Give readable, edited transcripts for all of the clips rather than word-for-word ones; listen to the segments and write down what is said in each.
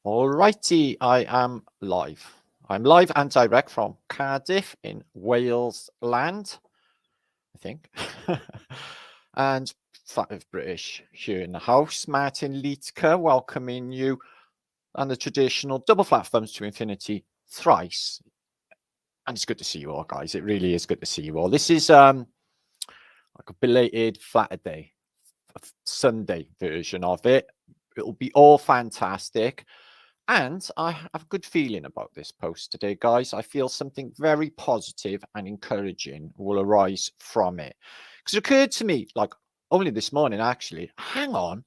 Alrighty, I am live. I'm live and direct from Cardiff in Wales land, I think. And British here in the house. Martin Liedtke welcoming you on the traditional double flat thumbs to infinity thrice. And it's good to see you all, guys. It really is good to see you all. This is like a belated flatter day, a Sunday version of it. It'll be all fantastic. And I have a good feeling about this post today, guys. I feel something very positive and encouraging will arise from it. Because it occurred to me, like only this morning, actually, hang on,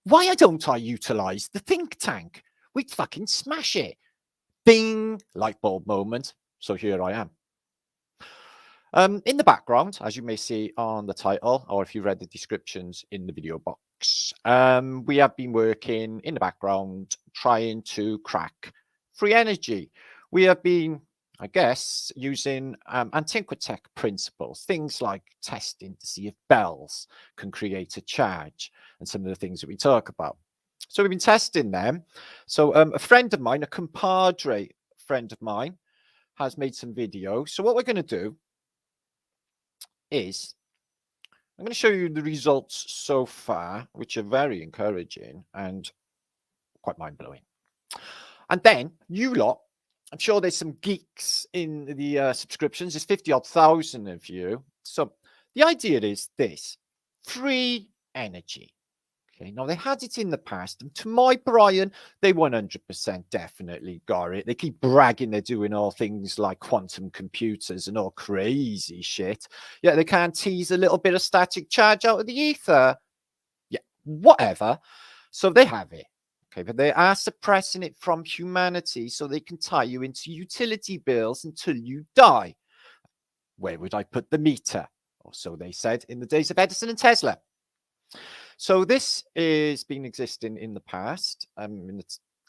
why don't I utilize the think tank? We'd fucking smash it. Ding, light bulb moment. So here I am. In the background, as you may see on the title, or if you read the descriptions in the video box, we have been working in the background trying to crack free energy. We have been, I guess, using Antiquitech principles, things like testing to see if bells can create a charge and some of the things that we talk about. So we've been testing them. So a friend of mine, a compadre friend of mine, has made some videos. So what we're going to do is I'm going to show you the results so far, which are very encouraging and quite mind-blowing. And then you lot, I'm sure there's some geeks in the subscriptions. There's 50,000 of you. So the idea is this: free energy. Okay, now they had it in the past, and to my Brian, they 100% definitely got it. They keep bragging they're doing all things like quantum computers and all crazy shit. Yeah, they can't tease a little bit of static charge out of the ether. Yeah, whatever. So they have it. Okay, but they are suppressing it from humanity so they can tie you into utility bills until you die. Where would I put the meter? Or so they said in the days of Edison and Tesla. So this has been existing in the past, in the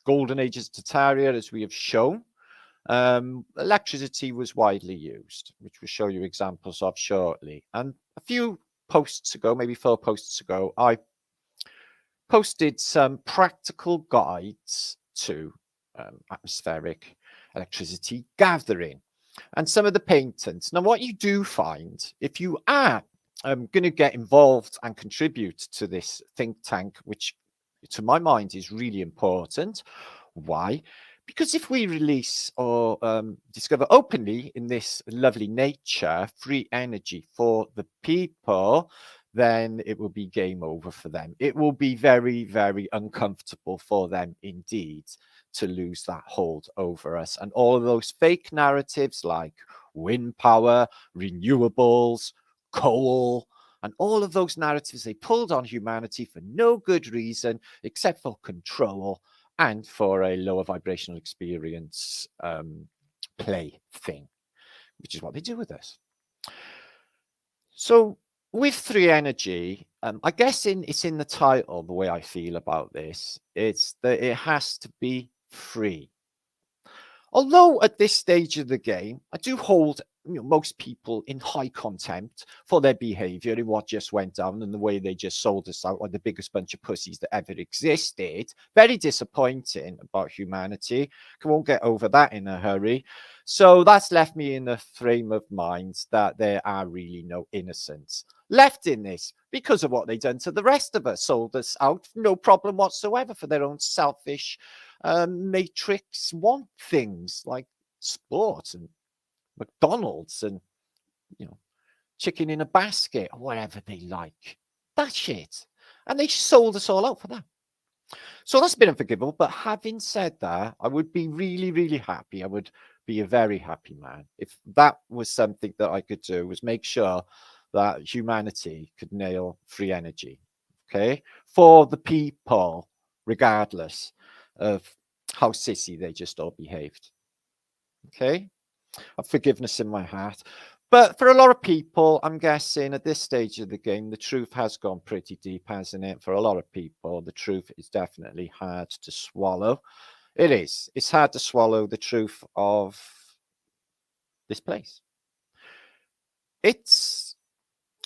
golden ages of Tartaria, as we have shown. Electricity was widely used, which we'll show you examples of shortly. And a few posts ago, maybe 4 posts ago, I posted some practical guides to atmospheric electricity gathering and some of the patents. Now, what you do find, if you are going to get involved and contribute to this think tank, which to my mind is really important. Why? Because if we release or discover openly in this lovely nature free energy for the people, then it will be game over for them. It will be very, very uncomfortable for them indeed to lose that hold over us. And all of those fake narratives like wind power, renewables, coal, and all of those narratives they pulled on humanity for no good reason except for control and for a lower vibrational experience play thing, which is what they do with us. So with free energy, I guess it's in the title, the way I feel about this, it's that it has to be free. Although at this stage of the game, I do hold most people in high contempt for their behavior in what just went down and the way they just sold us out like the biggest bunch of pussies that ever existed. Very disappointing about humanity. I won't get over that in a hurry. So that's left me in the frame of mind that there are really no innocents left in this because of what they've done to the rest of us. Sold us out, no problem whatsoever, for their own selfish matrix want things like sport and McDonald's and chicken in a basket or whatever they like. That shit. And they sold us all out for that. So that's been unforgivable. But having said that, I would be really, really happy. I would be a very happy man if that was something that I could do, was make sure that humanity could nail free energy, okay, for the people, regardless of how sissy they just all behaved. Okay, I've forgiveness in my heart. But for a lot of people, I'm guessing at this stage of the game, the truth has gone pretty deep, hasn't it? For a lot of people, the truth is definitely hard to swallow. It is. It's hard to swallow the truth of this place. It's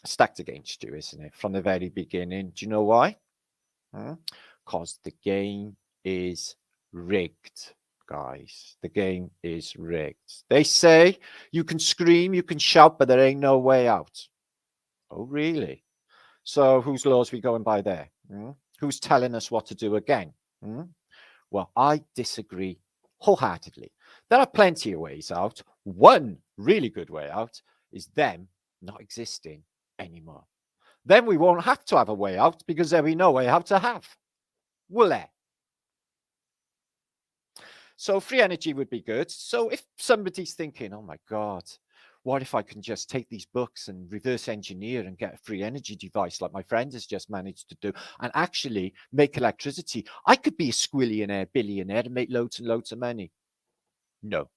stacked against you, isn't it? From the very beginning. Do you know why? Because the game is rigged, guys. The game is rigged. They say you can scream, you can shout, but there ain't no way out. Oh, really? So whose laws are we going by there? Who's telling us what to do again? Well, I disagree wholeheartedly. There are plenty of ways out. One really good way out is them not existing anymore. Then we won't have to have a way out because there'll be no way out to have. Will there? So free energy would be good. So if somebody's thinking, oh my God, what if I can just take these books and reverse engineer and get a free energy device like my friend has just managed to do and actually make electricity? I could be a squillionaire, billionaire and make loads and loads of money. No,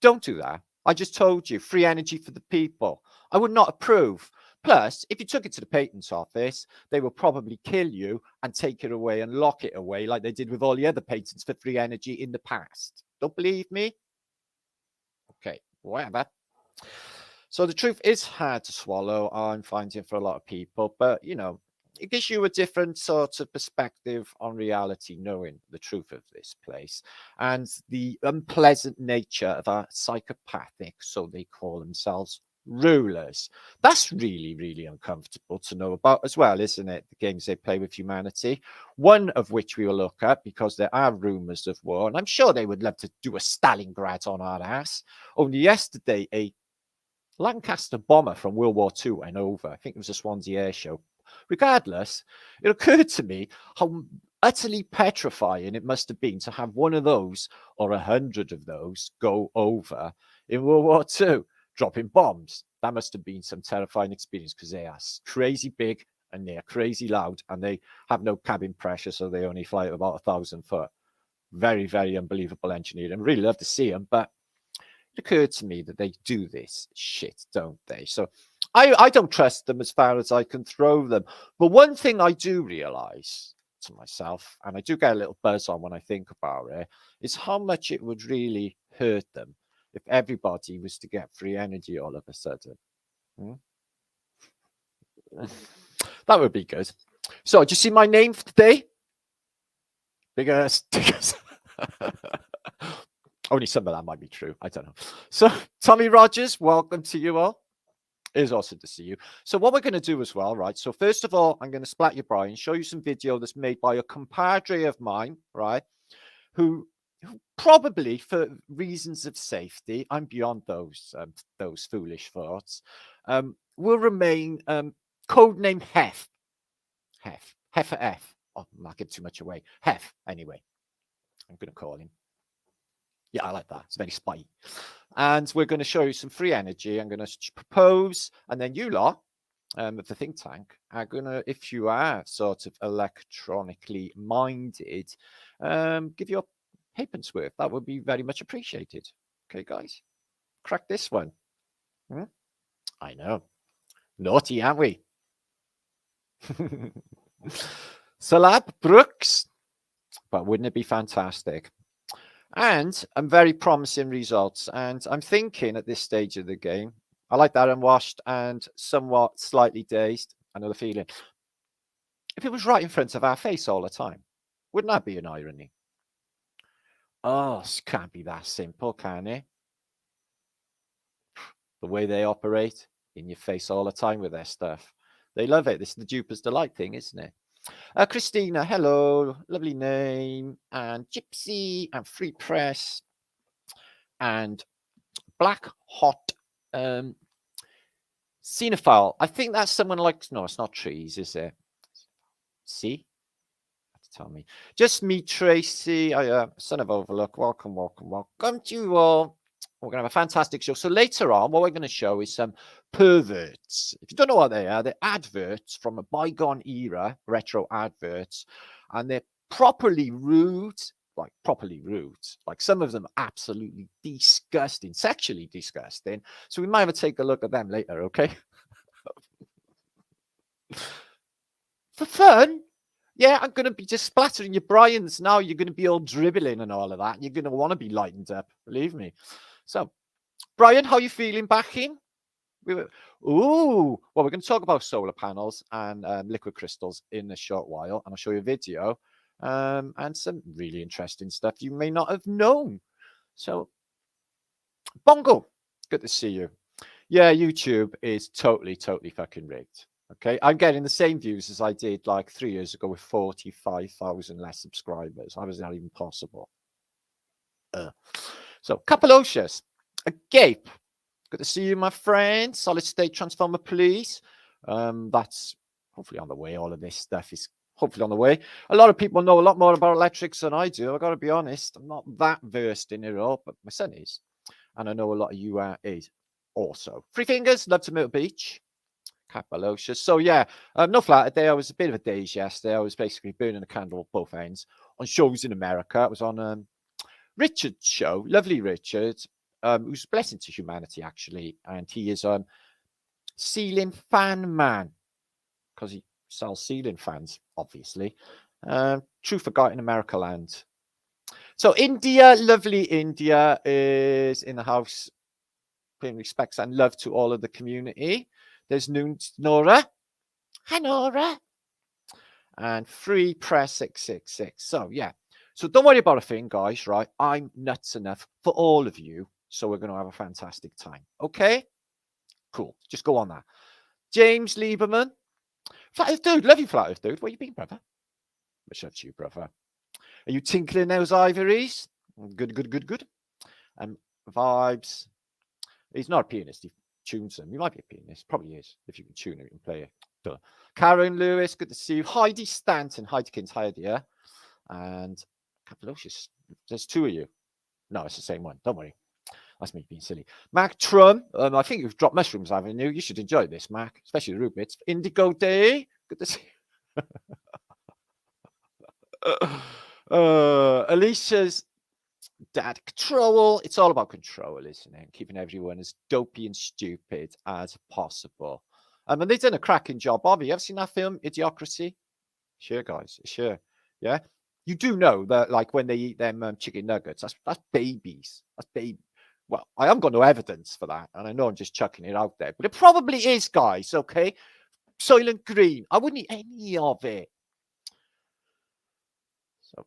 don't do that. I just told you, free energy for the people. I would not approve. Plus, if you took it to the patents office, they will probably kill you and take it away and lock it away like they did with all the other patents for free energy in the past. Don't believe me? Okay, whatever. So the truth is hard to swallow, I'm finding, for a lot of people, but you know, it gives you a different sort of perspective on reality, knowing the truth of this place and the unpleasant nature of our psychopathic, so they call themselves, rulers. That's really, really uncomfortable to know about as well, isn't it? The games they play with humanity, one of which we will look at because there are rumors of war, and I'm sure they would love to do a Stalingrad on our ass. Only yesterday, a Lancaster bomber from World War II went over. I think it was a Swansea air show. Regardless, it occurred to me how utterly petrifying it must have been to have one of those or 100 of those go over in World War II, dropping bombs. That must have been some terrifying experience because they are crazy big and they are crazy loud and they have no cabin pressure, so they only fly at about 1,000 foot. Very, very unbelievable engineering. I really love to see them, but it occurred to me that they do this shit, don't they? So I don't trust them as far as I can throw them. But one thing I do realize to myself, and I do get a little buzz on when I think about it, is how much it would really hurt them if everybody was to get free energy all of a sudden. That would be good. So, do you see my name for today? Bigger stickers. Only some of that might be true. I don't know. So, Tommy Rogers, welcome to you all. It is awesome to see you. So what we're going to do as well, right? So first of all, I'm going to splat you, Brian, show you some video that's made by a compadre of mine, right? Who probably, for reasons of safety, I'm beyond those foolish thoughts, will remain codename Hef. Heifer F. Oh, I'm not giving too much away. Hef, anyway. I'm going to call him. Yeah, I like that. It's very spicy. And we're going to show you some free energy. I'm going to propose, and then you lot of the think tank are going to, if you are sort of electronically minded, give your halfpence worth. That would be very much appreciated. Okay, guys? Crack this one. I know. Naughty, aren't we? Salab Brooks. But wouldn't it be fantastic? And I'm very promising results. And I'm thinking at this stage of the game, I like that unwashed and somewhat slightly dazed. I know the feeling. If it was right in front of our face all the time, wouldn't that be an irony? Oh, it can't be that simple, can it? The way they operate in your face all the time with their stuff. They love it. This is the duper's delight thing, isn't it? Christina, hello, lovely name, and Gypsy, and Free Press, and Black Hot Cinephile. I think that's someone like, no, it's not Trees, is it? See? Have to tell me. Just me, Tracy, son of Overlook. Welcome to you all. We're going to have a fantastic show. So later on, what we're going to show is some perverts. If you don't know what they are, they're adverts from a bygone era, retro adverts, and they're properly rude, like some of them absolutely disgusting, sexually disgusting. So we might have to take a look at them later, okay? For fun? Yeah, I'm going to be just splattering your Brians now. You're going to be all dribbling and all of that. You're going to want to be lightened up, believe me. So, Brian, how are you feeling back in? Well, we're going to talk about solar panels and liquid crystals in a short while, and I'll show you a video. and some really interesting stuff you may not have known. So, Bongo, good to see you. Yeah, YouTube is totally fucking rigged. Okay, I'm getting the same views as I did like 3 years ago with 45,000 less subscribers. How is that even possible? So, Capilocious, Agape, good to see you, my friend. Solid state transformer, please. That's hopefully on the way. All of this stuff is hopefully on the way. A lot of people know a lot more about electrics than I do. I got to be honest. I'm not that versed in it all, but my son is. And I know a lot of you is also. Free fingers, love to Myrtle Beach. Capilocious. So yeah, no flat today. I was a bit of a daze yesterday. I was basically burning a candle at both ends on shows in America. I was on Richard's show, lovely Richard, who's a blessing to humanity actually, and he is ceiling fan man because he sells ceiling fans, obviously. True forgotten America land. So India, lovely India, is in the house, paying respects and love to all of the community. There's Nora. Hi, Nora. And Free Press 666. So, yeah. So, don't worry about a thing, guys, right? I'm nuts enough for all of you. So, we're going to have a fantastic time. Okay? Cool. Just go on that. James Lieberman. Flat Earth Dude. Love you, Flat Earth Dude. Where you been, brother? Much love to you, brother. Are you tinkling those ivories? Good. Vibes. He's not a pianist. He tunes them. He might be a pianist. Probably is. If you can tune it, you can play it. Duh. Karen Lewis, good to see you. Heidi Stanton. Heidekins, hi, dear. And Capilocious. There's two of you. No, it's the same one. Don't worry. That's me being silly. Mac Trum. I think you've dropped mushrooms, haven't you? You should enjoy this, Mac. Especially the root bits. Indigo Day. Good to see you. Alicia's dad control. It's all about control, isn't it? Keeping everyone as dopey and stupid as possible. And they've done a cracking job. Bobby, you ever seen that film, Idiocracy? Sure, guys. Sure. Yeah. You do know that, like, when they eat them chicken nuggets, that's babies. That's baby. Well, I haven't got no evidence for that, and I know I'm just chucking it out there, but it probably is, guys. Okay. Soylent Green. I wouldn't eat any of it. So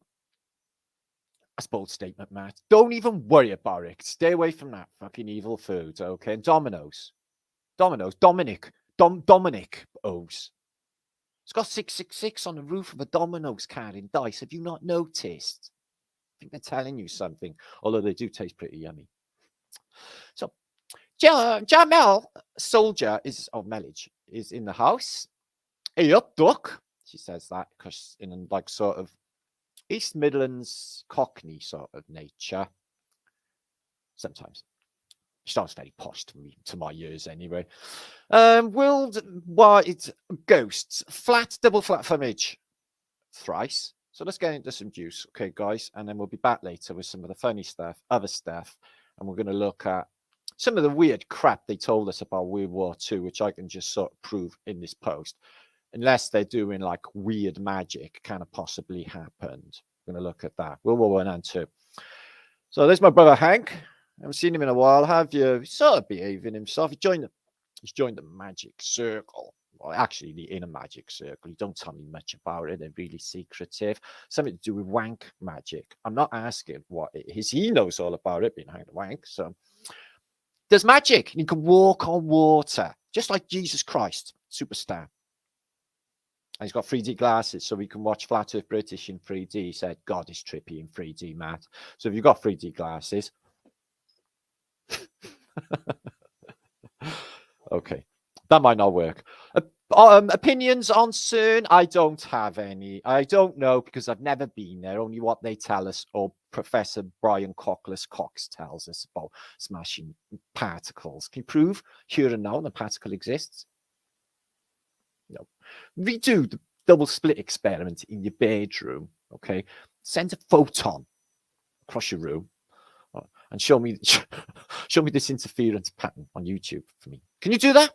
that's a bold statement, Matt. Don't even worry about it. Stay away from that fucking evil food, okay? And Domino's. Dominic O's. It's got 666 on the roof of a Domino's card in Dice. Have you not noticed? I think they're telling you something, although they do taste pretty yummy. So, Jamel Soldier is, Melage is in the house. Hey up, duck. She says that because in like sort of East Midlands Cockney sort of nature. Sometimes. She sounds very posh to me, to my ears anyway. Worldwide Ghosts. Double flat image. Thrice. So let's get into some juice, okay, guys? And then we'll be back later with some of the funny stuff, other stuff. And we're going to look at some of the weird crap they told us about World War II, which I can just sort of prove in this post. Unless they're doing like weird magic kind of possibly happened. We're going to look at that. World War I and II. So there's my brother Hank. I haven't seen him in a while, have you? He's sort of behaving himself. He's joined the magic circle. Well, actually, the inner magic circle. You don't tell me much about it. They're really secretive. Something to do with wank magic. I'm not asking what it is. He knows all about it, behind the wank. So there's magic. You can walk on water, just like Jesus Christ, superstar. And he's got 3D glasses, so we can watch Flat Earth British in 3D. He said, God is trippy in 3D, Matt. So if you've got 3D glasses, okay, that might not work. Opinions on CERN? I don't have any. I don't know because I've never been there. Only what they tell us, or Professor Brian Cox tells us about smashing particles. Can you prove here and now the particle exists? No. Redo the double split experiment in your bedroom. Okay, send a photon across your room. And show me this interference pattern on YouTube for me. Can you do that?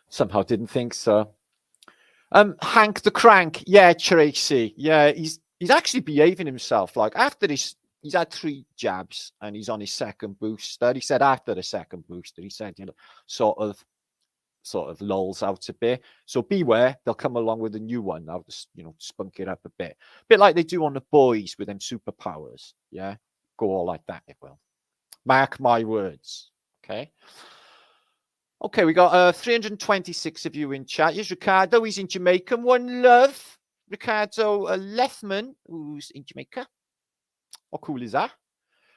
Somehow didn't think so. Hank the Crank. Yeah, Tracy. Yeah, he's actually behaving himself. Like after this, he's had 3 jabs and he's on his second booster. He said after the second booster, he said, sort of sort of lulls out a bit. So beware, they'll come along with a new one now to, you know, spunk it up a bit like they do on the boys with them superpowers. Yeah, go all like that, it will. Mark my words. Okay. Okay, we got 326 of you in chat. Here's Ricardo. He's in Jamaica. One love. Ricardo Lethman, who's in Jamaica. How cool is that?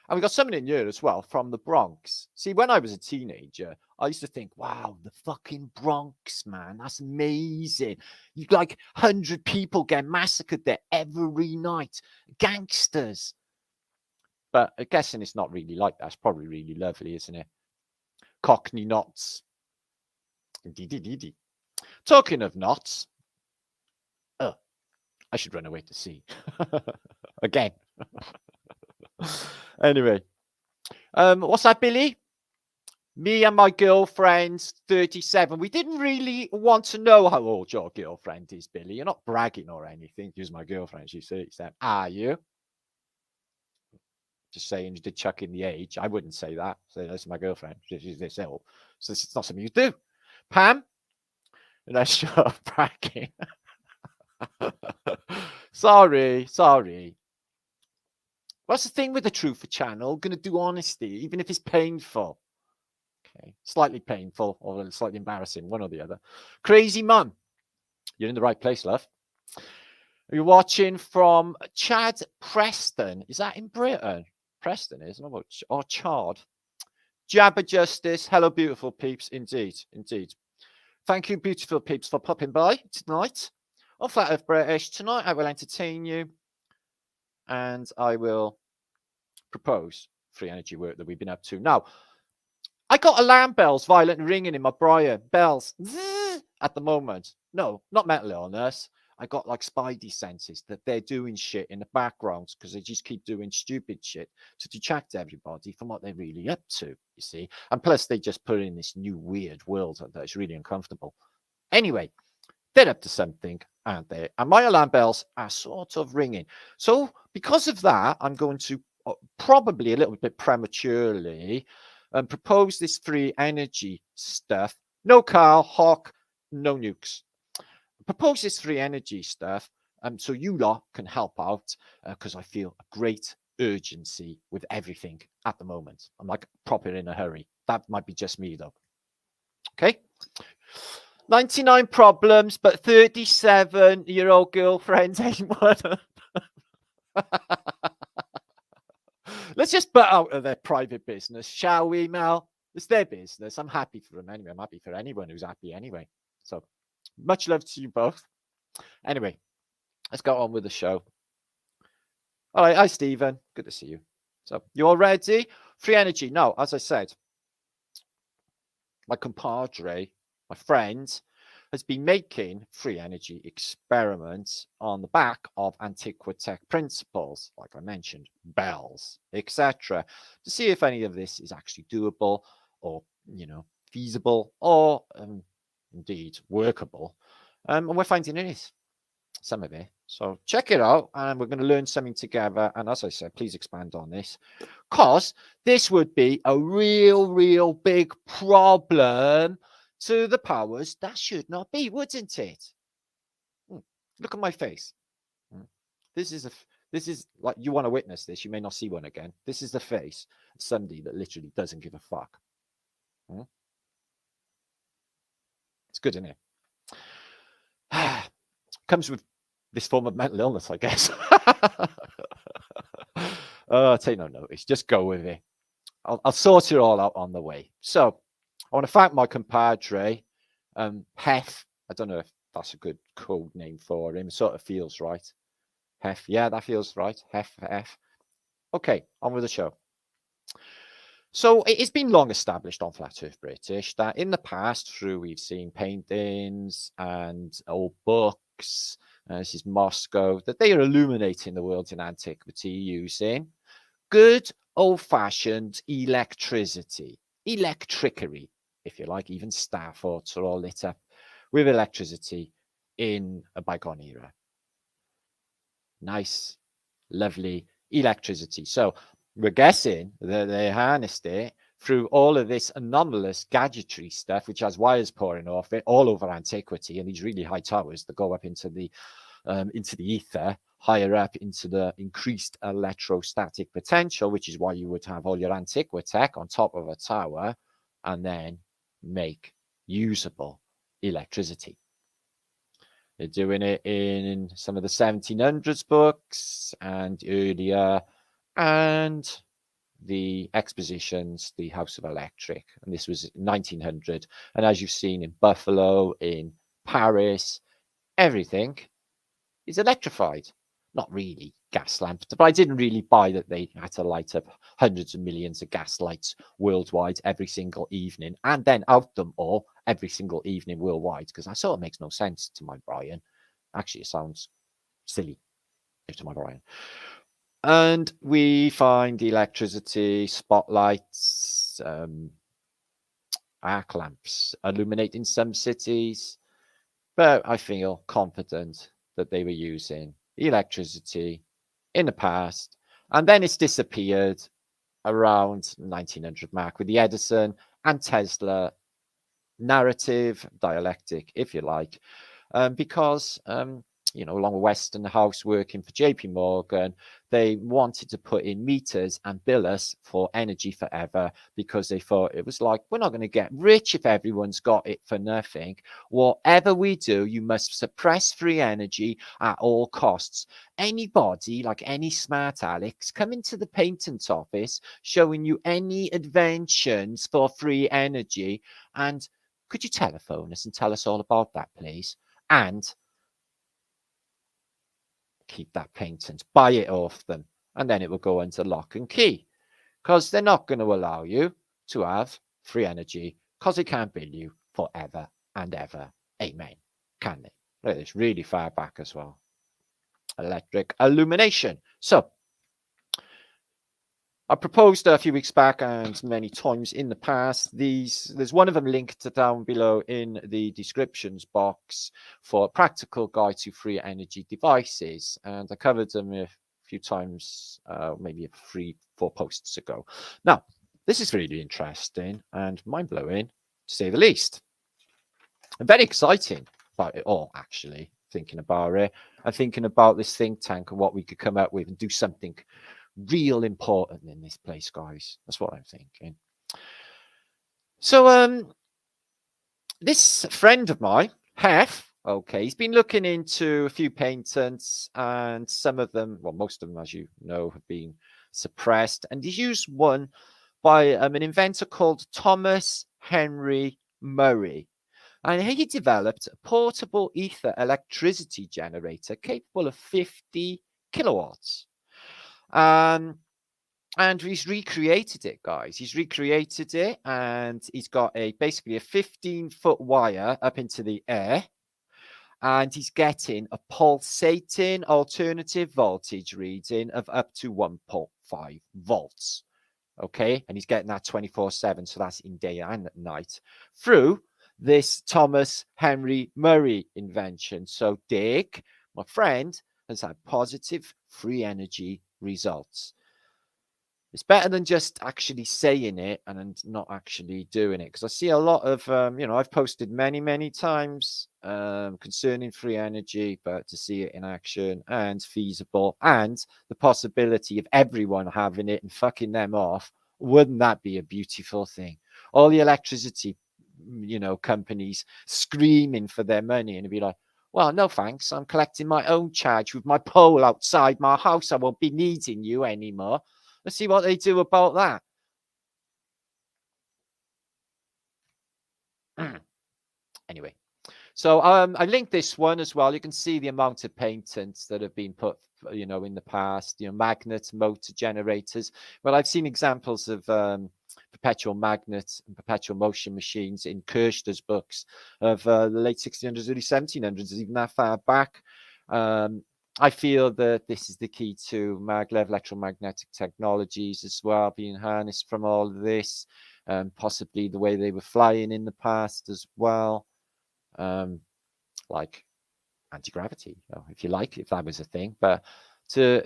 And we got someone in here as well from the Bronx. See, when I was a teenager, I used to think, wow, the fucking Bronx, man. That's amazing. You like 100 people get massacred there every night. Gangsters. But I'm guessing it's not really like that. It's probably really lovely, isn't it? Cockney knots. Indeed. Talking of knots. I should run away to sea. Again. Anyway. What's that, Billy? Me and my girlfriend's 37. We didn't really want to know how old your girlfriend is, Billy. You're not bragging or anything. She's my girlfriend. She's 37. Are you? Just saying you did chuck in the age. I wouldn't say that. Say, that's my girlfriend. She's this old. So it's not something you do. Pam? Let's stop bragging. Sorry. What's the thing with the Truth Channel? Going to do honesty, even if it's painful. Okay, slightly painful or slightly embarrassing, one or the other. Crazy Mum, you're in the right place, love. You're watching from Chad Preston. Is that in Britain? Preston, isn't it? Or Chard. Jabba Justice. Hello, beautiful peeps. Indeed. Thank you, beautiful peeps, for popping by tonight. On Flat Earth British. Tonight, I will entertain you. And I will propose free energy work that we've been up to. Now, I got alarm bells violently ringing in my Brian. Bells at the moment. No, not mental illness. I got like spidey senses that they're doing shit in the background because they just keep doing stupid shit to detract everybody from what they're really up to, you see. And plus, they just put in this new weird world that is really uncomfortable. Anyway, they're up to something, aren't they? And my alarm bells are sort of ringing. So because of that, I'm going to probably a little bit prematurely propose this free energy stuff. No Carl, Hawk, no nukes. Propose this free energy stuff so you lot can help out because I feel a great urgency with everything at the moment. I'm like proper in a hurry. That might be just me though. Okay. 99 problems, but 37-year-old girlfriends ain't one. Let's just butt out of their private business, shall we, Mel? It's their business. I'm happy for them anyway. I'm happy for anyone who's happy anyway. So much love to you both. Anyway, let's go on with the show. All right. Hi, Stephen. Good to see you. So you all ready? Free energy. No, as I said, my compadre, my friend, has been making free energy experiments on the back of Antiquitech principles, like I mentioned, bells, etc., to see if any of this is actually doable or, you know, feasible or indeed workable. And we're finding it is, some of it. So check it out and we're going to learn something together. And as I said, please expand on this because this would be a real big problem to the powers that should not be, wouldn't it? Look at my face. This is like, you want to witness this, you may not see one again. This is the face of somebody that literally doesn't give a fuck. It's good, isn't it? Comes with this form of mental illness, I guess. Take no notice. Just go with it. I'll sort it all out on the way. So I want to thank my compadre, Hef. I don't know if that's a good code name for him. It sort of feels right. Hef. Yeah, that feels right. Hef. Okay, on with the show. So it's been long established on Flat Earth British that in the past, we've seen paintings and old books, this is Moscow, that they are illuminating the world in antiquity using good old-fashioned electricity, electricity, if you like. Even star forts are all lit up with electricity in a bygone era. Nice, lovely electricity. So we're guessing that they harnessed it through all of this anomalous gadgetry stuff, which has wires pouring off it all over antiquity, and these really high towers that go up into the ether, higher up into the increased electrostatic potential, which is why you would have all your Antiquitech on top of a tower and then make usable electricity. They're doing it in some of the 1700s books and earlier, and the expositions, the House of Electric, and this was 1900. And as you've seen in Buffalo, in Paris, everything is electrified. Not really gas lamps, but I didn't really buy that they had to light up hundreds of millions of gas lights worldwide every single evening and then out them all every single evening worldwide, because that sort of makes no sense to my Brian. Actually, it sounds silly to my Brian. And we find electricity, spotlights, arc lamps illuminating some cities, but I feel confident that they were using electricity in the past, and then it's disappeared around 1900 mark with the Edison and Tesla narrative dialectic, if you like, because along with Westinghouse working for JP Morgan, they wanted to put in meters and bill us for energy forever, because they thought it was like, we're not going to get rich if everyone's got it for nothing. Whatever we do, you must suppress free energy at all costs. Anybody, like any smart Alex, come into the patent office showing you any inventions for free energy, and could you telephone us and tell us all about that, please? And keep that patent, buy it off them, and then it will go into lock and key, because they're not going to allow you to have free energy, because they can't bill you forever and ever. Amen. Can they? Look at this, really far back as well. Electric illumination. So I proposed a few weeks back and many times in the past, there's one of them linked down below in the descriptions box for practical guide to free energy devices. And I covered them a few times, maybe 3-4 posts ago. Now, this is really interesting and mind-blowing, to say the least. And very exciting about it all, actually, thinking about it. And thinking about this think tank and what we could come up with and do something real important in this place, guys. That's what I'm thinking. So this friend of mine, Hef, okay, he's been looking into a few patents, and some of them, well, most of them, as you know, have been suppressed, and he's used one by an inventor called Thomas Henry Murray, and he developed a portable ether electricity generator capable of 50 kilowatts. And he's recreated it, guys. He's recreated it, and he's got basically a 15-foot wire up into the air, and he's getting a pulsating alternative voltage reading of up to 1.5 volts. Okay, and he's getting that 24/7, so that's in day and at night, through this Thomas Henry Murray invention. So Dick, my friend, has had positive free energy results. It's better than just actually saying it and not actually doing it, because I see a lot of, I've posted many times concerning free energy, but to see it in action and feasible and the possibility of everyone having it and fucking them off, wouldn't that be a beautiful thing? All the electricity, companies screaming for their money, and it'd be like, well, no thanks, I'm collecting my own charge with my pole outside my house. I won't be needing you anymore. Let's see what they do about that. Anyway, so I linked this one as well. You can see the amount of patents that have been put, in the past, magnet motor generators. Well, I've seen examples of perpetual magnets and perpetual motion machines in Kirschner's books of the late 1600s, early 1700s, even that far back. I feel that this is the key to maglev electromagnetic technologies as well, being harnessed from all of this, possibly the way they were flying in the past as well, like anti-gravity, if you like, if that was a thing. But to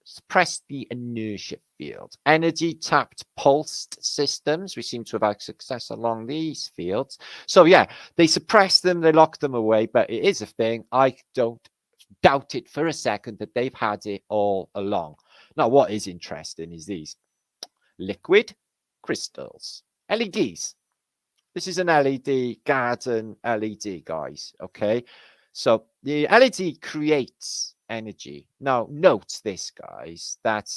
suppress the inertia field. Energy tapped pulsed systems, we seem to have had success along these fields. So yeah, they suppress them, they lock them away, but it is a thing. I don't doubt it for a second that they've had it all along. Now, what is interesting is these liquid crystals, LEDs. This is an LED, garden LED, guys, okay? So the LED creates energy. Now, note this, guys, that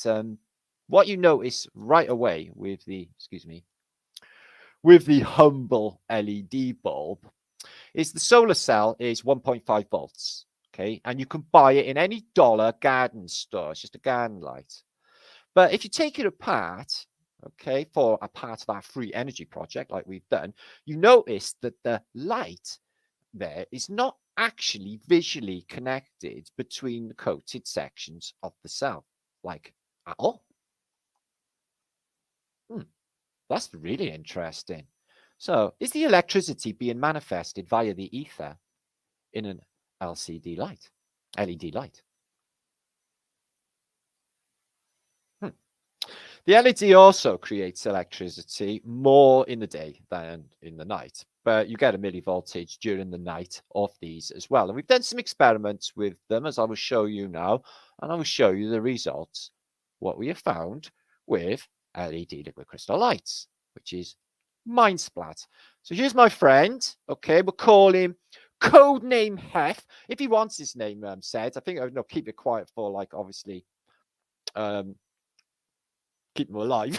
what you notice right away with the, with the humble LED bulb is the solar cell is 1.5 volts, okay? And you can buy it in any dollar garden store. It's just a garden light. But if you take it apart, okay, for a part of our free energy project like we've done, you notice that the light there is not actually visually connected between the coated sections of the cell, like at all. That's really interesting. So is the electricity being manifested via the ether in an LCD light, LED light? The LED also creates electricity more in the day than in the night, but you get a millivoltage during the night of these as well. And we've done some experiments with them, as I will show you now, and I will show you the results, what we have found with LED liquid crystal lights, which is mind splat. So here's my friend. Okay, we'll call him codename Hef. If he wants his name said, I think I'll keep it quiet for, like, obviously keep them alive.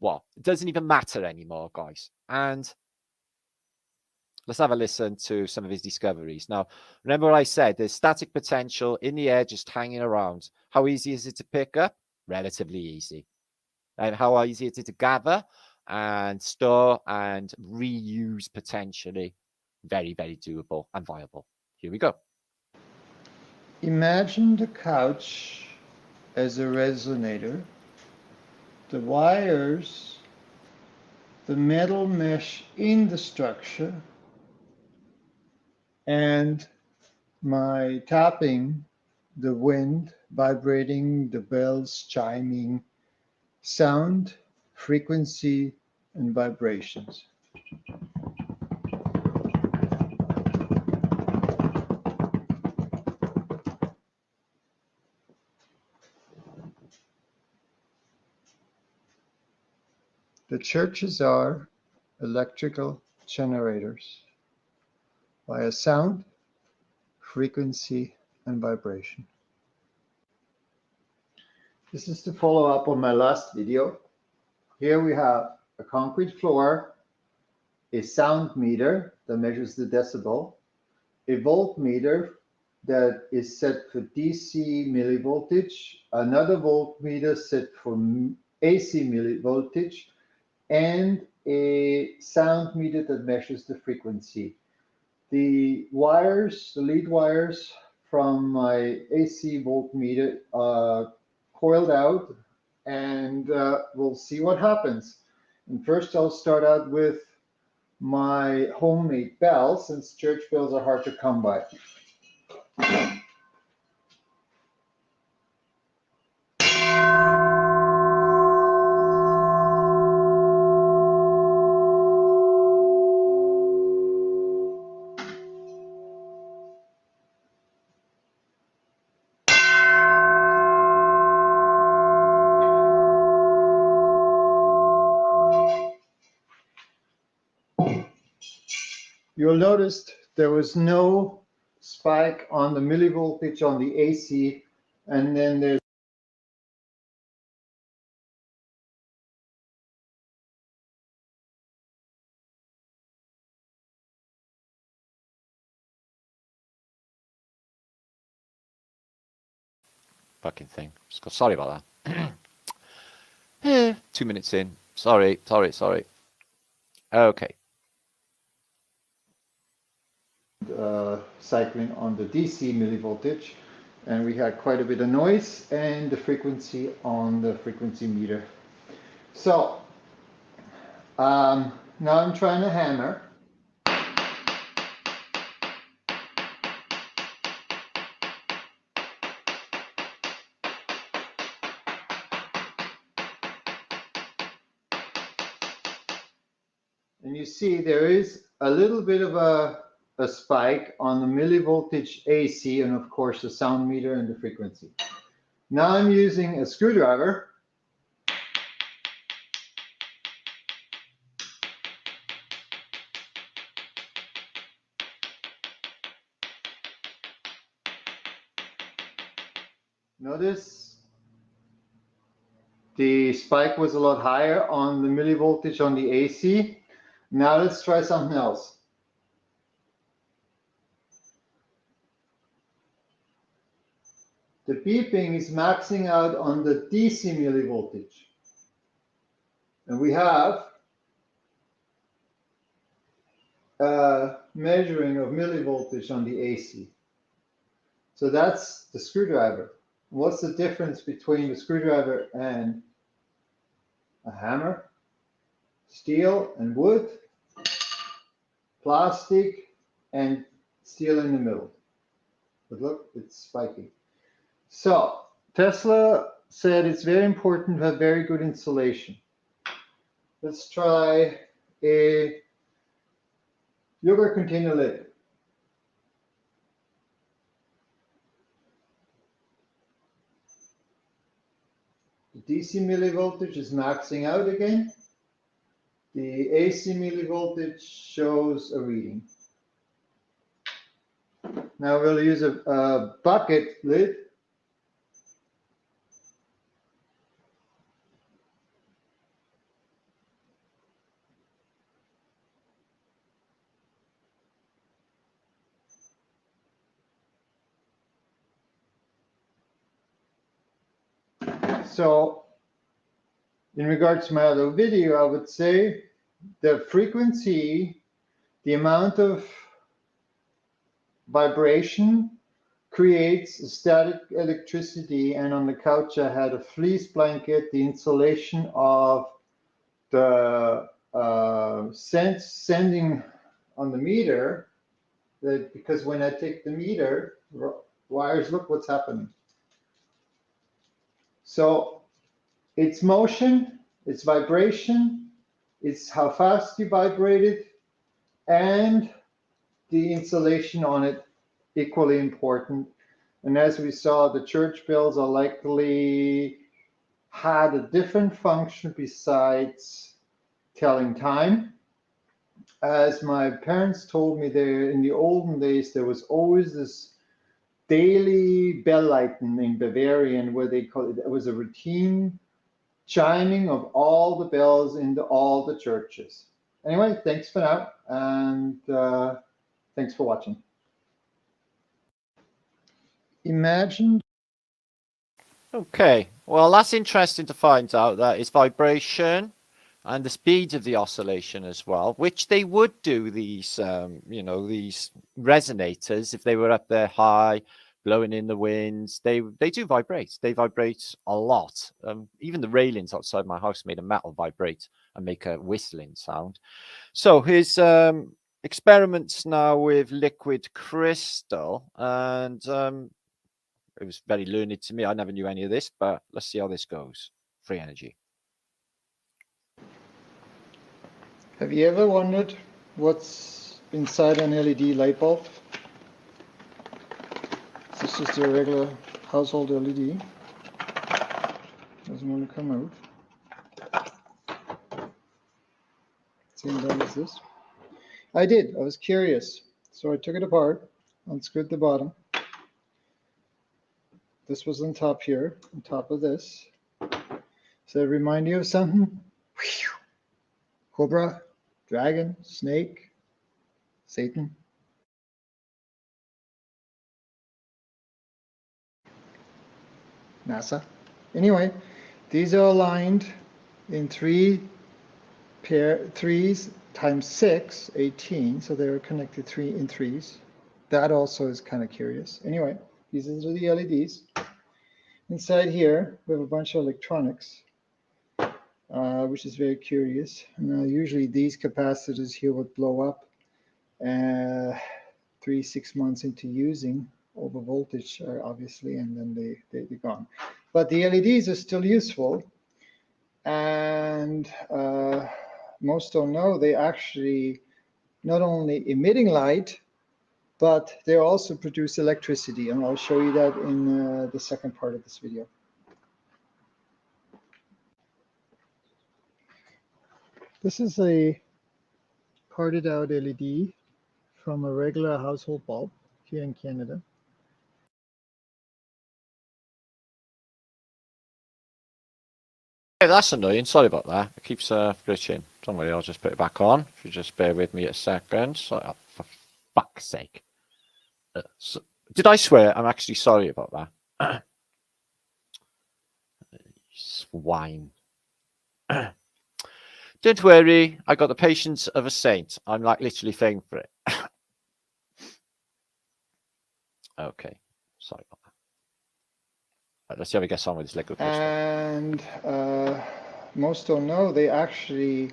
Well, it doesn't even matter anymore, guys. And let's have a listen to some of his discoveries. Now, remember what I said, there's static potential in the air just hanging around. How easy is it to pick up? Relatively easy. And how easy is it to gather and store and reuse potentially? Very, very doable and viable. Here we go. Imagine the couch as a resonator, the wires, the metal mesh in the structure, and my tapping, the wind vibrating, the bells chiming, sound, frequency, and vibrations. The churches are electrical generators via sound, frequency, and vibration. This is the follow-up on my last video. Here we have a concrete floor, a sound meter that measures the decibel, a voltmeter that is set for DC millivoltage, another voltmeter set for AC millivoltage, and a sound meter that measures the frequency. The wires, the lead wires from my AC voltmeter are coiled out, and we'll see what happens. And first I'll start out with my homemade bell, since church bells are hard to come by. You'll notice there was no spike on the millivoltage on the AC, and then there's Fucking thing. Sorry about that. 2 minutes in. Sorry. Okay. cycling on the DC millivoltage, and we had quite a bit of noise and the frequency on the frequency meter. So now I'm trying to hammer. And you see there is a little bit of a spike on the millivoltage AC and of course the sound meter and the frequency. Now I'm using a screwdriver. Notice the spike was a lot higher on the millivoltage on the AC. Now let's try something else. The beeping is maxing out on the DC millivoltage. And we have measuring of millivoltage on the AC. So that's the screwdriver. What's the difference between the screwdriver and a hammer? Steel and wood, plastic and steel in the middle. But look, it's spiky. So Tesla said it's very important to have very good insulation. Let's try a yogurt container lid. The DC millivoltage is maxing out again. The AC millivoltage shows a reading. Now we'll use a bucket lid. So in regards to my other video, I would say the frequency, the amount of vibration creates static electricity, and on the couch I had a fleece blanket, the insulation of the sending on the meter, that because when I take the meter wires, look what's happening. So it's motion, it's vibration, it's how fast you vibrate it, and the insulation on it, equally important. And as we saw, the church bells are likely had a different function besides telling time. As my parents told me, there in the olden days, there was always this daily bell lighting in Bavarian, where they called it was a routine chiming of all the bells in all the churches. Anyway, thanks for now, and thanks for watching. Imagine. Okay, well, that's interesting to find out that it's vibration and the speed of the oscillation as well, which they would do these, you know, these resonators if they were up there high, blowing in the winds. They do vibrate. They vibrate a lot. Even the railings outside my house made a metal vibrate and make a whistling sound. So his experiments now with liquid crystal, and it was very learned to me. I never knew any of this, but let's see how this goes. Free energy. Have you ever wondered what's inside an LED light bulb? This is just a regular household LED. Doesn't want to come out. Same dumb as this. I was curious. So I took it apart, unscrewed the bottom. This was on top here, on top of this. Does that remind you of something? Cobra, dragon, snake, Satan. NASA. Anyway, these are aligned in threes times 6, 18. So they're connected 3 in threes. That also is kind of curious. Anyway, these are the LEDs. Inside here, we have a bunch of electronics, which is very curious. Now, usually these capacitors here would blow up 3-6 months into using, over voltage, obviously, and then they're gone. But the LEDs are still useful. And most don't know, they actually not only emitting light, but they also produce electricity. And I'll show you that in the second part of this video. This is a parted out LED from a regular household bulb here in Canada. Hey, that's annoying. Sorry about that. It keeps glitching. Don't worry, I'll just put it back on. If you just bear with me a second. So, oh, for fuck's sake. So, did I swear? I'm actually sorry about that. Swine. Don't worry, I got the patience of a saint. I'm like literally paying for it. Okay, sorry about that. Right, let's see how we get on with this Lego coaster. And most don't know, they actually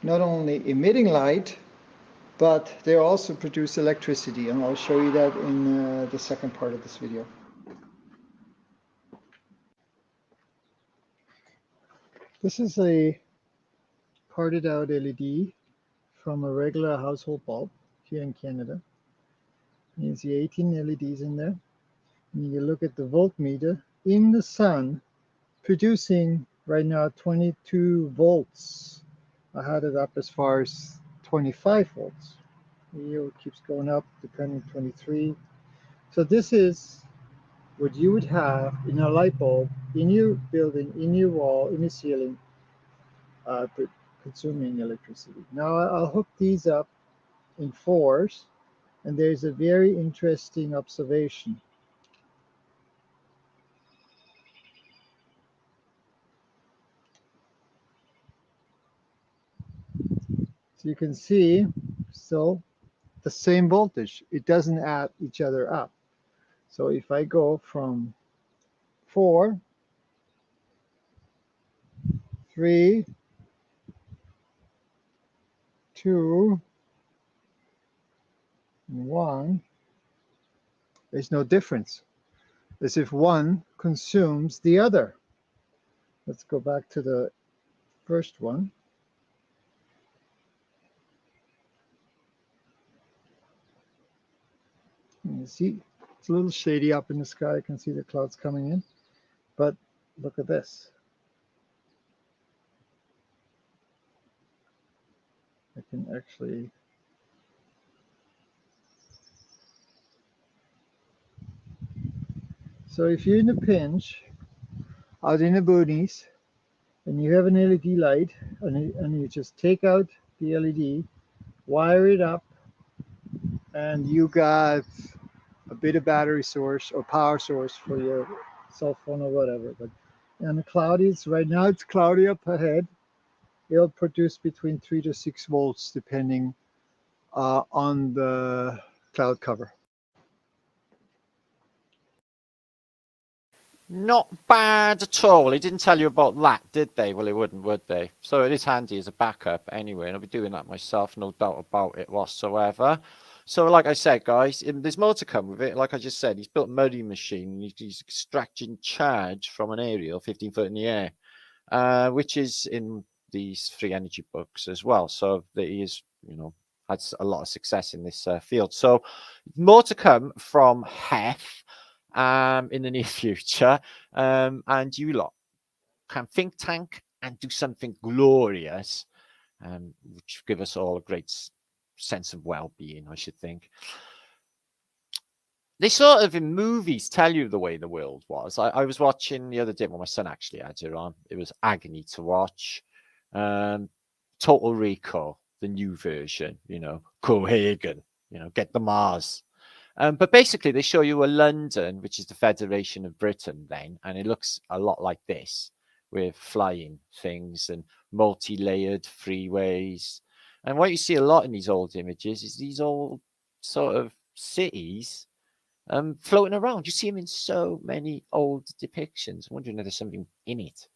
not only emitting light, but they also produce electricity. And I'll show you that in the second part of this video. This is a parted out LED from a regular household bulb here in Canada. You see 18 LEDs in there. And you look at the voltmeter in the sun, producing right now 22 volts. I had it up as far as 25 volts. Here it keeps going up, depending 23. So this is what you would have in a light bulb in your building, in your wall, in the ceiling, consuming electricity. Now I'll hook these up in fours, and there's a very interesting observation. So you can see still the same voltage. It doesn't add each other up. So if I go from 4, 3, 2, 1, there's no difference. As if one consumes the other. Let's go back to the first one. You see, it's a little shady up in the sky. I can see the clouds coming in. But look at this. I can actually so if you're in a pinch out in the boonies and you have an LED light and you just take out the LED, wire it up, and you got a bit of battery source or power source for your cell phone or whatever. But on the cloudy, right now it's cloudy up ahead. It'll produce between 3 to 6 volts depending on the cloud cover. Not bad at all. They didn't tell you about that, did they? Well, they wouldn't, would they? So it is handy as a backup anyway, and I'll be doing that myself, no doubt about it whatsoever. So like I said, guys, there's more to come with it. Like I just said, he's built a muddy machine. He's extracting charge from an aerial 15 foot in the air, which is in these free energy books as well. So that he is, had a lot of success in this field. So more to come from Heth in the near future. And you lot can think tank and do something glorious, which give us all a great sense of well-being, I should think. They sort of in movies tell you the way the world was. I was watching the other day, well, my son actually had it on. It was agony to watch. Total Recall, the new version, Cohagen, get the Mars. But basically, they show you a London, which is the Federation of Britain then, and it looks a lot like this, with flying things and multi-layered freeways. And what you see a lot in these old images is these old sort of cities floating around. You see them in so many old depictions. I'm wondering if there's something in it.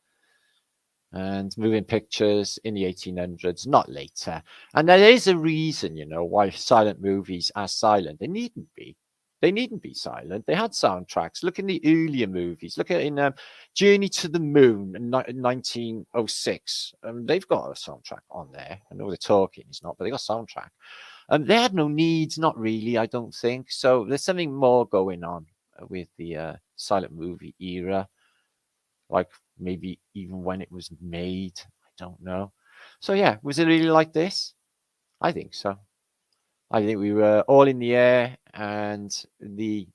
And moving pictures in the 1800s, not later. And there is a reason, why silent movies are silent. They needn't be. They needn't be silent. They had soundtracks. Look in the earlier movies. Look at in Journey to the Moon in 1906. They've got a soundtrack on there. I know the talking is not, but they got a soundtrack. They had no needs, not really, I don't think. So there's something more going on with the silent movie era, like maybe even when it was made. I don't know. So yeah, was it really like this? I think so. I think we were all in the air, and the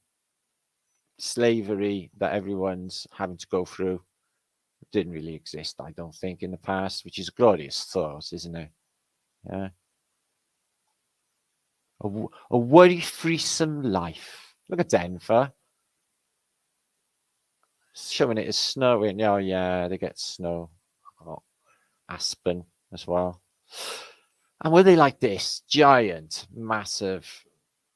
slavery that everyone's having to go through didn't really exist, I don't think, in the past, which is a glorious thought, isn't it? Yeah. A worry-free-some life. Look at Denver. Showing it as snowing. Oh, yeah, they get snow. Oh, Aspen as well. And were they like this? Giant, massive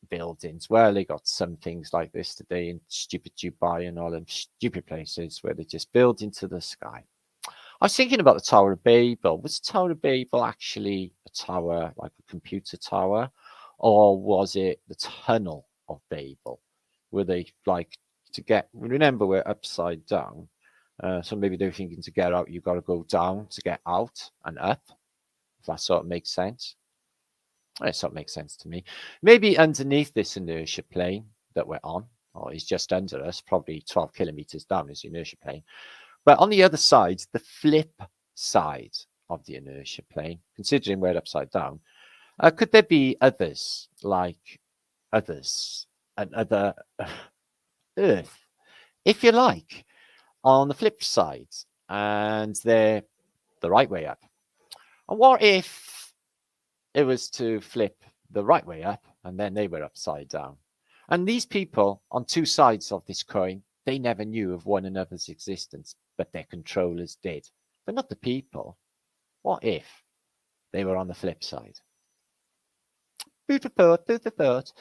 buildings. Well, they got some things like this today in stupid Dubai and all them stupid places where they just build into the sky. I was thinking about the Tower of Babel. Was the Tower of Babel actually a tower, like a computer tower? Or was it the Tunnel of Babel? Were they like to get, remember we're upside down. So maybe they're thinking to get out, you've got to go down to get out and up. If that sort of makes sense. It sort of makes sense to me. Maybe underneath this inertia plane that we're on, or is just under us, probably 12 kilometers down is the inertia plane. But on the other side, the flip side of the inertia plane, considering we're upside down, could there be others, like others, another Earth, if you like, on the flip side, and they're the right way up? And what if it was to flip the right way up, and then they were upside down? And these people on two sides of this coin, they never knew of one another's existence, but their controllers did. But not the people. What if they were on the flip side? Food for thought, food for thought.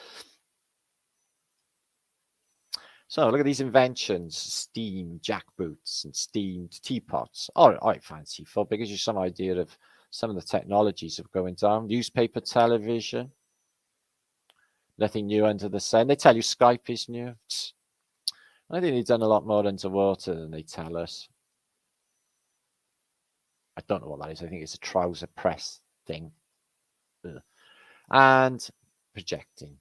So look at these inventions: steam jackboots and steamed teapots. All right, fancy for, because you some idea of some of the technologies of going down. Newspaper, television. Nothing new under the sun. They tell you Skype is new. I think they've done a lot more underwater than they tell us. I don't know what that is. I think it's a trouser press thing. Ugh. And projecting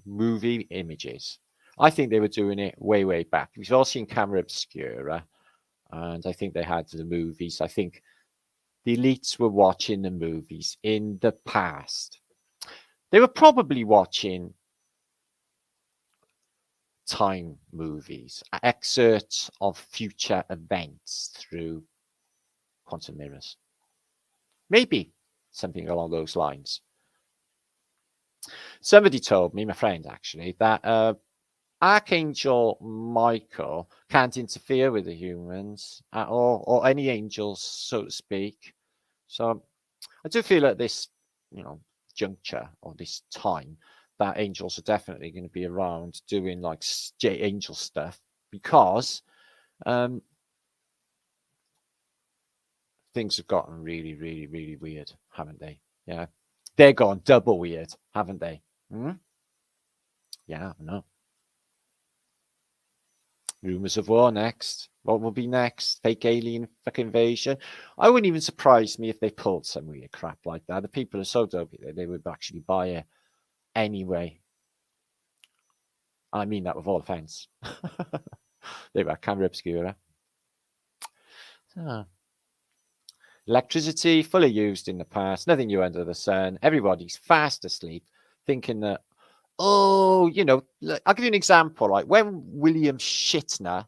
movie images. I think they were doing it way, way back. We've all seen Camera Obscura, and I think they had the movies. I think the elites were watching the movies in the past. They were probably watching time movies, excerpts of future events through quantum mirrors. Maybe something along those lines. Somebody told me, my friend actually, that Archangel Michael can't interfere with the humans at all, or any angels, so to speak. So I do feel at this, juncture or this time, that angels are definitely going to be around doing like angel stuff, because things have gotten really, really, really weird, haven't they? Yeah, they're gone double weird, haven't they? Yeah, I know. Rumors of war next. What will be next? Fake alien fucking invasion. I wouldn't even surprise me if they pulled some weird crap like that. The people are so dopey that they would actually buy it anyway. I mean that with all offense. They were Camera Obscura. Electricity, fully used in the past. Nothing new under the sun. Everybody's fast asleep, thinking that, oh, I'll give you an example. Like when William Shatner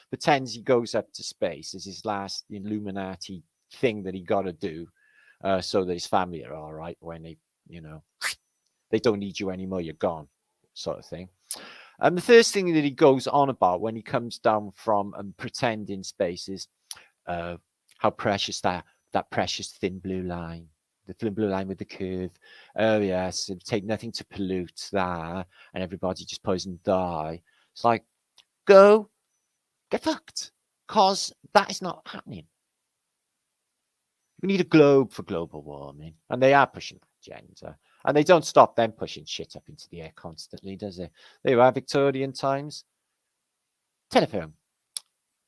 pretends he goes up to space as his last Illuminati thing that he got to do, so that his family are all right when they don't need you anymore, you're gone, sort of thing. And the first thing that he goes on about when he comes down from pretending space is how precious that precious thin blue line. The thin blue line with the curve. Oh, yes, it would take nothing to pollute that, and everybody just poison die. It's like, go get fucked, because that is not happening. We need a globe for global warming, and they are pushing that agenda. And they don't stop them pushing shit up into the air constantly, does it? There you are, Victorian times. Telephone.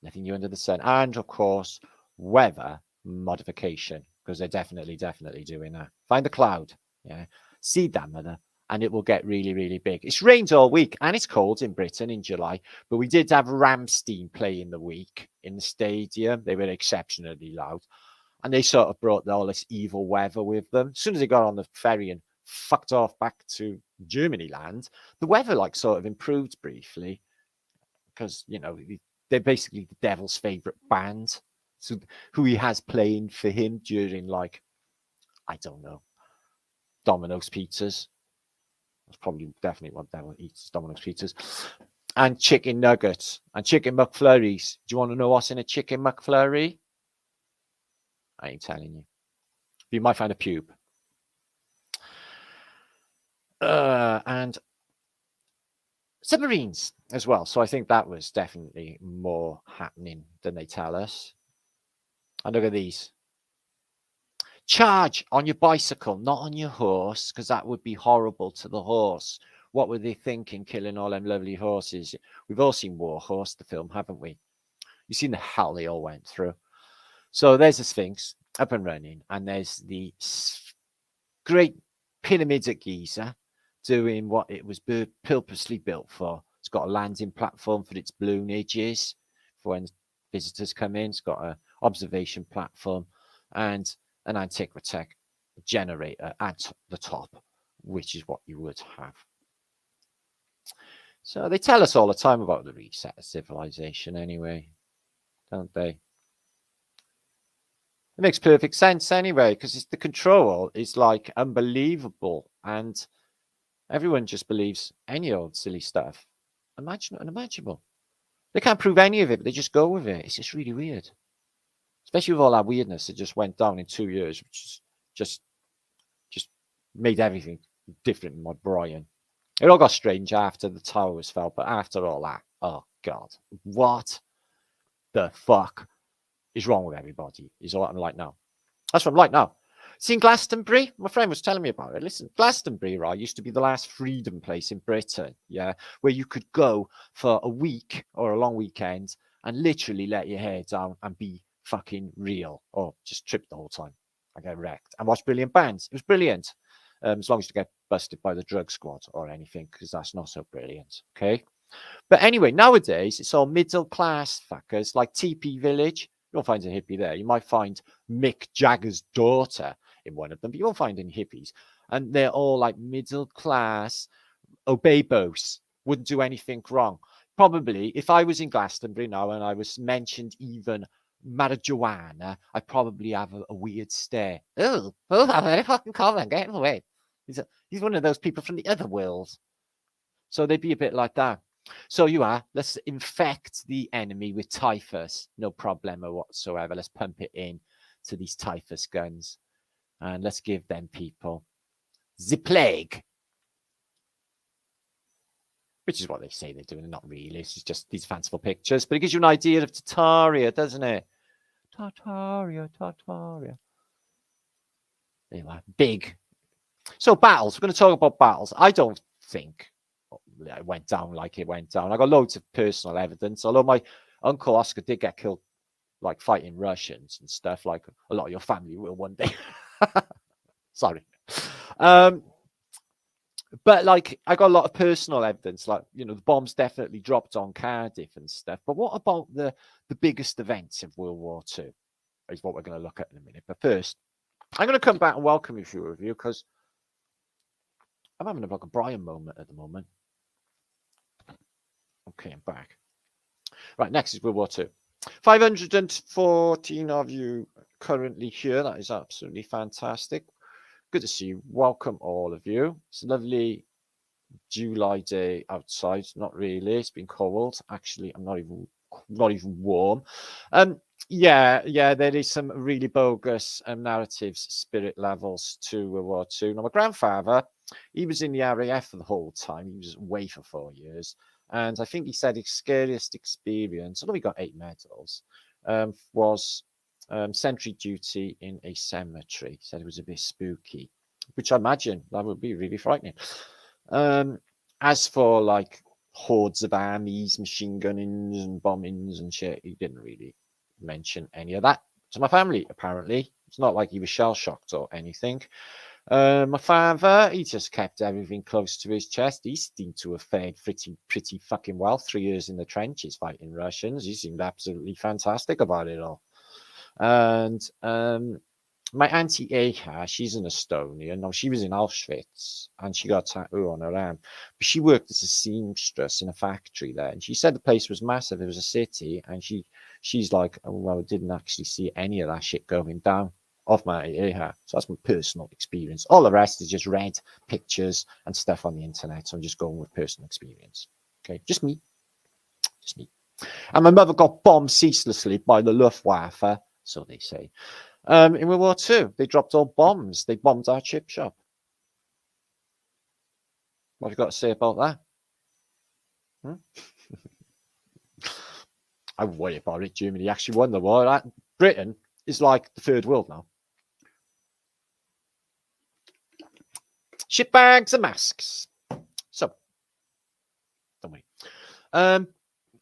Nothing new under the sun. And, of course, weather modification, because they're definitely doing that. Find the cloud. Yeah. See that, mother. And it will get really, really big. It's rained all week, and it's cold in Britain in July. But we did have Ramstein play in the week in the stadium. They were exceptionally loud. And they sort of brought all this evil weather with them. As soon as they got on the ferry and fucked off back to Germany land, the weather like sort of improved briefly. Because, you know, they're basically the devil's favorite band. So who he has playing for him during, like, I don't know, Domino's pizzas. That's probably definitely what devil eats, Domino's pizzas. And chicken nuggets and chicken McFlurries. Do you want to know what's in a chicken McFlurry? I ain't telling you. You might find a pube. And submarines as well. So I think that was definitely more happening than they tell us. And look at these. Charge on your bicycle, not on your horse, because that would be horrible to the horse. What were they thinking, killing all them lovely horses? We've all seen War Horse, the film, haven't we? You've seen the hell they all went through. So there's the Sphinx up and running, and there's the great pyramids at Giza doing what it was purposely built for. It's got a landing platform for its balloon edges for when visitors come in. It's got an observation platform and an Antiquitech generator at the top, which is what you would have. So they tell us all the time about the reset of civilization anyway, don't they? It makes perfect sense anyway, because the control is like unbelievable, and everyone just believes any old silly stuff. Unimaginable. They can't prove any of it, but they just go with it. It's just really weird. Especially with all that weirdness that just went down in 2 years, which is just made everything different in my brain. It all got strange after the towers fell, but after all that, oh God, what the fuck is wrong with everybody? Is what I'm like now. That's what I'm like now. See, in Glastonbury, my friend was telling me about it. Listen, Glastonbury, right, used to be the last freedom place in Britain, yeah, where you could go for a week or a long weekend and literally let your hair down and be fucking real, or just trip the whole time. I get wrecked and watch brilliant bands. It was brilliant, as long as you get busted by the drug squad or anything, because that's not so brilliant. Okay, but anyway, nowadays it's all middle class fuckers like TP Village. You won't find a hippie there. You might find Mick Jagger's daughter in one of them, but you won't find any hippies. And they're all like middle class, obebos, wouldn't do anything wrong. Probably, if I was in Glastonbury now and I was mentioned even marijuana, I'd probably have a weird stare. Oh, very fucking common, get away. He's one of those people from the other world. So they'd be a bit like that. So let's infect the enemy with typhus. No problemo whatsoever. Let's pump it in to these typhus guns. And let's give them people the plague. Which is what they say they're doing. Not really. It's just these fanciful pictures. But it gives you an idea of Tartaria, doesn't it? Tartaria. There you are. Big. So battles. We're going to talk about battles. I don't think it went down like it went down. I got loads of personal evidence. Although my uncle Oscar did get killed, like fighting Russians and stuff, like a lot of your family will one day. Sorry. But like I got a lot of personal evidence, like, you know, the bombs definitely dropped on Cardiff and stuff. But what about the biggest events of World War II is what we're going to look at in a minute. But first, I'm going to come back and welcome a few of you because I'm having like a Brian moment at the moment. Okay, I'm back. Right, next is World War II. 514 of you currently here. That is absolutely fantastic. Good to see you. Welcome, all of you. It's a lovely July day outside. Not really. It's been cold. Actually, I'm not even warm. Yeah, there is some really bogus narratives, spirit levels to World War II. Now, my grandfather, he was in the RAF for the whole time. He was away for 4 years. And I think he said his scariest experience, although he got 8 medals, was sentry duty in a cemetery. He said it was a bit spooky. which I imagine that would be really frightening. As for like hordes of armies, machine gunnings and bombings and shit, he didn't really mention any of that to my family, apparently. It's not like he was shell-shocked or anything. My father, he just kept everything close to his chest. He seemed to have fared pretty fucking well. 3 years in the trenches fighting Russians. He seemed absolutely fantastic about it all. And my auntie Aether, she's an Estonian. No, she was in Auschwitz and she got a tattoo on her arm. But she worked as a seamstress in a factory there. And she said the place was massive. It was a city. And she's like, oh, well, I didn't actually see any of that shit going down off my Aether. So that's my personal experience. All the rest is just read pictures and stuff on the internet. So I'm just going with personal experience. Okay, just me. Just me. And my mother got bombed ceaselessly by the Luftwaffe, so they say. In World War II, they dropped all bombs. They bombed our chip shop. What have you got to say about that? I worry about it. Germany actually won the war. Britain is like the third world now. Shit bags and masks. So, don't worry.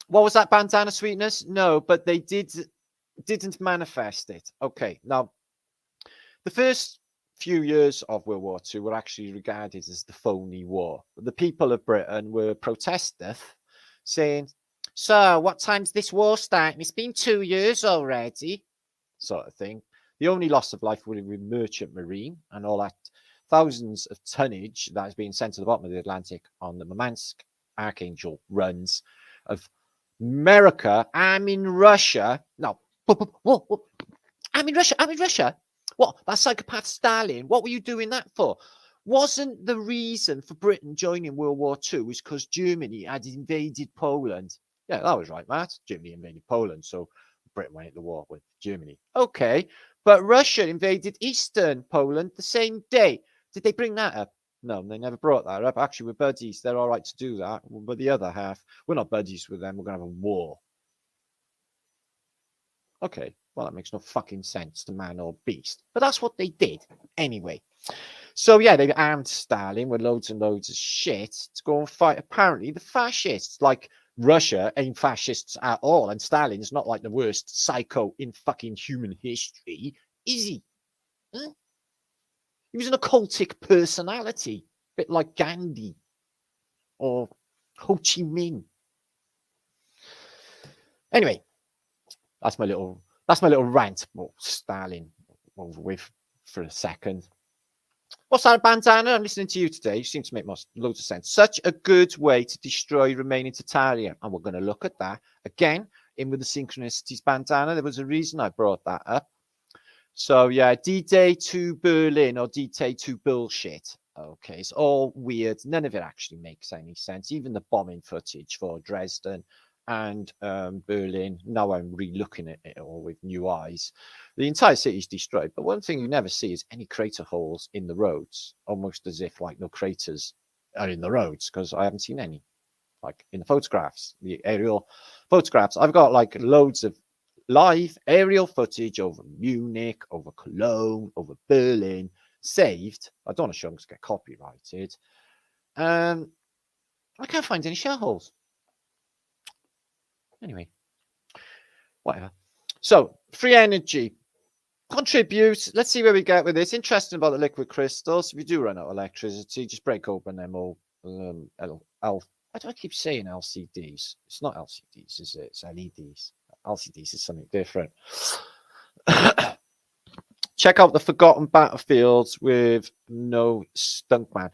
What was that bandana sweetness? No, but they didn't manifest it. Okay, now the first few years of World War II were actually regarded as the Phoney War. The people of Britain were protesting, saying, "So, what time's this war starting? It's been 2 years already," sort of thing. The only loss of life would have been merchant marine and all that thousands of tonnage that has been sent to the bottom of the Atlantic on the Murmansk Archangel runs of America. I'm in Russia. No, I'm in Russia. I'm in Russia. What? That psychopath Stalin. What were you doing that for? Wasn't the reason for Britain joining World War II was because Germany had invaded Poland? Yeah, that was right, Matt. Germany invaded Poland, so Britain went into war with Germany. Okay, but Russia invaded Eastern Poland the same day. Did they bring that up? No, they never brought that up. Actually, we're buddies. They're all right to do that. But the other half, we're not buddies with them. We're going to have a war. Okay, well, that makes no fucking sense to man or beast. But that's what they did anyway. So, yeah, they armed Stalin with loads and loads of shit to go and fight, apparently, the fascists. Like, Russia ain't fascists at all. And Stalin's not like the worst psycho in fucking human history, is he? Huh? He was an occultic personality, a bit like Gandhi or Ho Chi Minh. Anyway, that's my little rant about Stalin over with for a second. What's that bandana? I'm listening to you today. You seem to make loads of sense. Such a good way to destroy remaining Tatarian. And we're going to look at that again in with the Synchronicities bandana. There was a reason I brought that up. So, yeah, D-Day to Berlin or D-Day to bullshit. Okay, it's all weird. None of it actually makes any sense. Even the bombing footage for Dresden and Berlin. Now I'm re-looking at it all with new eyes. The entire city is destroyed. But one thing you never see is any crater holes in the roads, almost as if like no craters are in the roads, because I haven't seen any. Like in the photographs, the aerial photographs, I've got like loads of live aerial footage over Munich, over Cologne, over Berlin, saved. I don't want to show them to get copyrighted. I can't find any shell holes. Anyway, whatever. So, free energy. Contribute. Let's see where we get with this. Interesting about the liquid crystals. If you do run out of electricity, just break open them all. Why do I keep saying LCDs? It's not LCDs, is it? It's LEDs. LCDs is something different. Check out the Forgotten Battlefields with no Stuntman.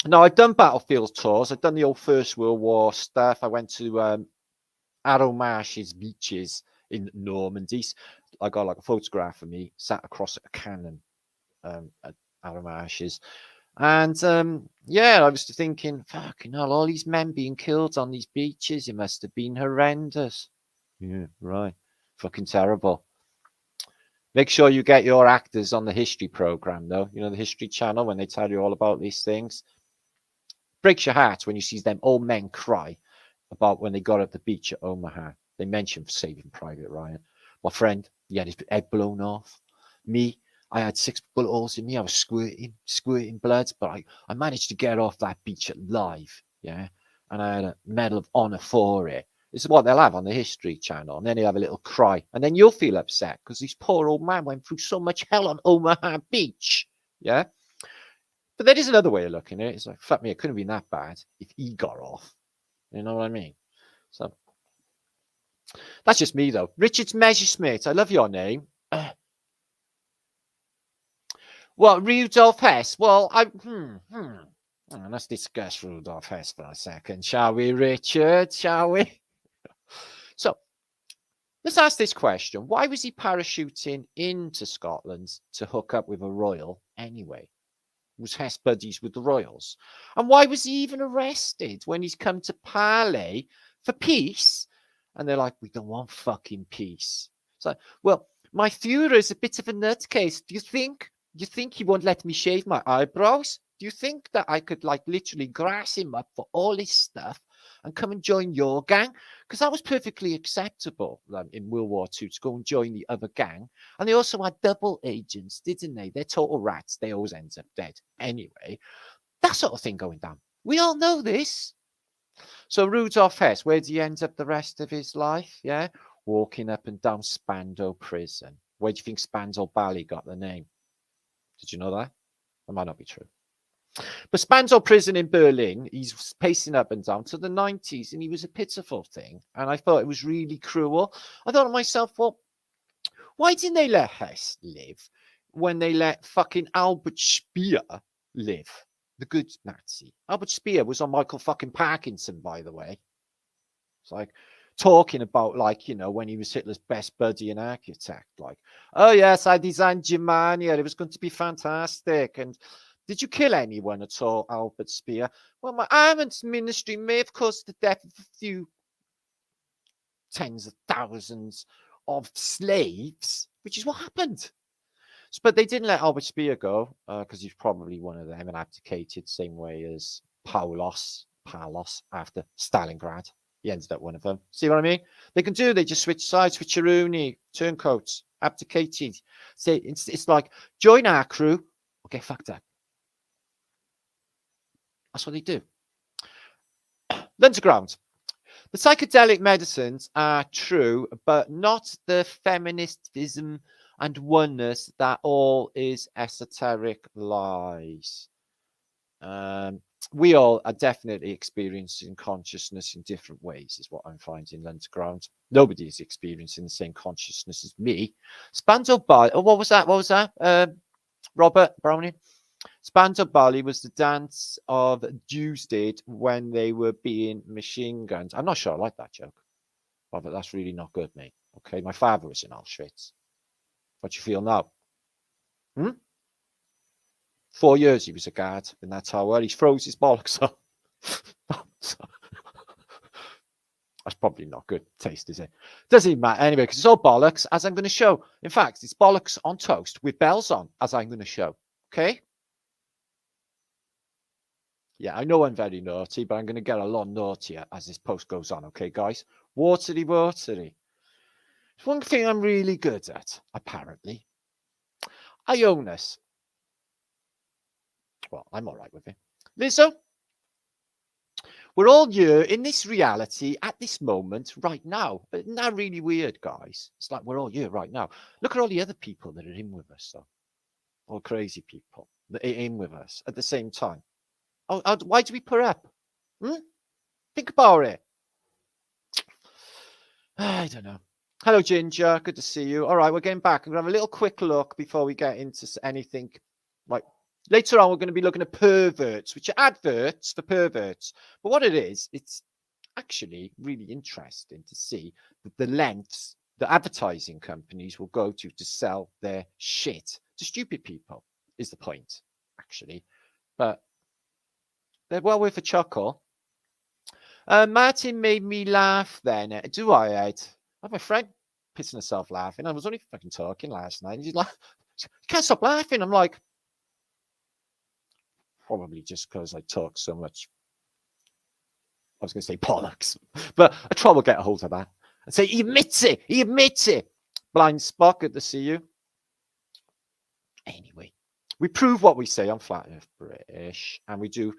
Now, I've done battlefield tours. I've done the old First World War stuff. I went to Arrow-Marsh's beaches in Normandy. I got like a photograph of me sat across a cannon at Arrow-Marsh's. And yeah, I was thinking, fucking hell, all these men being killed on these beaches, it must have been horrendous. Yeah, right. Fucking terrible. Make sure you get your actors on the history program, though. You know, the History Channel, when they tell you all about these things. Breaks your heart when you see them old men cry about when they got at the beach at Omaha. They mentioned Saving Private Ryan. My friend, he had his head blown off. Me, I had 6 bullet holes in me. I was squirting blood, but I managed to get off that beach alive. Yeah. And I had a Medal of Honor for it. This is what they'll have on the History Channel. And then he'll have a little cry. And then you'll feel upset because this poor old man went through so much hell on Omaha Beach. Yeah. But there is another way of looking at it. It's like, fuck me, it couldn't have been that bad if he got off. You know what I mean? So that's just me, though. Richard's Messersmith. I love your name. Well, Rudolph Hess. Well, let's discuss Rudolph Hess for a second, shall we, Richard? Shall we? So let's ask this question. Why was he parachuting into Scotland to hook up with a royal anyway? Was Hess buddies with the royals? And why was he even arrested when he's come to parley for peace? And they're like, we don't want fucking peace. It's like, well, my Führer's a bit of a nutcase. Do you think he won't let me shave my eyebrows? Do you think that I could like literally grass him up for all his stuff and come and join your gang? Because that was perfectly acceptable in World War II to go and join the other gang. And they also had double agents, didn't they? They're total rats. They always end up dead. Anyway, that sort of thing going down. We all know this. So Rudolph Hess, where did he end up the rest of his life? Yeah, walking up and down Spandau Prison. Where do you think Spandau Ballet got the name? Did you know that? That might not be true. But Spandau Prison in Berlin, he's pacing up and down to the 90s, and he was a pitiful thing. And I thought it was really cruel. I thought to myself, well, why didn't they let Hess live when they let fucking Albert Speer live? The good Nazi. Albert Speer was on Michael fucking Parkinson, by the way. It's like talking about, like, you know, when he was Hitler's best buddy and architect. Like, oh, yes, I designed Germania. It was going to be fantastic. And did you kill anyone at all, Albert Speer? Well, my armaments ministry may have caused the death of a few tens of thousands of slaves, which is what happened. But they didn't let Albert Speer go because he's probably one of them and abdicated, same way as Paulus after Stalingrad. He ended up one of them. See what I mean? They can do. They just switch sides, switcheroony, turncoats, abdicated. Say it's like join our crew or get fucked up. That's what they do. Underground. The psychedelic medicines are true, but not the feministism and oneness that all is esoteric lies. We all are definitely experiencing consciousness in different ways, is what I'm finding underground. Nobody is experiencing the same consciousness as me. Spandau Ballet. Oh, what was that? Robert Browning. Spandau Ballet was the dance of Jews did when they were being machine gunned. I'm not sure I like that joke, Robert. That's really not good, mate. Okay, my father was in Auschwitz. What do you feel now? 4 years he was a guard in that tower. He froze his bollocks up. That's probably not good taste, is it? Doesn't even matter anyway, because it's all bollocks, as I'm going to show. In fact, it's bollocks on toast with bells on, as I'm going to show. Okay? Yeah, I know I'm very naughty, but I'm going to get a lot naughtier as this post goes on. Okay, guys? Watery. It's one thing I'm really good at, apparently. Ionis. Well, I'm all right with it. Lizzo, we're all here in this reality at this moment right now. But isn't that really weird, guys? It's like we're all here right now. Look at all the other people that are in with us, though. All crazy people that are in with us at the same time. Why do we put up? Think about it. I don't know. Hello, Ginger. Good to see you. All right, we're getting back. I'm going to have a little quick look before we get into anything. Like later on, we're going to be looking at perverts, which are adverts for perverts. But what it is, it's actually really interesting to see the lengths the advertising companies will go to sell their shit to stupid people, is the point, actually. But they're well worth a chuckle. Martin made me laugh then. Do I, Ed? I have my friend pissing herself laughing. I was only fucking talking last night. And she's like, can't stop laughing. I'm like, probably just because I talk so much. I was going to say bollocks, but I try to get a hold of that and say, he admits it. Blind Spot, good to see you. Anyway, we prove what we say on Flat Earth British, and we do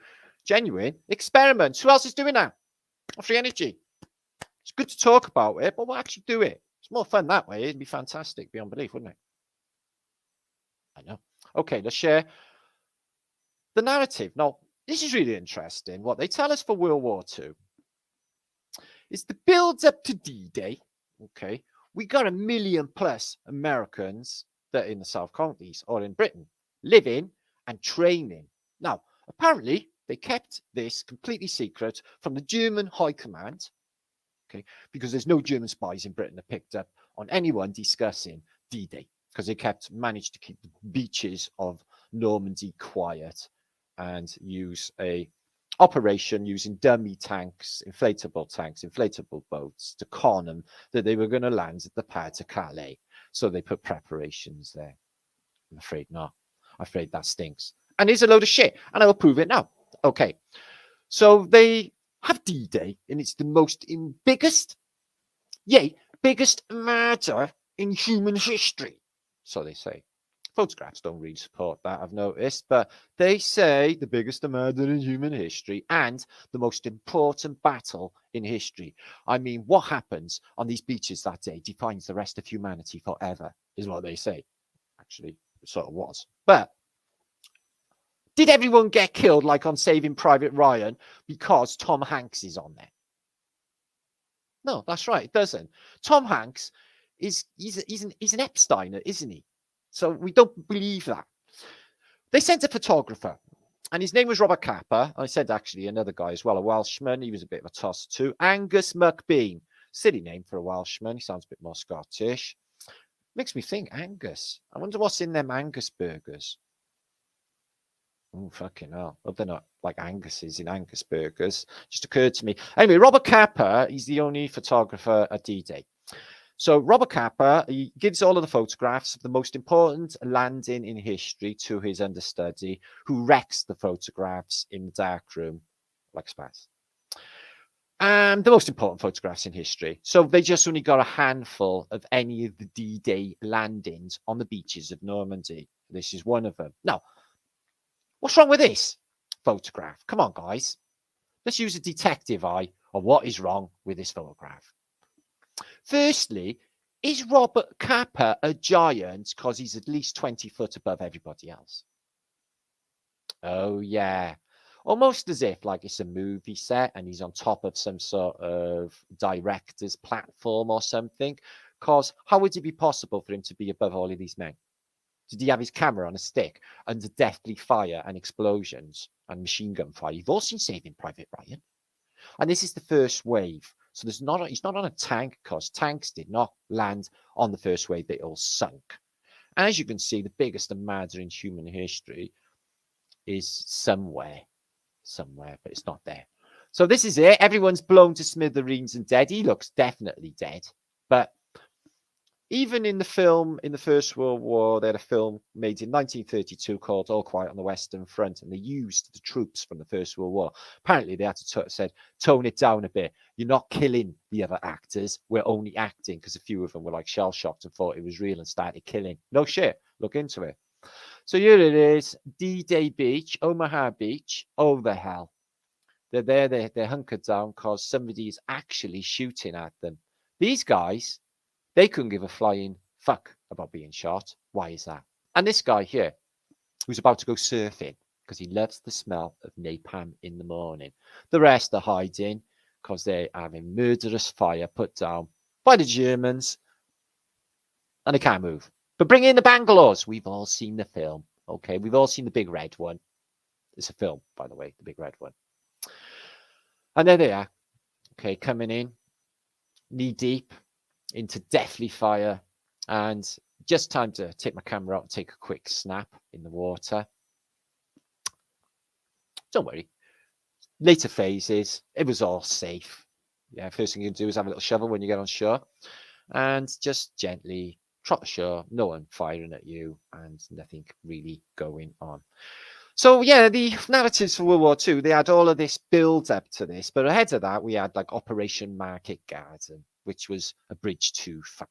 genuine experiments. Who else is doing that? Free energy. It's good to talk about it, but we'll actually do it. It's more fun that way. It'd be fantastic beyond belief, wouldn't it? I know. Okay, let's share the narrative. Now, this is really interesting. What they tell us for World War II is the build up to D-Day. Okay, we got 1 million plus Americans that are in the South Colonies or in Britain living and training. Now, apparently, they kept this completely secret from the German High Command, okay, because there's no German spies in Britain that picked up on anyone discussing D-Day, because they managed to keep the beaches of Normandy quiet and use a operation using dummy tanks, inflatable boats to con them that they were going to land at the Pas de Calais. So they put preparations there. I'm afraid not. I'm afraid that stinks. And it's a load of shit. And I will prove it now. Okay. So they have D-Day, and it's the biggest murder in human history. So they say. Photographs don't really support that, I've noticed, but they say the biggest murder in human history and the most important battle in history. I mean, what happens on these beaches that day defines the rest of humanity forever, is what they say. Actually, it sort of was. But did everyone get killed like on Saving Private Ryan because Tom Hanks is on there? No, that's right, it doesn't. Tom Hanks he's an Epsteiner, isn't he? So we don't believe that. They sent a photographer, and his name was Robert Capa. I said actually another guy as well, a Welshman. He was a bit of a tosser too. Angus McBean. Silly name for a Welshman. He sounds a bit more Scottish. Makes me think, Angus. I wonder what's in them Angus burgers. Oh, fucking hell. Well, they're not like Angus's in Angus burgers. Just occurred to me. Anyway, Robert Capa, he's the only photographer at D-Day. So Robert Capa, he gives all of the photographs of the most important landing in history to his understudy, who wrecks the photographs in the dark room like spaz. And the most important photographs in history. So they just only got a handful of any of the D-Day landings on the beaches of Normandy. This is one of them. Now, what's wrong with this photograph? Come on, guys. Let's use a detective eye on what is wrong with this photograph. Firstly, is Robert Capa a giant because he's at least 20 foot above everybody else? Oh, yeah. Almost as if like it's a movie set and he's on top of some sort of director's platform or something. Because how would it be possible for him to be above all of these men? Did he have his camera on a stick under deathly fire and explosions and machine gun fire? You've all seen Saving Private Ryan. And this is the first wave. So he's not on a tank, because tanks did not land on the first wave. They all sunk. As you can see, the biggest murder in human history is somewhere, but it's not there. So this is it. Everyone's blown to smithereens and dead. He looks definitely dead. But even in the film, in the First World War, they had a film made in 1932 called All Quiet on the Western Front, and they used the troops from the First World War. Apparently, they had to said, tone it down a bit. You're not killing the other actors. We're only acting, because a few of them were like shell-shocked and thought it was real and started killing. No shit. Look into it. So here it is, D-Day Beach, Omaha Beach. Oh, the hell. They're there, they're hunkered down because somebody is actually shooting at them. These guys, they couldn't give a flying fuck about being shot. Why is that? And this guy here, who's about to go surfing because he loves the smell of napalm in the morning. The rest are hiding because they're having murderous fire put down by the Germans and they can't move. But bring in the Bangalores. We've all seen the film. Okay, we've all seen the big red one. It's a film, by the way, the big red one. And there they are. Okay, coming in knee deep into deathly fire, and just time to take my camera out and take a quick snap in the water. Don't worry, later phases, it was all safe. Yeah, first thing you can do is have a little shovel when you get on shore and just gently trot ashore, no one firing at you and nothing really going on. So yeah, the narratives for World War II, they had all of this build up to this, but ahead of that we had like Operation Market Garden, which was a bridge too far.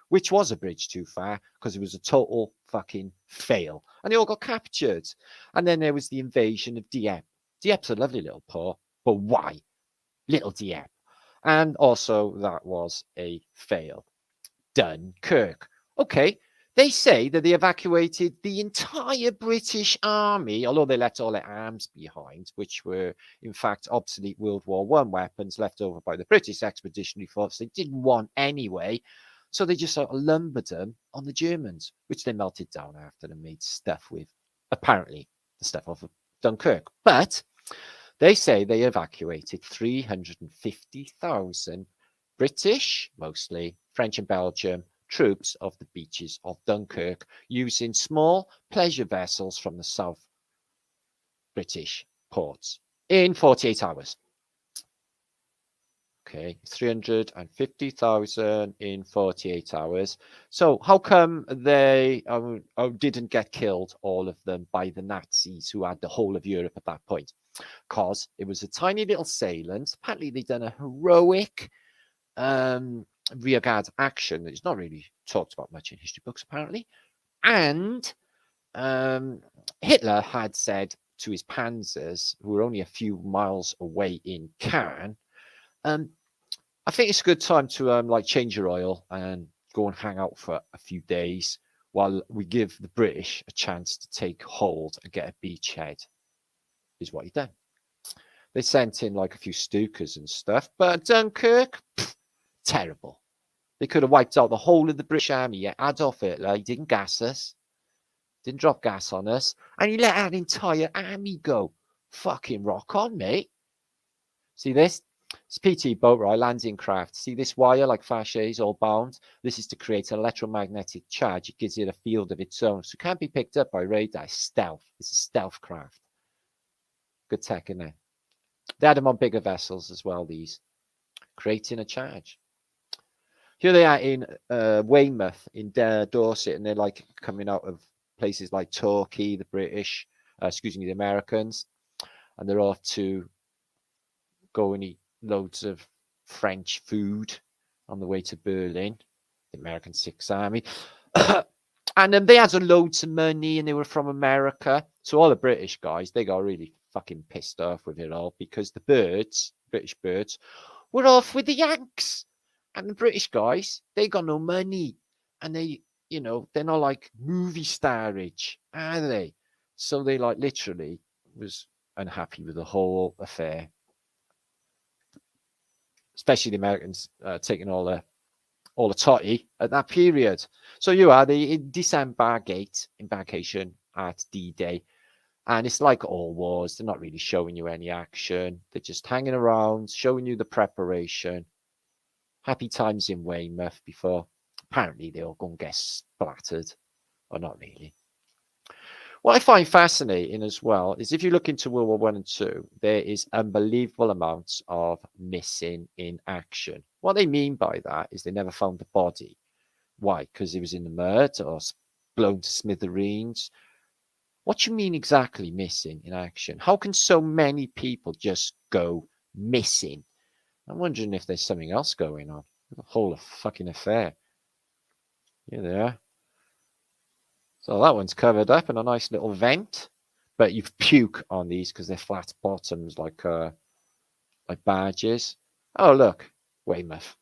which was a bridge too far because it was a total fucking fail. And they all got captured. And then there was the invasion of Dieppe. Dieppe's a lovely little port, but why? Little Dieppe. And also that was a fail. Dunkirk. Okay, they say that they evacuated the entire British army, although they left all their arms behind, which were, in fact, obsolete World War I weapons left over by the British Expeditionary Force. They didn't want anyway, so they just sort of lumbered them on the Germans, which they melted down after and made stuff with, apparently, the stuff off of Dunkirk. But they say they evacuated 350,000 British, mostly French and Belgium, troops off the beaches of Dunkirk using small pleasure vessels from the South British ports in 48 hours. Okay, 350,000 in 48 hours. So how come they didn't get killed, all of them, by the Nazis who had the whole of Europe at that point? Because it was a tiny little salient. Apparently they'd done a heroic rearguard action that is not really talked about much in history books, apparently. And Hitler had said to his panzers, who were only a few miles away in Caen, I think it's a good time to like change your oil and go and hang out for a few days while we give the British a chance to take hold and get a beachhead, is what he done. They sent in like a few Stukas and stuff, but Dunkirk, terrible. They could have wiped out the whole of the British army. Yeah, Adolf Hitler, he didn't gas us, didn't drop gas on us, and he let our entire army go. Fucking rock on, mate. See this? It's PT boat, right? Landing craft. See this wire like fasces all bound? This is to create an electromagnetic charge. It gives it a field of its own, so it can't be picked up by radar. Stealth. It's a stealth craft. Good tech, isn't it? They had them on bigger vessels as well, these. Creating a charge. Here they are in Weymouth in Dorset, and they're like coming out of places like Turkey, the British, the Americans, and they're off to go and eat loads of French food on the way to Berlin, the American Sixth Army. And they had loads of money and they were from America. So all the British guys, they got really fucking pissed off with it all because the birds, British birds, were off with the Yanks. And the British guys, they got no money. And they, you know, they're not like movie star rich, are they? So they like literally was unhappy with the whole affair. Especially the Americans taking all the totty at that period. So you are the disembarkation embarkation at D-Day. And it's like all wars. They're not really showing you any action. They're just hanging around, showing you the preparation. Happy times in Weymouth before apparently they all go and get splattered. Or not really. What I find fascinating as well is if you look into World War I and II, there is unbelievable amounts of missing in action. What they mean by that is they never found the body. Why? Because it was in the mud or blown to smithereens. What do you mean exactly missing in action? How can so many people just go missing? I'm wondering if there's something else going on. The whole fucking affair. Yeah, there. So that one's covered up in a nice little vent, but you puke on these because they're flat bottoms like barges. Oh look, Weymouth.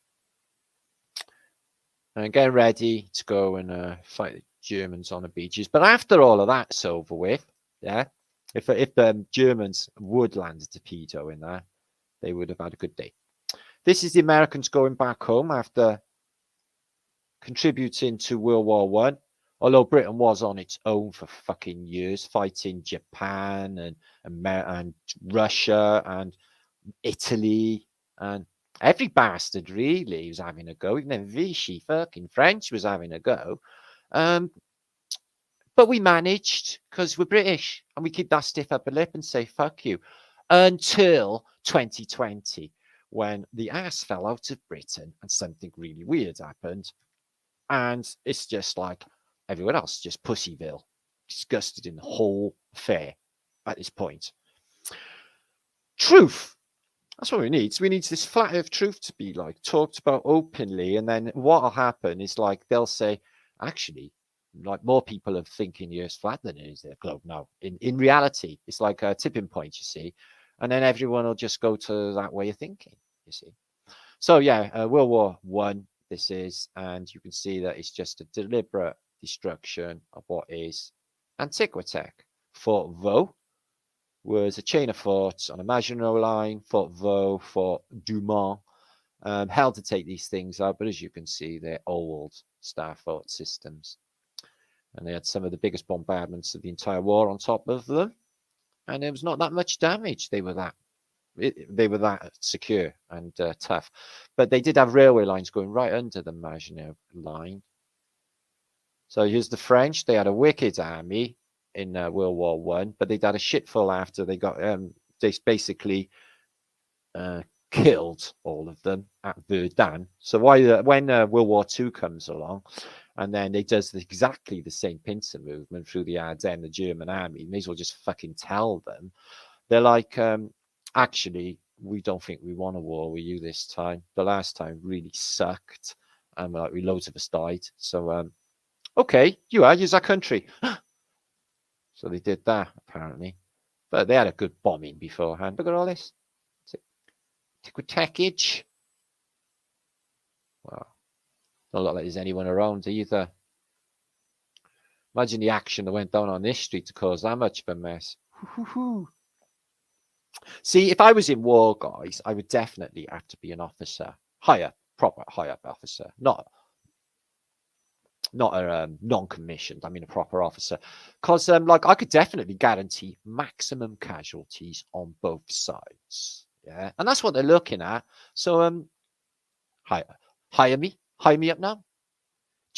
And getting ready to go and fight the Germans on the beaches. But after all of that's over with, yeah, if the Germans would land a torpedo in there, they would have had a good day. This is the Americans going back home after contributing to World War I. Although Britain was on its own for fucking years, fighting Japan and Russia and Italy and every bastard really was having a go. Even Vichy fucking French was having a go. But we managed because we're British and we keep that stiff upper lip and say fuck you until 2020 when the ass fell out of Britain and something really weird happened. And it's just like everyone else, just Pussyville, disgusted in the whole affair at this point. Truth. That's what we need. So we need this flat earth truth to be like talked about openly. And then what'll happen is like they'll say, actually, like more people are thinking the earth's flat than it is the globe now. In reality, it's like a tipping point, you see. And then everyone will just go to that way of thinking, you see. So yeah, World War One, this is, and you can see that it's just a deliberate destruction of what is Antiquitech. Fort Vaux was a chain of forts on a Maginot Line. Fort Vaux, Fort Dumont, held to take these things out, but as you can see, they're old star fort systems. And they had some of the biggest bombardments of the entire war on top of them. And there was not that much damage. They were that secure and tough. But they did have railway lines going right under the Maginot Line. So here's the French. They had a wicked army in World War One, but they'd had a shitful after they got they basically killed all of them at Verdun. So when World War Two comes along, and then they does exactly the same pincer movement through the Ardennes, the German army, may as well just fucking tell them. They're like, actually, we don't think we want a war with you this time. The last time really sucked, and like loads of us died. So, okay, you're our country. So they did that apparently, but they had a good bombing beforehand. Look at all this. Antiquitech. Wow. Don't look like there's anyone around either. Imagine the action that went down on this street to cause that much of a mess. See, if I was in war, guys, I would definitely have to be an officer. Proper higher officer. Not a non-commissioned, I mean a proper officer. Because like I could definitely guarantee maximum casualties on both sides. Yeah. And that's what they're looking at. So hire me up now.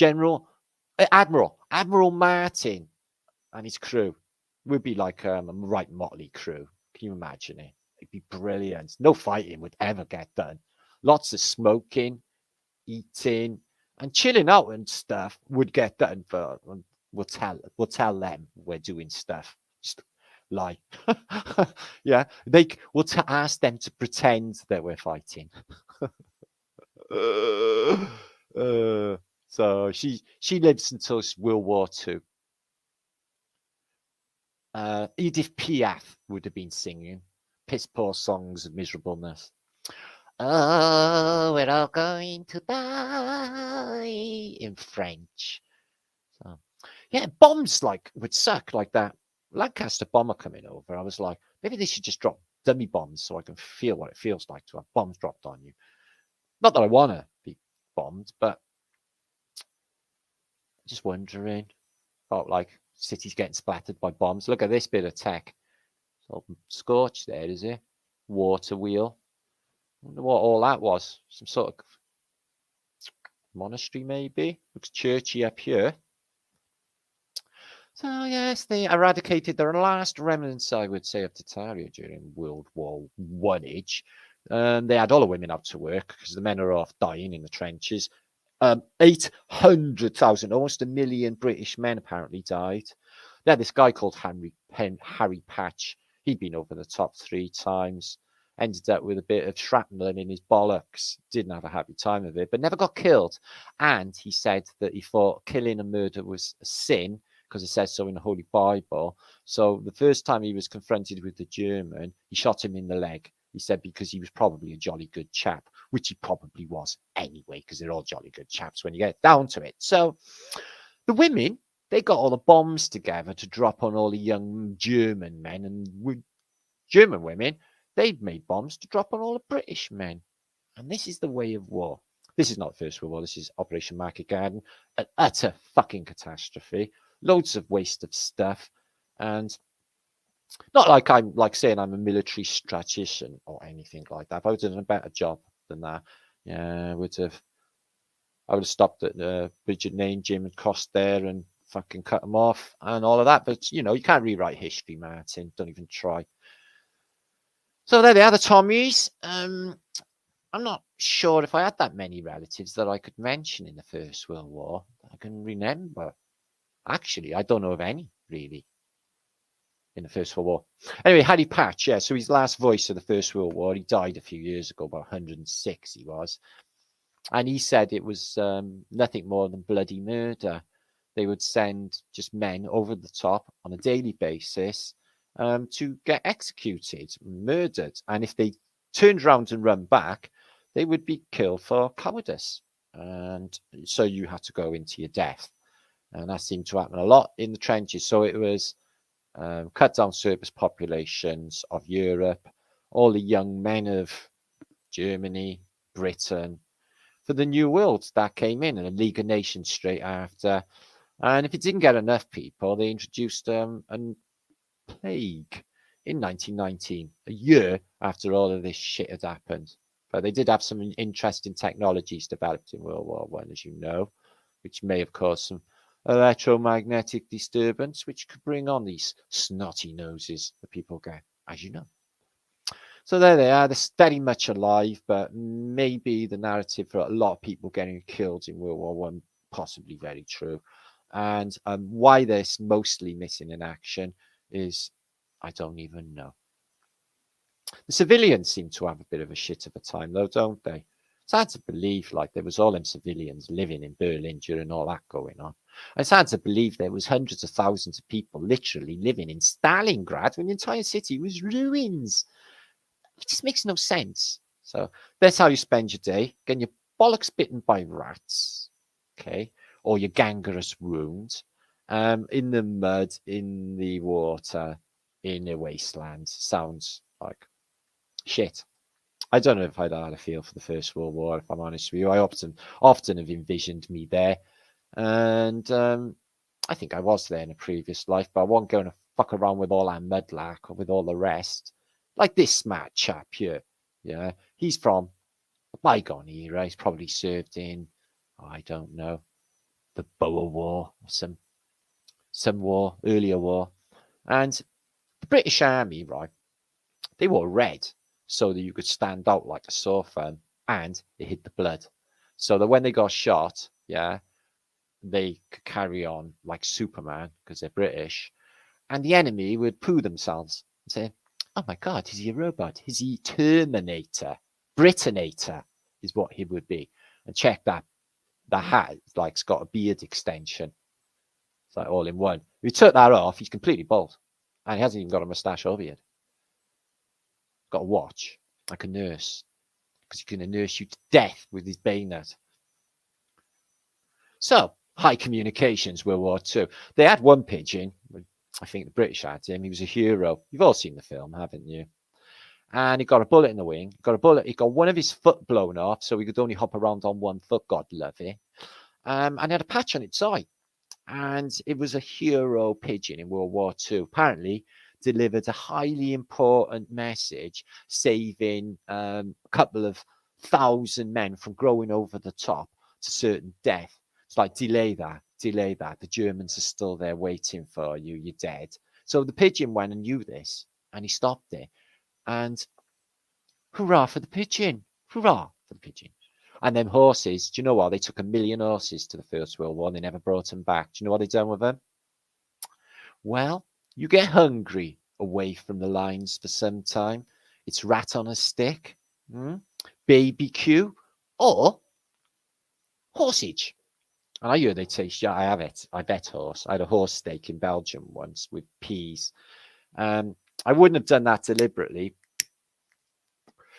Admiral Martin and his crew would be like a right motley crew. Can you imagine it? It'd be brilliant. No fighting would ever get done. Lots of smoking, eating, and chilling out and stuff would get done. But we'll tell them we're doing stuff. Just lie. Yeah, we'll ask them to pretend that we're fighting. So she lives until World War II. Edith Piaf would have been singing piss poor songs of miserableness. Oh, we're all going to die in French. So yeah, bombs like would suck like that. Lancaster bomber coming over. I was like, maybe they should just drop dummy bombs so I can feel what it feels like to have bombs dropped on you. Not that I want to be bombed, but just wondering about like cities getting splattered by bombs. Look at this bit of tech. So scorch there, is it? Water wheel. I wonder what all that was. Some sort of monastery, maybe. Looks churchy up here. So yes, they eradicated their last remnants, I would say, of Tataria during World War One-age. They had all the women out to work because the men are off dying in the trenches. 800,000, almost 1 million British men apparently died. They had this guy called Harry Patch. He'd been over the top 3 times. Ended up with a bit of shrapnel in his bollocks. Didn't have a happy time of it, but never got killed. And he said that he thought killing and murder was a sin because it says so in the Holy Bible. So the first time he was confronted with the German, he shot him in the leg. He said because he was probably a jolly good chap, which he probably was anyway, because they're all jolly good chaps when you get down to it. So the women, they got all the bombs together to drop on all the young German men, and German women, they'd made bombs to drop on all the British men. And this is the way of war. This is not the First World War. This is Operation Market Garden. An utter fucking catastrophe. Loads of waste of stuff. And not like I'm like saying I'm a military strategist or anything like that. If I would have done a better job than that, yeah, I would have stopped at Bridget Name, Jim and Cost there and fucking cut them off and all of that. But you know, you can't rewrite history, Martin. Don't even try. So there they are, the Tommies. I'm not sure if I had that many relatives that I could mention in the First World War that I can remember. Actually, I don't know of any, really. in the First World War. Anyway, Harry Patch, yeah, so his last voice of the First World War, he died a few years ago, about 106 he was. And he said it was nothing more than bloody murder. They would send just men over the top on a daily basis to get executed, murdered. And if they turned around and run back, they would be killed for cowardice. And so you had to go into your death. And that seemed to happen a lot in the trenches. So it was cut down surplus populations of Europe, all the young men of Germany, Britain, for the New World that came in, and a League of Nations straight after. And if it didn't get enough people, they introduced a plague in 1919, a year after all of this shit had happened. But they did have some interesting technologies developed in World War One, as you know, which may have caused some electromagnetic disturbance, which could bring on these snotty noses that people get, as you know. So there they are. They're very much alive, but maybe the narrative for a lot of people getting killed in World War One possibly very true. And why they're mostly missing in action is I don't even know. The civilians seem to have a bit of a shit of a time, though, don't they? It's hard to believe, like, there was all them civilians living in Berlin during all that going on. It's hard to believe there was hundreds of thousands of people literally living in Stalingrad when the entire city was ruins. It just makes no sense. So that's how you spend your day, getting your bollocks bitten by rats, okay, or your gangrenous wound, in the mud, in the water, in a wasteland. Sounds like shit. I don't know if I'd had a feel for the First World War, if I'm honest with you. I often have envisioned me there. And I think I was there in a previous life, but I wasn't going to fuck around with all that mudlark or with all the rest. Like this smart chap here. Yeah, he's from a bygone era. He's probably served in, I don't know, the Boer War, or some war, earlier war. And the British Army, right, they wore red so that you could stand out like a sore thumb and it hid the blood. So that when they got shot, yeah, they could carry on like Superman because they're British. And the enemy would poo themselves and say, oh my God, is he a robot? Is he Terminator? Britinator is what he would be. And check that. The hat, like, it's got a beard extension. It's like all in one. If you took that off, he's completely bald. And he hasn't even got a moustache or beard. Got a watch, like a nurse. Because he's going to nurse you to death with his bayonet. So, high communications, World War II. They had one pigeon. I think the British had him. He was a hero. You've all seen the film, haven't you? And he got a bullet in the wing. He got one of his foot blown off, so he could only hop around on one foot, God love it. And he had a patch on its eye. And it was a hero pigeon in World War II. Apparently delivered a highly important message, saving a couple of thousand men from growing over the top to certain death. It's like, delay that. The Germans are still there waiting for you. You're dead. So the pigeon went and knew this, and he stopped it. And hurrah for the pigeon. Hurrah for the pigeon. And them horses, do you know what? They took 1 million horses to the First World War and they never brought them back. Do you know what they done with them? Well, you get hungry away from the lines for some time. It's rat on a stick, baby Q, or horsage. And I hear they taste, yeah, I have it. I bet horse. I had a horse steak in Belgium once with peas. I wouldn't have done that deliberately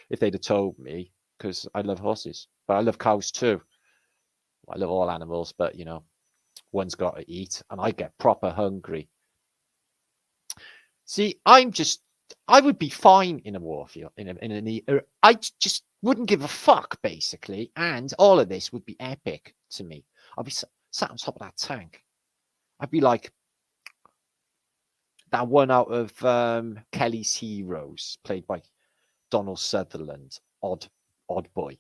if they'd have told me, because I love horses, but I love cows too. I love all animals, but you know, one's got to eat, and I get proper hungry. See, I would be fine in a warfield, I just wouldn't give a fuck, basically, and all of this would be epic to me. I'd be sat on top of that tank. I'd be like that one out of Kelly's Heroes, played by Donald Sutherland, odd boy.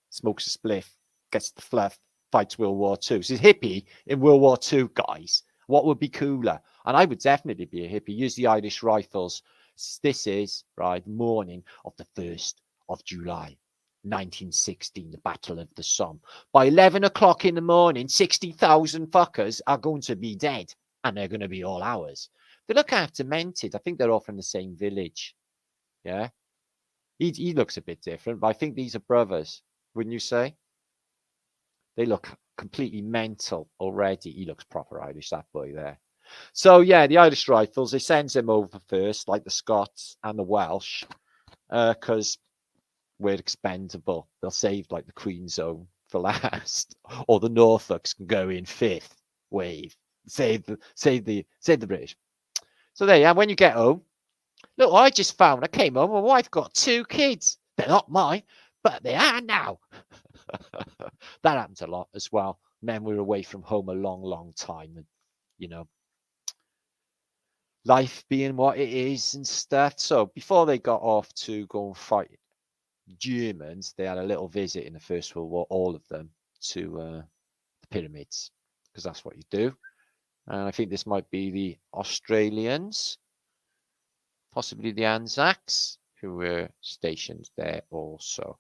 Smokes a spliff, gets the fluff, fights World War II. So he's hippie in World War II, guys. What would be cooler? And I would definitely be a hippie. Use the Irish Rifles. This is, right, morning of the 1st of July, 1916, the Battle of the Somme. By 11 o'clock in the morning, 60,000 fuckers are going to be dead. And they're going to be all ours. They look half demented. I think they're all from the same village. Yeah. He looks a bit different, but I think these are brothers, wouldn't you say? They look completely mental already. He looks proper Irish, that boy there. So, yeah, the Irish Rifles, they send him over first, like the Scots and the Welsh, because we're expendable. They'll save, like, the Queen Zone for last. Or the Norfolks can go in fifth wave. Save the British. So there you are. When you get home, look, I came home, my wife got 2 kids. They're not mine, but they are now. That happens a lot as well. Men were away from home a long, long time. And, you know, life being what it is and stuff. So before they got off to go and fight Germans, they had a little visit in the First World War, all of them, to the pyramids, because that's what you do. And I think this might be the Australians, possibly the Anzacs, who were stationed there also.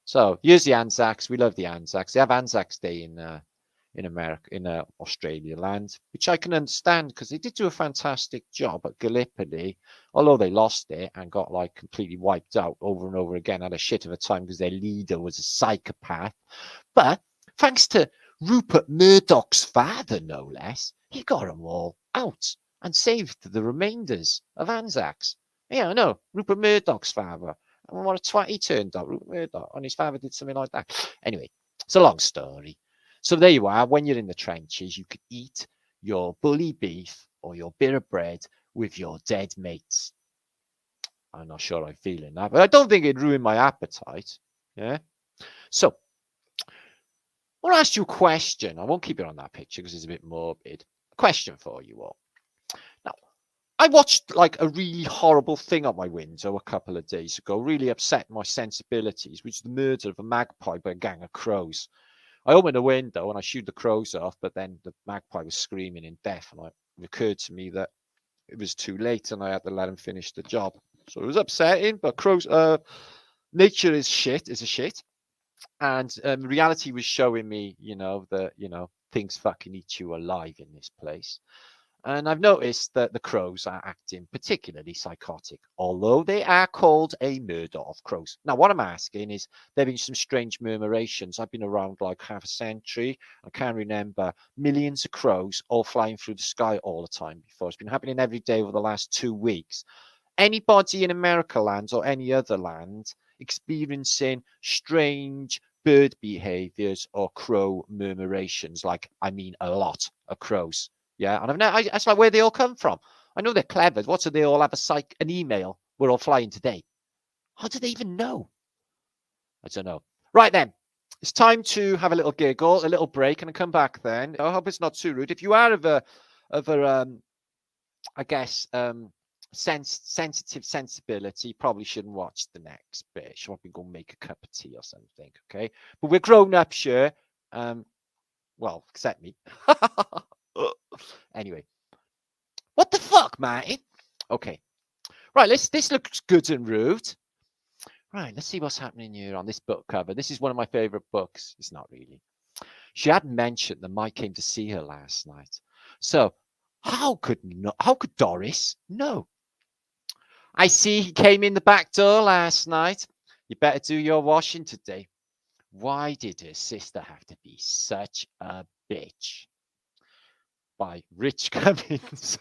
So here's the Anzacs. We love the Anzacs. They have Anzacs Day in America, in Australia land, which I can understand because they did do a fantastic job at Gallipoli, although they lost it and got like completely wiped out over and over again. Had a shit of a time because their leader was a psychopath. But thanks to Rupert Murdoch's father, no less, he got them all out and saved the remainders of Anzacs. Yeah, I know, Rupert Murdoch's father. And what a twat he turned out, Rupert Murdoch, and his father did something like that. Anyway, it's a long story. So there you are. When you're in the trenches, you could eat your bully beef or your bit of bread with your dead mates. I'm not sure I'm feeling that, but I don't think it'd ruin my appetite. Yeah. So I want to ask you a question. I won't keep it on that picture because it's a bit morbid. A question for you all. Now, I watched like a really horrible thing on my window a couple of days ago, really upset my sensibilities, which is the murder of a magpie by a gang of crows. I opened the window and I shooed the crows off, but then the magpie was screaming in death, and it occurred to me that it was too late and I had to let him finish the job. So it was upsetting, but nature is a shit. And reality was showing me, that, things fucking eat you alive in this place. And I've noticed that the crows are acting particularly psychotic, although they are called a murder of crows. Now, what I'm asking is, there have been some strange murmurations. I've been around like half a century. I can't remember millions of crows all flying through the sky all the time before. It's been happening every day over the last 2 weeks. Anybody in America land or any other land experiencing strange bird behaviors or crow murmurations? Like, I mean, a lot of crows. Yeah, and that's like where they all come from. I know they're clever. What do they all have an email? We're all flying today. How do they even know? I don't know. Right then, it's time to have a little giggle, a little break, and come back then. I hope it's not too rude. If you are of a sensitive sensibility, you probably shouldn't watch the next bit. You should probably go make a cup of tea or something, okay? But we're grown up, sure. Well, except me. Anyway, what the fuck, Martin? Okay, right. This looks good and rude. Right, let's see what's happening here on this book cover. This is one of my favorite books. It's not really. She had mentioned that Mike came to see her last night. So how could Doris know? I see he came in the back door last night. You better do your washing today. Why did her sister have to be such a bitch? By Rich Cummings.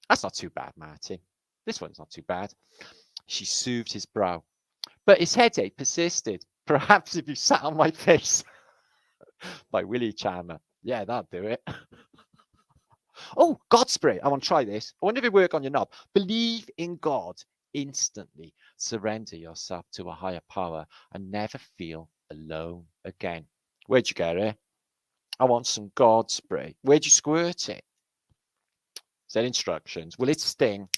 That's not too bad, Martin. This one's not too bad. She soothed his brow, but his headache persisted. Perhaps if you sat on my face. By Willie Chandler. Yeah, that'll do it. Oh, God spray. I want to try this. I wonder if it work on your knob. Believe in God instantly. Surrender yourself to a higher power and never feel alone again. Where'd you get it? I want some God spray. Where'd you squirt it? Is there instructions? Will it sting?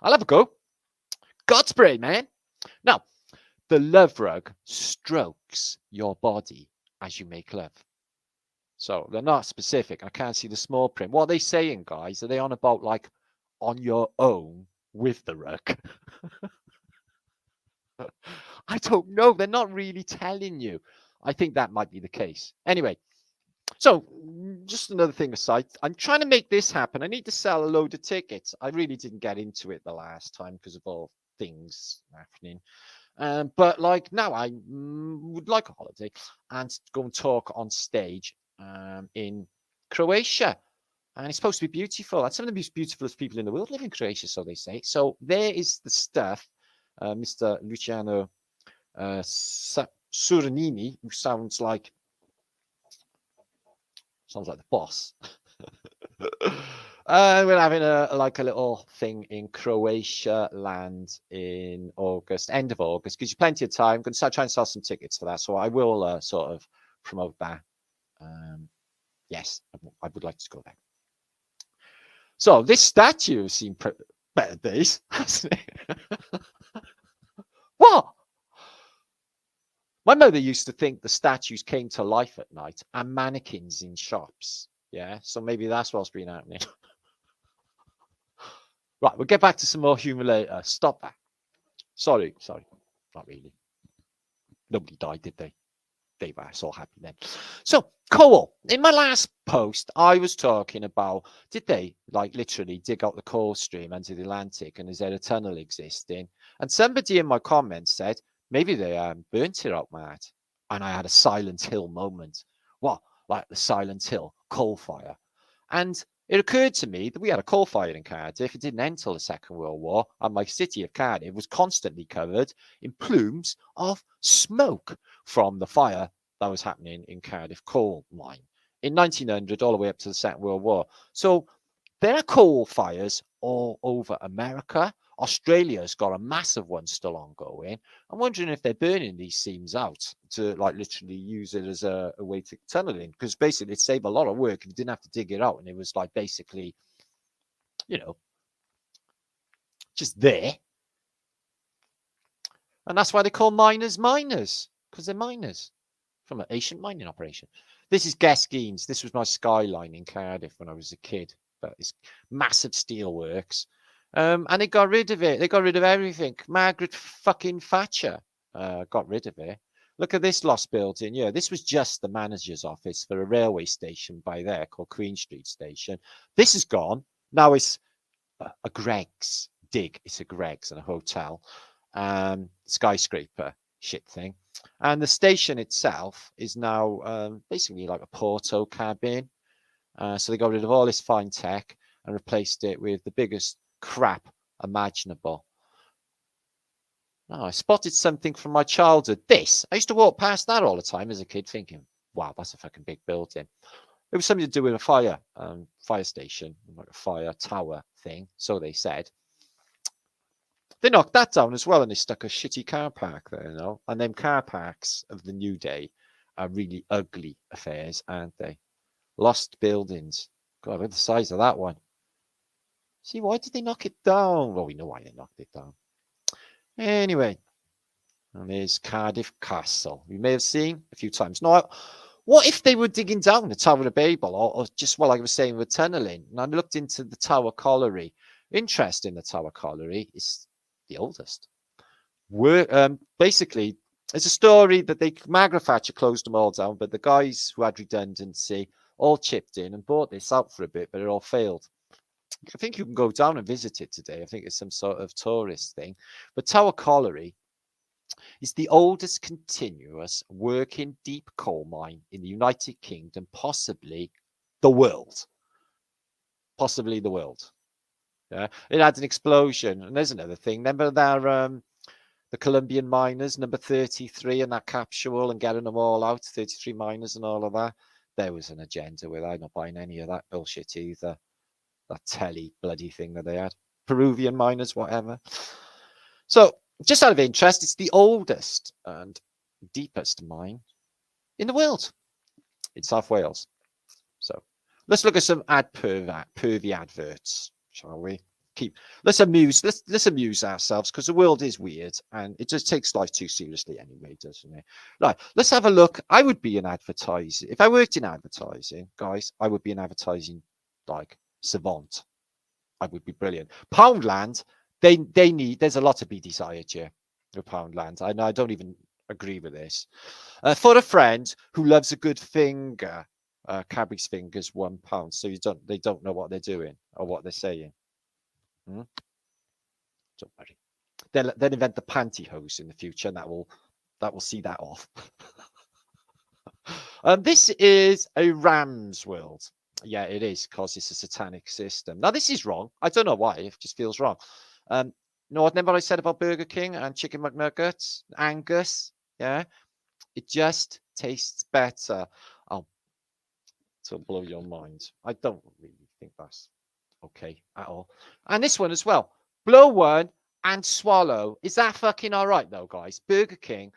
I'll have a go. God spray, man. Now, the love rug strokes your body as you make love. So they're not specific. I can't see the small print. What are they saying, guys? Are they on about like on your own with the rug? I don't know. They're not really telling you. I think that might be the case. Anyway, So, just another thing aside, I'm trying to make this happen. I need to sell a load of tickets. I really didn't get into it the last time because of all things happening. But like now, I would like a holiday and go and talk on stage in Croatia. And it's supposed to be beautiful. And some of the most beautiful people in the world live in Croatia, so they say. So there is the stuff. Mr. Luciano Suranini, who sounds like the boss. We're having a little thing in Croatia land in August, end of August. Gives you plenty of time. I'm going to start trying to sell some tickets for that. So I will sort of promote that. Yes, I would like to go there. So this statue has seen better days, hasn't it? What? My mother used to think the statues came to life at night and mannequins in shops. Yeah, so maybe that's what's been happening. Right, we'll get back to some more humour later. Stop that. Sorry, not really. Nobody died, did they? They were so happy then. So, coal. In my last post, I was talking about, did they literally dig out the coal stream under the Atlantic, and is there a tunnel existing? And somebody in my comments said, maybe they burnt it out, Matt. And I had a Silent Hill moment. What? Like the Silent Hill coal fire. And it occurred to me that we had a coal fire in Cardiff. It didn't end until the Second World War, and my city of Cardiff was constantly covered in plumes of smoke from the fire that was happening in Cardiff coal mine in 1900 all the way up to the Second World War. So there are coal fires all over America. Australia's got a massive one still ongoing. I'm wondering if they're burning these seams out to literally use it as a way to tunnel in, because basically it saved a lot of work and you didn't have to dig it out, and it was basically, just there. And that's why they call miners, because they're miners from an ancient mining operation. This is Gasquines. This was my skyline in Cardiff when I was a kid. But it's massive steelworks. And they got rid of it. They got rid of everything. Margaret fucking Thatcher got rid of it. Look at this lost building. Yeah, this was just the manager's office for a railway station by there called Queen Street Station. This is gone. Now it's a Greg's dig. It's a Greg's and a hotel. Skyscraper shit thing. And the station itself is now basically like a Porto cabin. So they got rid of all this fine tech and replaced it with the biggest crap imaginable. Oh, I spotted something from my childhood. I used to walk past that all the time as a kid thinking, wow, that's a fucking big building. It was something to do with a fire station, like a fire tower thing, so they said. They knocked that down as well, and they stuck a shitty car park there, And them car parks of the new day are really ugly affairs, aren't they? Lost buildings. God, look at the size of that one. See, why did they knock it down? Well, we know why they knocked it down. Anyway, and there's Cardiff Castle. You may have seen a few times. Now, what if they were digging down the Tower of Babel, or just, like I was saying, with tunneling? And I looked into the Tower Colliery. Interest in the Tower Colliery is the oldest. Basically, it's a story that Margaret Thatcher closed them all down, but the guys who had redundancy all chipped in and bought this out for a bit, but it all failed. I think you can go down and visit it today. I think it's some sort of tourist thing. But Tower Colliery is the oldest continuous working deep coal mine in the United Kingdom, possibly the world. Possibly the world. Yeah, it had an explosion. And there's another thing. Remember that the Colombian miners, number 33, and that capsule and getting them all out, 33 miners and all of that? There was an agenda with it. I'm not buying any of that bullshit either. That telly bloody thing that they had. Peruvian miners, whatever. So, just out of interest, it's the oldest and deepest mine in the world in South Wales. So, let's look at some pervy adverts, shall we? Let's amuse ourselves, because the world is weird and it just takes life too seriously anyway, doesn't it? Right, let's have a look. I would be in advertising. If I worked in advertising, guys, I would be in advertising savant. I would be brilliant. Poundland, they need, there's a lot to be desired here with Poundland. I don't even agree with this. For a friend who loves a good finger, Cadbury's fingers £1. So they don't know what they're doing or what they're saying. Don't worry. They'll invent the pantyhose in the future, and that will see that off. This is a ram's world. Yeah, it is, because it's a satanic system. Now, this is wrong. I don't know why. It just feels wrong. No, remember what I said about Burger King and Chicken McNuggets, Angus? Yeah, it just tastes better. Oh, to blow your mind. I don't really think that's okay at all. And this one as well. Blow one and swallow. Is that fucking all right, though, guys? Burger King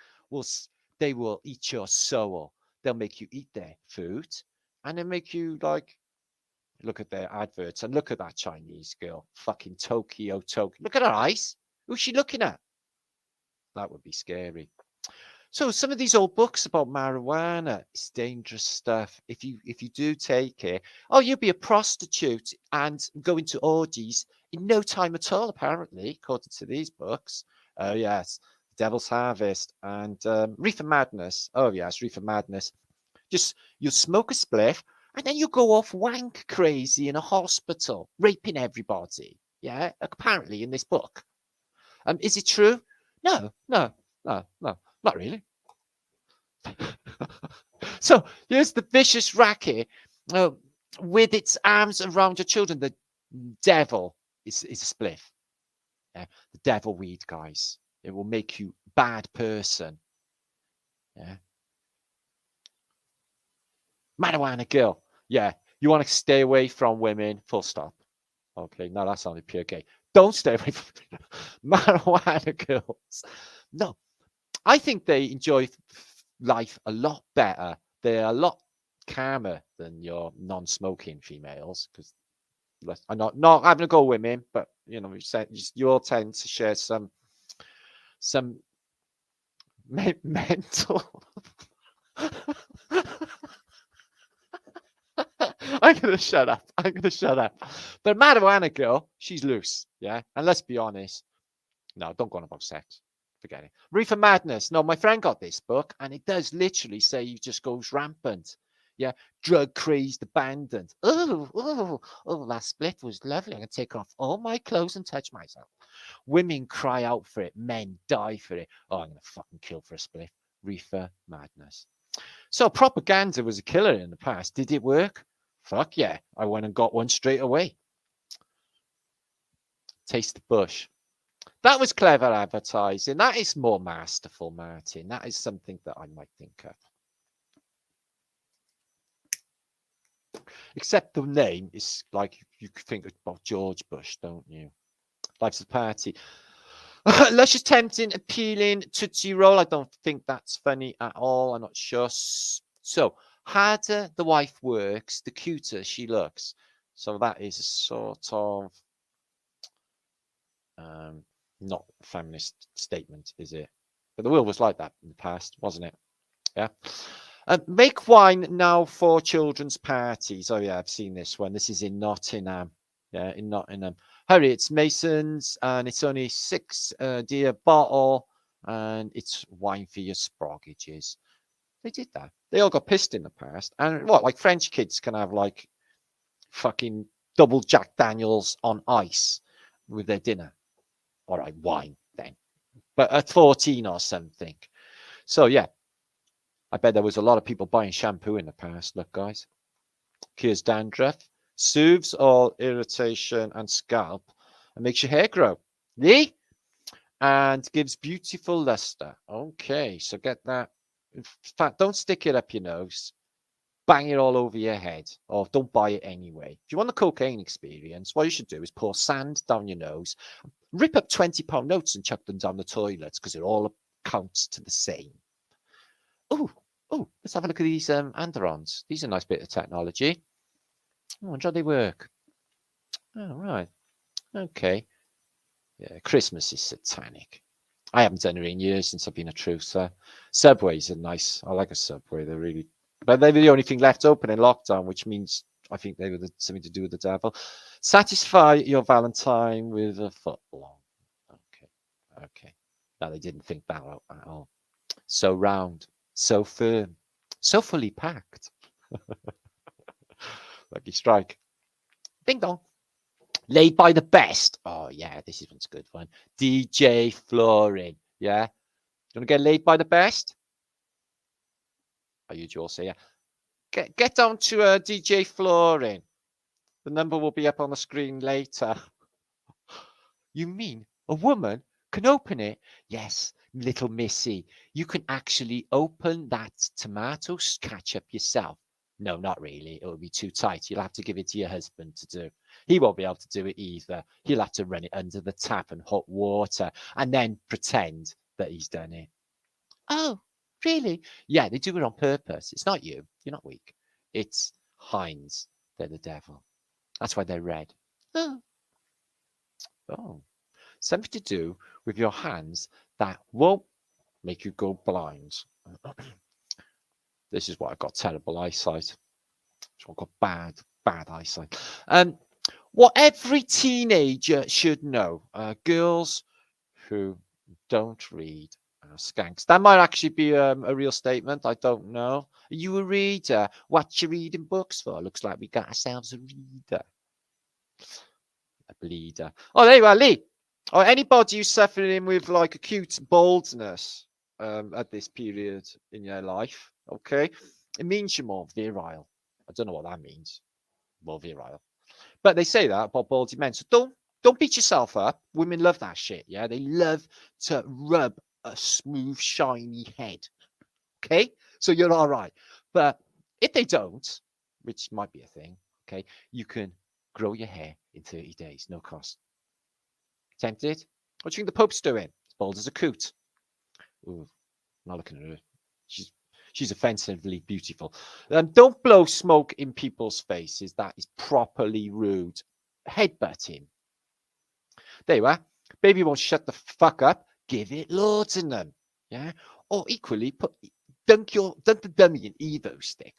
they will eat your soul. They'll make you eat their food, and they make you like look at their adverts and look at that Chinese girl, fucking Tokyo. Look at her eyes. Who's she looking at? That would be scary. So some of these old books about marijuana, it's dangerous stuff. If you do take it, you'll be a prostitute and go into orgies in no time at all, apparently, according to these books. Oh yes, Devil's Harvest and Reefer Madness. Oh yes, Reefer Madness. Just you'll smoke a spliff and then you go off wank crazy in a hospital, raping everybody. Yeah, apparently in this book. Is it true? No, not really. So here's the vicious racket with its arms around your children. The devil is a spliff. Yeah, the devil weed, guys. It will make you a bad person. Yeah. Marijuana girl. Yeah, you want to stay away from women, full stop. Okay, no, that sounded pure gay. Don't stay away from marijuana girls. No, I think they enjoy life a lot better. They're a lot calmer than your non-smoking females, because I'm not having a go with women, but you know, you all tend to share some mental. I'm gonna shut up. But marijuana girl, she's loose, yeah. And let's be honest, no, don't go on about sex. Forget it. Reefer Madness. No, my friend got this book, and it does literally say he just goes rampant. Yeah, drug crazed, abandoned. Oh, that split was lovely. I can take off all my clothes and touch myself. Women cry out for it. Men die for it. Oh, I'm gonna fucking kill for a split. Reefer Madness. So propaganda was a killer in the past. Did it work? Fuck yeah. I went and got one straight away. Taste the bush. That was clever advertising. That is more masterful, Martin. That is something that I might think of. Except the name is like you think about George Bush, don't you? Life's a party. Luscious, tempting, appealing, Tootsie Roll. I don't think that's funny at all. I'm not sure. So, harder the wife works, the cuter she looks. So that is a sort of not a feminist statement, is it? But the world was like that in the past, wasn't it? Yeah. Make wine now for children's parties. Oh yeah, I've seen this one. This is in Nottingham. Yeah, in Nottingham. Hurry, it's Masons, and it's only £6 a bottle, and it's wine for your sproggages. They did that. They all got pissed in the past. And what, like French kids can have like fucking double Jack Daniels on ice with their dinner. All right, wine then. But at 14 or something. So yeah, I bet there was a lot of people buying shampoo in the past. Look, guys. Cures dandruff, soothes all irritation and scalp, and makes your hair grow. Yeah? And gives beautiful luster. Okay, so get that. In fact, don't stick it up your nose. Bang it all over your head, or don't buy it anyway. If you want the cocaine experience, what you should do is pour sand down your nose, rip up £20 notes and chuck them down the toilets, because it all counts to the same. Oh, let's have a look at these Androns. These are a nice bit of technology. I wonder how they work. Oh, right. Okay. Yeah, Christmas is satanic. I haven't done it in years since I've been a truther. Subways are nice. I like a Subway. They're really... But they were the only thing left open in lockdown, which means I think they were something to do with the devil. Satisfy your Valentine with a foot long. Okay. No, they didn't think that out at all. So round, so firm, so fully packed. Lucky strike. Ding dong. Laid by the best. Oh, yeah, this one's a good one. DJ Flooring. Yeah. You want to get laid by the best? I usually say, yeah. Get down to DJ Flooring. The number will be up on the screen later. You mean a woman can open it? Yes, little missy. You can actually open that tomato ketchup yourself. No, not really. It will be too tight. You'll have to give it to your husband to do. He won't be able to do it either. He'll have to run it under the tap and hot water and then pretend that he's done it. Oh, really? Yeah, they do it on purpose. It's not you. You're not weak. It's Heinz. They're the devil. That's why they're red. Oh, something to do with your hands that won't make you go blind. This is why I've got terrible eyesight. I've got bad eyesight. What every teenager should know, girls who don't read are skanks. That might actually be a real statement. I don't know. Are you a reader? What you reading books for? Looks like we got ourselves a reader. A bleeder. Oh, there you are, Lee. Or anybody who's suffering with like acute baldness at this period in your life, okay? It means you're more virile. I don't know what that means. More virile. But they say that about baldy men. So don't beat yourself up. Women love that shit, yeah? They love to rub a smooth, shiny head. Okay? So you're all right. But if they don't, which might be a thing, okay, you can grow your hair in 30 days, no cost. Tempted? What do you think the Pope's doing? As bald as a coot. Ooh, I'm not looking at her. She's offensively beautiful. Don't blow smoke in people's faces. That is properly rude. Headbutt him. There you are. Baby won't shut the fuck up. Give it laudanum. Yeah. Or equally, dunk the dummy in Evo stick.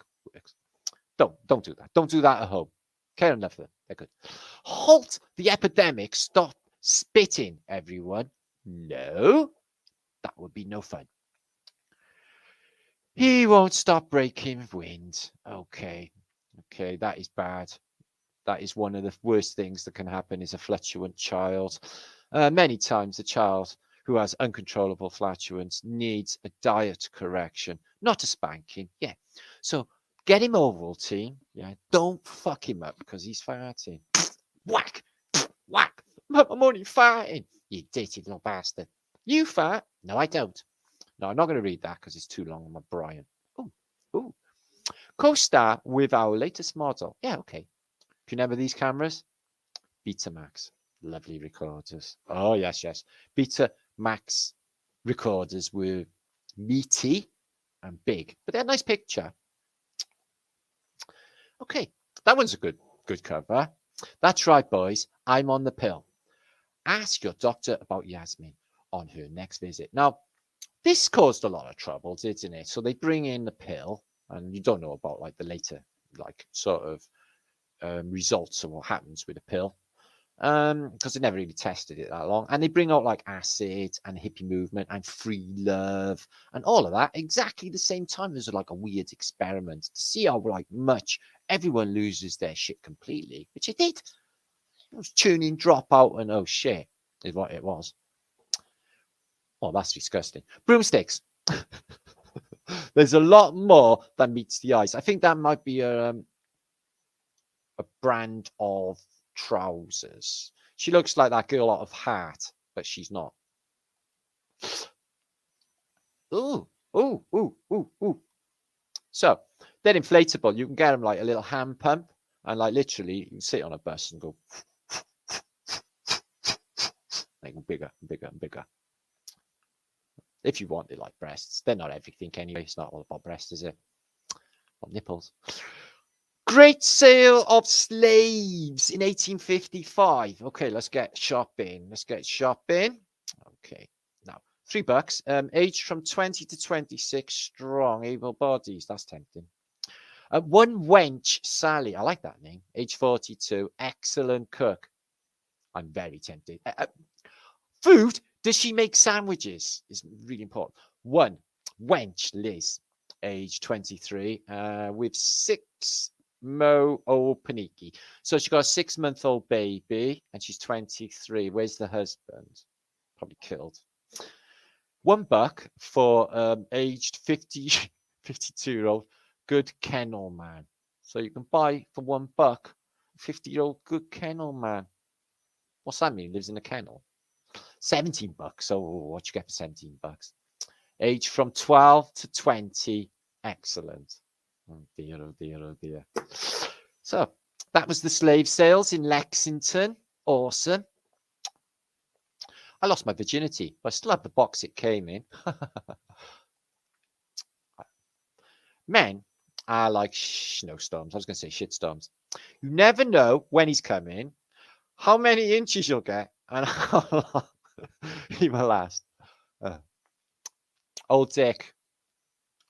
Don't do that. Don't do that at home. Care enough of them. They're good. Halt the epidemic. Stop spitting, everyone. No, that would be no fun. He won't stop breaking wind. Okay, that is bad. That is one of the worst things that can happen is a flatulent child. Many times a child who has uncontrollable flatulence needs a diet correction, not a spanking. Yeah, so get him Ovaltine. Yeah, don't fuck him up because he's farting. Whack, whack. I'm only farting. You dirty little bastard. You fart? No, I don't. No, I'm not going to read that because it's too long on my Brian. Ooh. Co-star with our latest model. Yeah, okay. If you remember these cameras, Betamax, lovely recorders. Oh, yes. Betamax recorders were meaty and big, but they're a nice picture. Okay, that one's a good cover. That's right, boys. I'm on the pill. Ask your doctor about Yasmin on her next visit. Now, this caused a lot of trouble, didn't it? So they bring in the pill, and you don't know about like the later, like sort of results of what happens with the pill, because they never really tested it that long. And they bring out like acid and hippie movement and free love and all of that exactly the same time. There's like a weird experiment to see how like much everyone loses their shit completely, which it did. It was tuning drop out and oh shit is what it was. Oh, that's disgusting. Broomsticks. There's a lot more than meets the eyes. I think that might be a brand of trousers. She looks like that girl out of Heart, but she's not. Ooh. So they're inflatable. You can get them like a little hand pump, and like literally you can sit on a bus and go. They go bigger and bigger and bigger. If you want it like breasts, they're not everything anyway. It's not all about breasts, is it? Or nipples. Great sale of slaves in 1855. Okay, let's get shopping. Okay, now $3. Aged from 20 to 26, strong, able bodies. That's tempting. One wench, Sally. I like that name. Age 42, excellent cook. I'm very tempted. Food. Does she make sandwiches? Is really important. One wench, Liz, age 23, with 6 Mo Opaniki. So she got a 6-month-old baby and she's 23. Where's the husband? Probably killed. $1 for aged 50, 52-year-old good kennel man. So you can buy for $1 a 50-year-old good kennel man. What's that mean? Lives in a kennel. $17. So what you get for $17? Age from 12 to 20. Excellent. Oh dear, oh dear, oh dear. So that was the slave sales in Lexington. Awesome. I lost my virginity, but I still have the box it came in. Men are like snowstorms. I was going to say shitstorms. You never know when he's coming, how many inches you'll get, and how long he will last. Old Dick.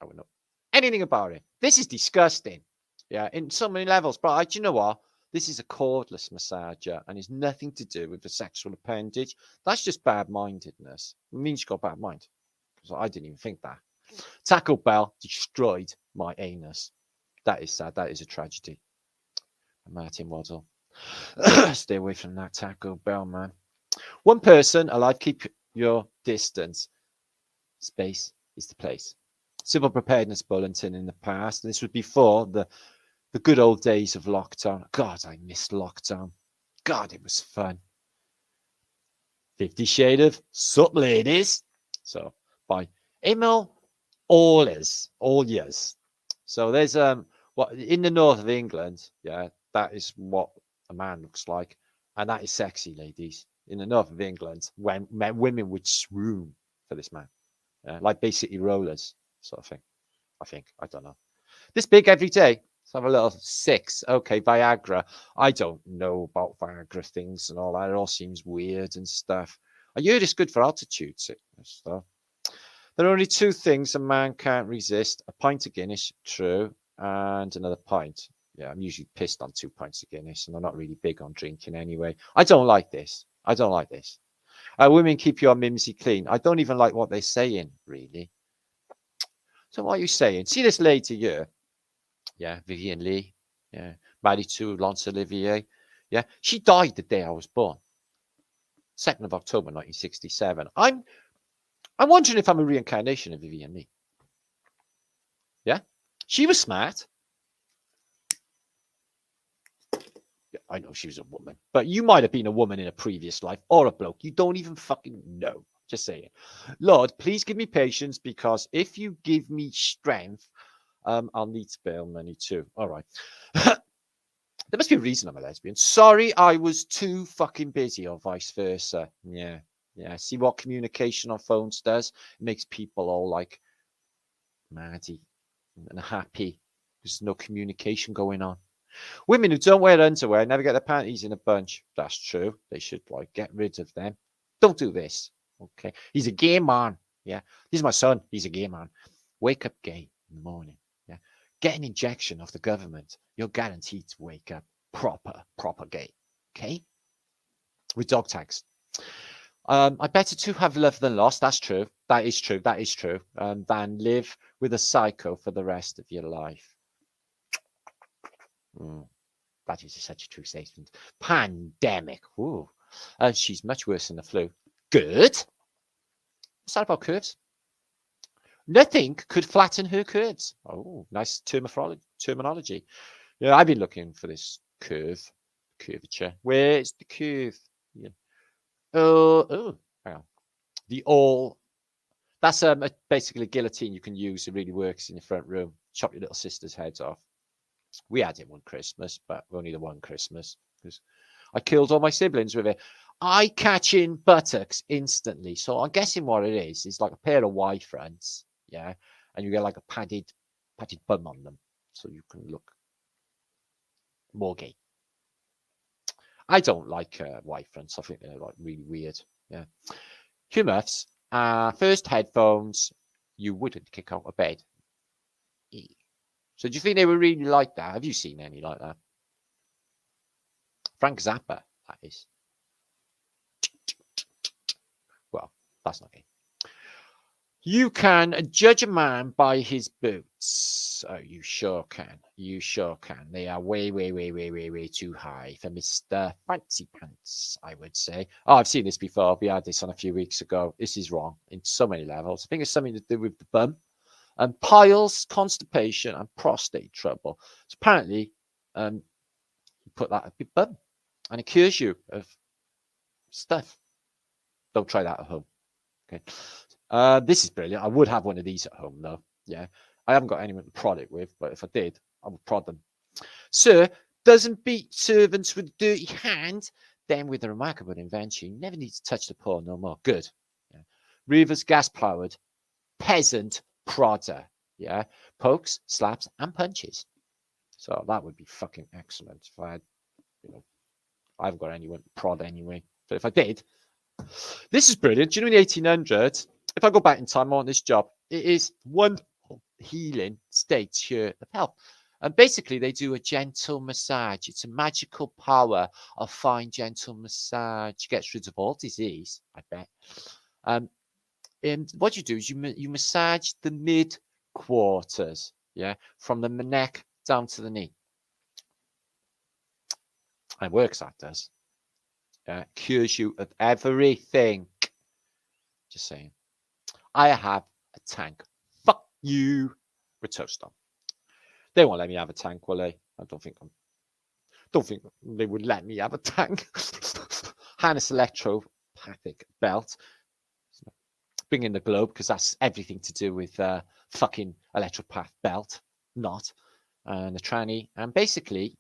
I wouldn't know anything about it. This is disgusting. Yeah, in so many levels. But do you know what? This is a cordless massager and it's nothing to do with the sexual appendage. That's just bad-mindedness. It means you've got a bad mind. Because I didn't even think that. Taco Bell destroyed my anus. That is sad. That is a tragedy. Martin Waddle. Stay away from that Taco Bell, man. One person alive, keep your distance. Space is the place. Civil preparedness bulletin in the past. And this was before the good old days of lockdown. God, I miss lockdown. God, it was fun. 50 Shades of Sup, ladies. So by Emil Allers. So there's what in the north of England, yeah, that is what a man looks like, and that is sexy, ladies. In the north of England, when women would swoon for this man, like basically rollers sort of thing. I don't know. This big every day. Let's have a little 6. Okay, Viagra. I don't know about Viagra things and all that. It all seems weird and stuff. I heard it's good for altitude sickness, though. There are only 2 things a man can't resist. A pint of Guinness, true, and another pint. Yeah, I'm usually pissed on 2 pints of Guinness, and I'm not really big on drinking anyway. I don't like this. Women, keep your mimsy clean. I don't even like what they're saying, really. So what are you saying? See this lady here? Yeah, Vivian Lee. Yeah, married to Laurence Olivier. Yeah, she died the day I was born. 2nd of October, 1967. I'm wondering if I'm a reincarnation of Vivian Lee. Yeah, she was smart. Yeah, I know she was a woman, but you might have been a woman in a previous life or a bloke. You don't even fucking know. Just saying. Lord, please give me patience, because if you give me strength, I'll need to bail money too. All right. There must be a reason I'm a lesbian. Sorry, I was too fucking busy, or vice versa. Yeah. See what communication on phones does? It makes people all like maddy and happy. There's no communication going on. Women who don't wear underwear never get their panties in a bunch. That's true. They should like get rid of them. Don't do this. Okay. He's a gay man. Yeah. This is my son. He's a gay man. Wake up gay in the morning. Yeah. Get an injection of the government. You're guaranteed to wake up proper gay. Okay. With dog tags. I better to have loved than lost. That's true. That is true. Than live with a psycho for the rest of your life. That is such a true statement. Pandemic. Ooh. She's much worse than the flu. Good. What's that about curves? Nothing could flatten her curves. Oh, nice terminology. Yeah, I've been looking for this curvature. Where's the curve? Yeah. Hang on. That's basically a guillotine you can use. It really works in your front room. Chop your little sister's heads off. We had it one Christmas, but only the one Christmas, because I killed all my siblings with it. Eye-catching buttocks instantly. So I'm guessing what it is like a pair of Y fronts, yeah, and you get like a padded bum on them, so you can look more gay. I don't like Y fronts. I think they're like really weird. Yeah. Hummus. First headphones you wouldn't kick out of bed. So do you think they were really like that? Have you seen any like that? Frank Zappa, that is. Well, that's not it. You can judge a man by his boots. Oh, you sure can. You sure can. They are way, way, way, way, way, way too high for Mr. Fancy Pants, I would say. Oh, I've seen this before. We had this on a few weeks ago. This is wrong in so many levels. I think it's something to do with the bum and piles, constipation, and prostate trouble. So apparently, you put that up your bum and it cures you of stuff. Don't try that at home. Okay. This is brilliant. I would have one of these at home, though. Yeah. I haven't got anyone to prod it with, but if I did, I would prod them. Sir doesn't beat servants with a dirty hand. Then, with a remarkable invention, you never need to touch the poor no more. Good. Yeah. Rever's gas-powered peasant prodder. Yeah. Pokes, slaps, and punches. So that would be fucking excellent if I had, I haven't got anyone to prod anyway. But if I did, this is brilliant. Do you know in the 1800s, if I go back in time, I want this job. It is wonderful healing states here of health. And basically, they do a gentle massage. It's a magical power of fine, gentle massage. Gets rid of all disease, I bet. And what you do is you massage the mid quarters, yeah, from the neck down to the knee. And it works, that does. Cures you of everything. Just saying. I have a tank. Fuck you. With toast on. They won't let me have a tank, will they? I don't think they would let me have a tank. Harness electropathic belt. Bring in the globe because that's everything to do with fucking electropath belt. Not. And the tranny. And basically,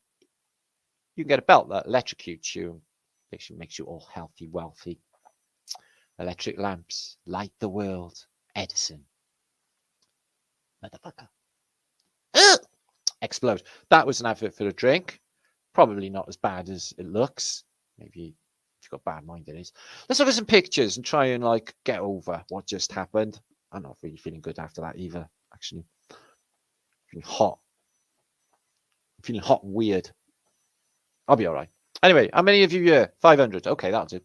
you can get a belt that electrocutes you. Makes you all healthy, wealthy. Electric lamps light the world. Edison. Motherfucker. Explode. That was an advert for a drink. Probably not as bad as it looks. Maybe if you've got bad mind, it is. Let's look at some pictures and try and get over what just happened. I'm not really feeling good after that either, actually. Feeling hot. I'm feeling hot and weird. I'll be all right. Anyway, how many of you here? 500. Okay, that'll do.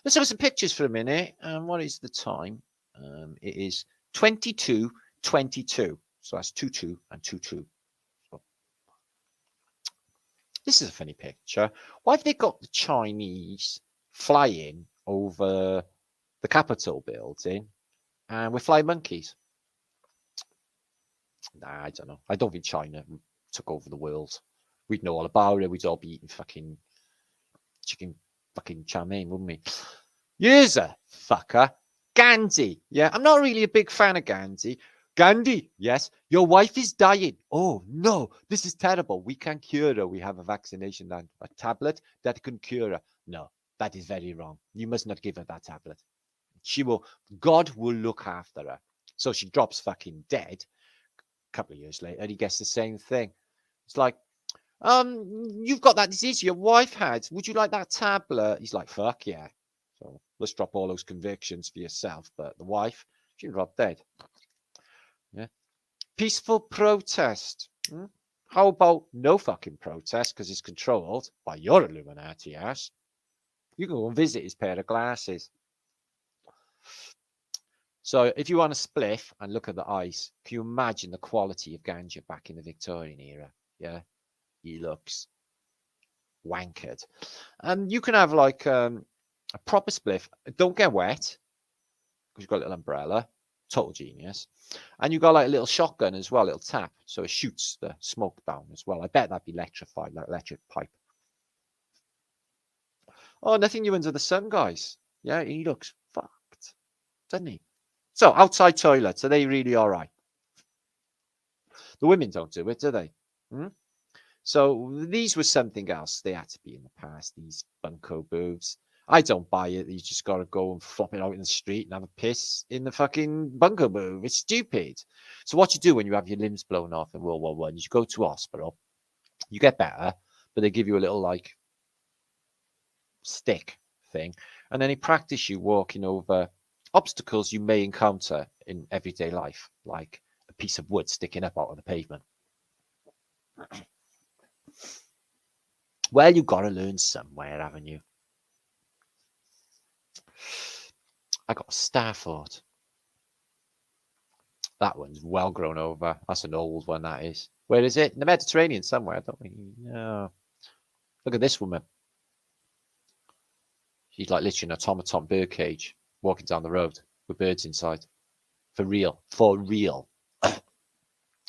Let's look at some pictures for a minute. What is the time? It is 22:22. So that's 22 and 22. So this is a funny picture. Why have they got the Chinese flying over the Capitol building and with flying monkeys? Nah, I don't know. I don't think China took over the world. We'd know all about it. We'd all be eating fucking chicken fucking chow mein, wouldn't we? Here's a fucker. Gandhi. Yeah, I'm not really a big fan of Gandhi. Gandhi, yes, your wife is dying. Oh, no, this is terrible. We can cure her. We have a vaccination and a tablet that can cure her. No, that is very wrong. You must not give her that tablet. God will look after her. So she drops fucking dead. A couple of years later, he gets the same thing. It's like, you've got that disease your wife had. Would you like that tablet? He's like, fuck yeah. So let's drop all those convictions for yourself. But the wife, she dropped dead. Yeah. Peaceful protest. How about no fucking protest because it's controlled by your Illuminati ass? You can go and visit his pair of glasses. So if you want a spliff and look at the eyes, can you imagine the quality of ganja back in the Victorian era? Yeah. He looks wankered. You can have a proper spliff. Don't get wet because you've got a little umbrella. Total genius. And you got a little shotgun as well, a little tap, so it shoots the smoke down as well. I bet that'd be electrified, like electric pipe. Oh, nothing new under the sun, guys. Yeah, he looks fucked, doesn't he? So outside toilets, are they really all right? The women don't do it, do they? So these were something else. They had to be in the past, these bunko boobs. I don't buy it. You just got to go and flop it out in the street and have a piss in the fucking bunko boob. It's stupid. So what you do when you have your limbs blown off in World War I is you go to hospital, you get better, but they give you a little stick thing, and then they practice you walking over obstacles you may encounter in everyday life, like a piece of wood sticking up out of the pavement. Well, you got to learn somewhere, haven't you? I got a Stafford. That one's well grown over. That's an old one, that is. Where is it? In the Mediterranean somewhere, don't we? No. Look at this woman. She's like literally an automaton birdcage walking down the road with birds inside. For real. For real.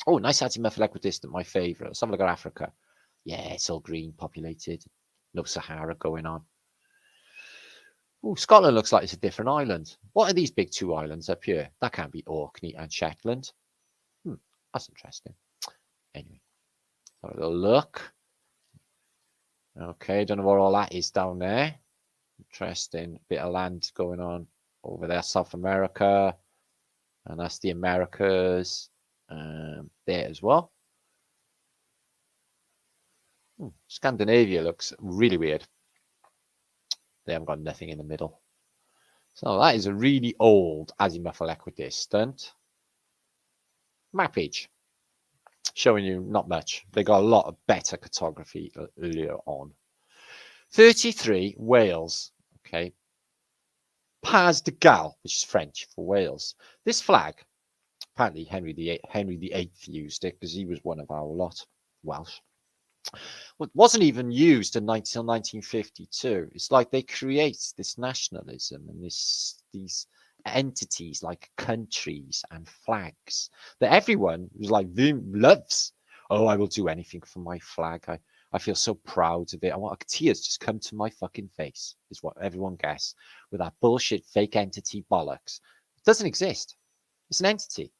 Oh, nice azimuthal equidistant, my favourite. Let's have a look at Africa. Yeah, it's all green, populated. No Sahara going on. Oh, Scotland looks like it's a different island. What are these big two islands up here? That can't be Orkney and Shetland. That's interesting. Anyway, have a little look. Okay, don't know what all that is down there. Interesting bit of land going on over there, South America. And that's the Americas there as well. Scandinavia looks really weird. They haven't got nothing in the middle. So that is a really old azimuthal equidistant. Mappage. Showing you not much. They got a lot of better cartography earlier on. 33, Wales. Okay. Pas de Galles, which is French for Wales. This flag, apparently Henry VIII used it because he was one of our lot, Welsh. Well, it wasn't even used until 1952. It's like they create this nationalism and these entities like countries and flags that everyone was like loves. Oh, I will do anything for my flag. I feel so proud of it. I want tears just come to my fucking face, is what everyone guess with that bullshit fake entity bollocks. It doesn't exist. It's an entity.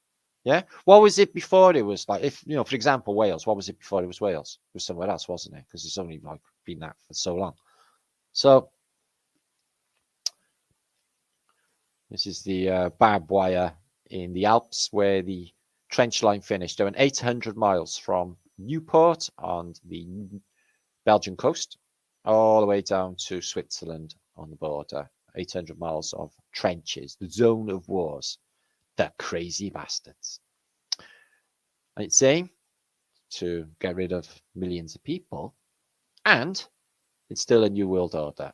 Yeah. What was it before it was like, if, you know, for example, Wales, what was it before it was Wales? It was somewhere else, wasn't it? Because it's only like been that for so long. So this is the barbed wire in the Alps where the trench line finished. They went 800 miles from Newport on the Belgian coast all the way down to Switzerland on the border. 800 miles of trenches, the zone of wars. The crazy bastards. And its aim to get rid of millions of people, and it's still a new world order.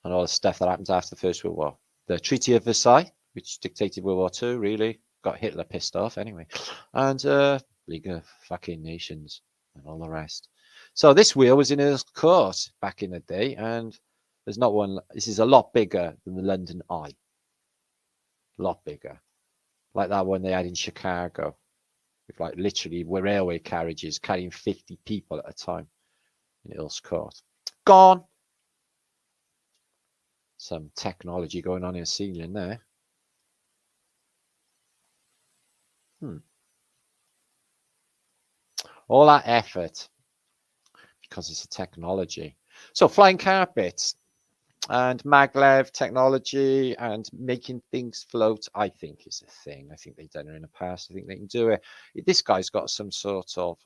And all the stuff that happens after the First World War. The Treaty of Versailles, which dictated World War II, really got Hitler pissed off anyway. And League of fucking Nations and all the rest. So this wheel was in its course back in the day, and there's not one. This is a lot bigger than the London Eye. A lot bigger. Like that one they had in Chicago. With like literally railway carriages carrying 50 people at a time in Earl's Court. Gone. Some technology going on in the ceiling there. All that effort because it's a technology. So flying carpets and maglev technology and making things float, I think is a thing. I think they've done it in the past. I think they can do it. This guy's got some sort of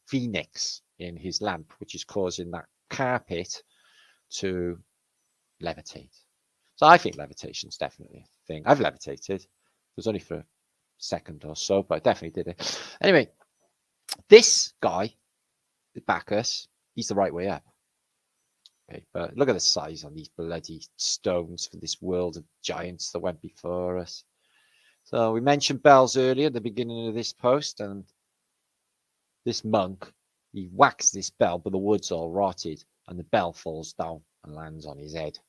phoenix in his lamp, which is causing that carpet to levitate. So I think levitation's definitely a thing. I've levitated. It was only for a second or so, but I definitely did it. Anyway, this guy, Bacchus, he's the right way up. Okay, but look at the size on these bloody stones for this world of giants that went before us. So we mentioned bells earlier at the beginning of this post, and this monk, he whacks this bell, but the wood's all rotted, and the bell falls down and lands on his head.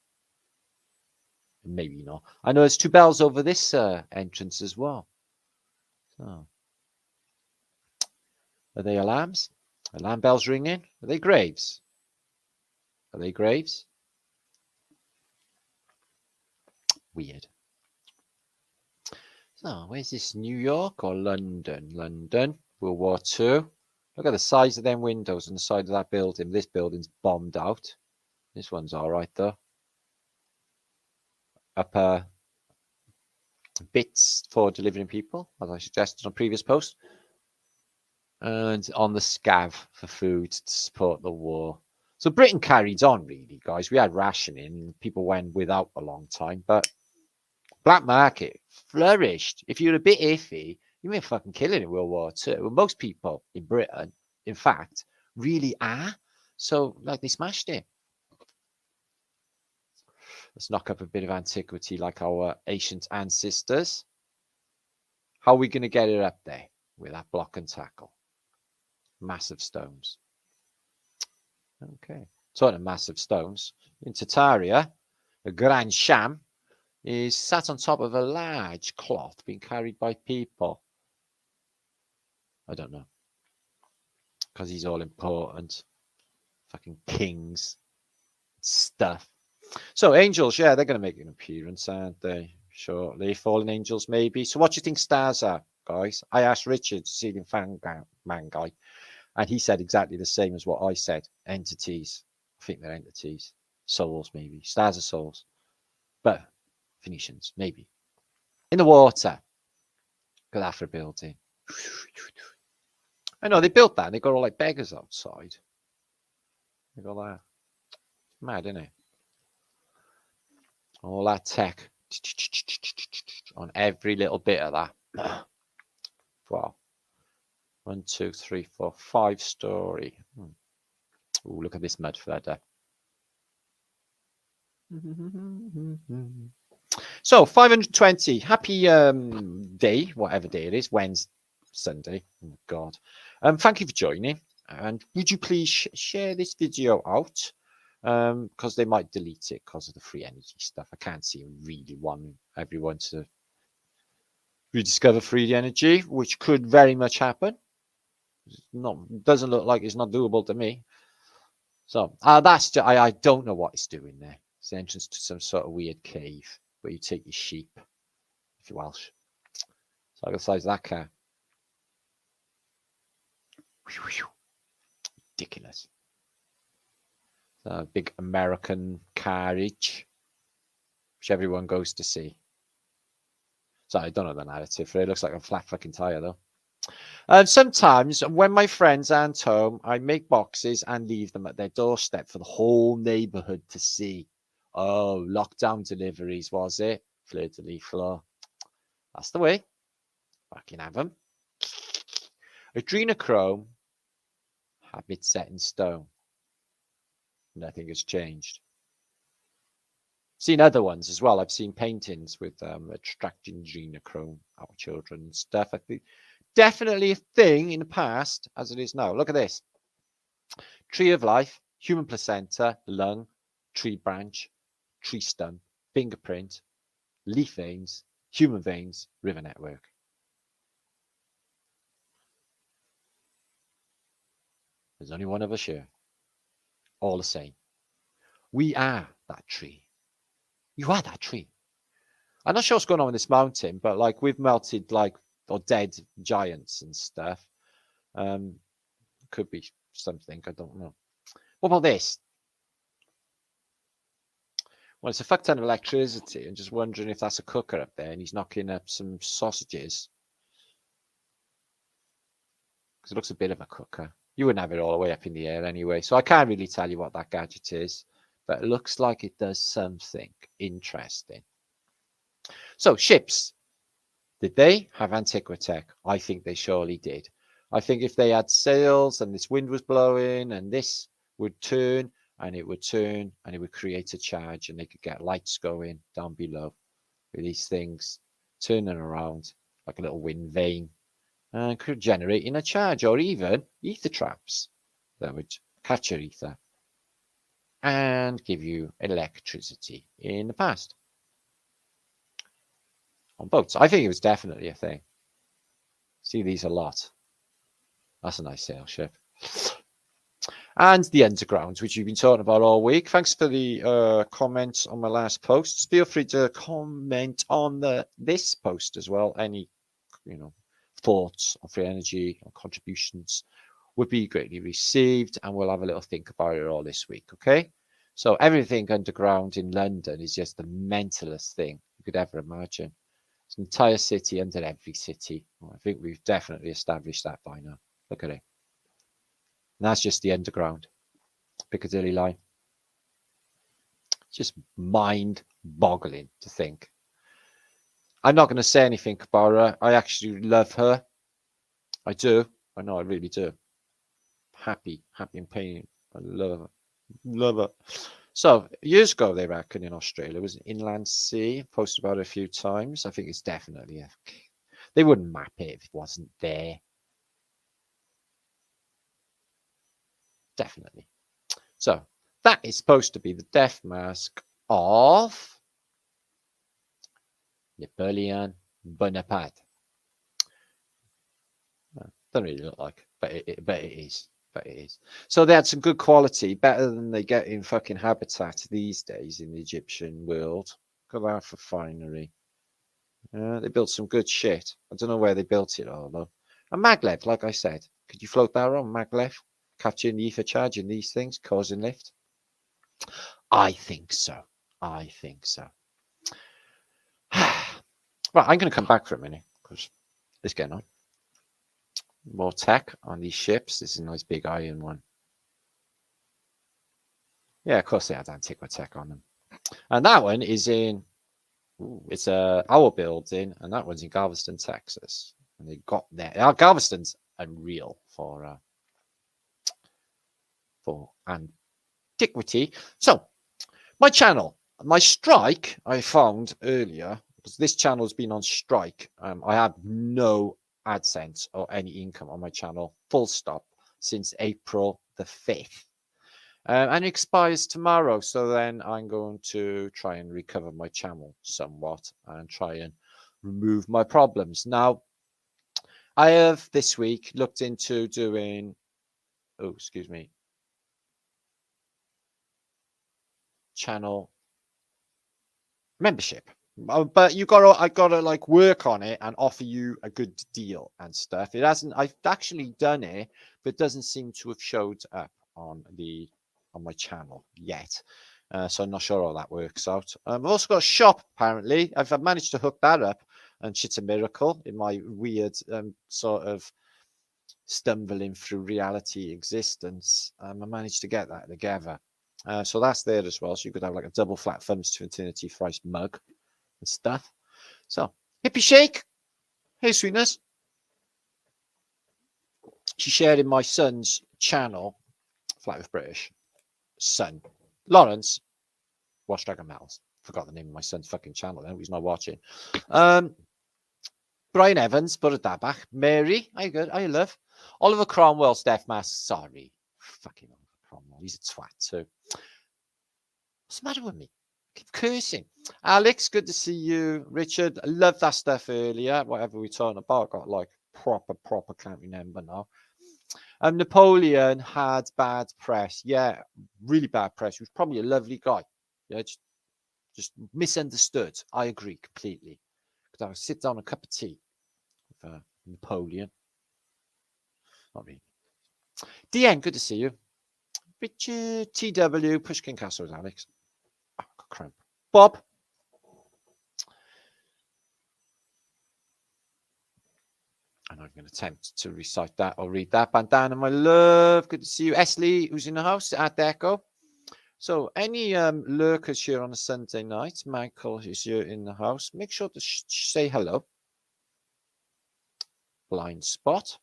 Maybe not. I know there's two bells over this entrance as well. So, are they alarms? Alarm bells ringing? Are they graves? Are they graves? Weird. So, where's this? New York or London? London, World War II. Look at the size of them windows on the side of that building. This building's bombed out. This one's all right, though. Upper bits for delivering people, as I suggested on a previous post. And on the scav for food to support the war. So Britain carried on, really, guys. We had rationing. People went without a long time, but black market flourished. If you're a bit iffy, you may fucking kill it in World War II. Well, most people in Britain, in fact, really are. So, like, they smashed it. Let's knock up a bit of antiquity like our ancient ancestors. How are we going to get it up there with that block and tackle? Massive stones. Okay. Talking of massive stones, in Tartaria, a grand sham is sat on top of a large cloth being carried by people. I don't know. Because he's all important. Fucking kings. Stuff. So angels, yeah, they're going to make an appearance, aren't they? Shortly. Fallen angels, maybe. So what do you think stars are, guys? I asked Richard, Ceiling Fan Man guy, and he said exactly the same as what I said. Entities. I think they're entities. Souls, maybe. Stars are souls. But Phoenicians, maybe. In the water. Got that for a building. I know they built that and they got all like beggars outside. They got that. Mad, isn't it? All that tech on every little bit of that. Wow. 1, 2, 3, 4, 5-story. Ooh, look at this mud flooder. So 520. Happy day, whatever day it is. Wednesday, Sunday. Oh God. Thank you for joining. And would you please share this video out? Because they might delete it because of the free energy stuff. I can't see really wanting everyone to rediscover free energy, which could very much happen. Doesn't look like it's not doable to me. So that's just, I don't know what it's doing there. It's the entrance to some sort of weird cave where you take your sheep, if you're Welsh. So I got the size of that car. Ridiculous. A big American carriage, which everyone goes to see. So I don't know the narrative for it. It looks like a flat fucking tire though. And sometimes when my friends aren't home, I make boxes and leave them at their doorstep for the whole neighborhood to see. Oh, lockdown deliveries, was it? Fleur de lis floor. That's the way. Fucking have them. Adrenochrome, habit set in stone. Nothing has changed. Seen other ones as well. I've seen paintings with extracting adrenochrome out of children and stuff. I think definitely a thing in the past as it is now. Look at this. Tree of life, human placenta, lung, tree branch, tree stump, fingerprint, leaf veins, human veins, river network. There's only one of us here. All the same. We are that tree. You are that tree. I'm not sure what's going on with this mountain, but like we've melted like or dead giants and stuff. Could be something, I don't know. What about this? Well, it's a fuck ton of electricity. I'm just wondering if that's a cooker up there and he's knocking up some sausages. Because it looks a bit of a cooker. You wouldn't have it all the way up in the air anyway. So I can't really tell you what that gadget is. But it looks like it does something interesting. So ships. Did they have Antiquitech? I think they surely did. I think if they had sails and this wind was blowing and this would turn and it would turn and it would create a charge and they could get lights going down below with these things turning around like a little wind vane and could generating a charge or even ether traps that would capture ether and give you electricity in the past. On boats. I think it was definitely a thing. See these a lot. That's a nice sail ship. And the underground, which you've been talking about all week. Thanks for the comments on my last post. Feel free to comment on this post as well. Any, thoughts on free energy or contributions would be greatly received, and we'll have a little think about it all this week. Okay. So everything underground in London is just the mentalest thing you could ever imagine. It's an entire city under every city. Well, I think we've definitely established that by now. Look at it. And that's just the underground. Piccadilly line. It's just mind-boggling to think. I'm not going to say anything about her. I actually love her. I do. I know I really do. Happy in pain. I love her. Love her. So years ago, they reckon in Australia, it was an inland sea. Posted about it a few times. I think it's definitely they wouldn't map it if it wasn't there. Definitely. So that is supposed to be the death mask of Napoleon Bonaparte. Don't really look like, but it is. But it is. So they had some good quality, better than they get in fucking Habitat these days in the Egyptian world. Look at that for finery. They built some good shit. I don't know where they built it all though. And maglev, like I said, could you float that around maglev? Capturing the ether charge in these things, causing lift? I think so. I think so. Right, I'm going to come back for a minute because it's getting on. More tech on these ships. This is a nice big iron one. Yeah, of course they had Antiquitech on them. And that one is in, it's our building, and that one's in Galveston, Texas. And they got there. Galveston's unreal for antiquity. So, my channel, my strike I found earlier, because this channel has been on strike. I have no AdSense or any income on my channel, full stop, since April the 5th. And it expires tomorrow. So then I'm going to try and recover my channel somewhat and try and remove my problems. Now, I have this week looked into doing, channel membership. But I gotta like work on it and offer you a good deal and stuff. It hasn't, I've actually done it, but it doesn't seem to have showed up on my channel yet. So I'm not sure how that works out. I've also got a shop, apparently. I've managed to hook that up, and shit's a miracle in my weird sort of stumbling through reality existence. I managed to get that together. So that's there as well. So you could have like a double flat thumbs to infinity thrice mug and stuff. So hippie shake. Hey, sweetness. She shared in my son's channel, Flat Earth British. Son Lawrence, watch Dragon Metals. Forgot the name of my son's fucking channel then. He's not watching. Brian Evans, Buradabach. Mary, how you good? How you love? Oliver Cromwell's death mask. Sorry. Fucking Oliver Cromwell. He's a twat too. What's the matter with me? I keep cursing. Alex, good to see you. Richard, I love that stuff earlier. Whatever we talking about, got like proper, can't remember now. Napoleon had bad press. Yeah, really bad press. He was probably a lovely guy. Yeah, just misunderstood. I agree completely. Because I would sit down a cup of tea with Napoleon. Not really. DN, good to see you. Richard, TW, Pushkin Castles, Alex. Oh, got cramp. Bob. And I'm going to attempt to recite that or read that. Bandana, my love. Good to see you. Esley, who's in the house at Deco. So any lurkers here on a Sunday night, Michael is here in the house. Make sure to say hello. Blind spot.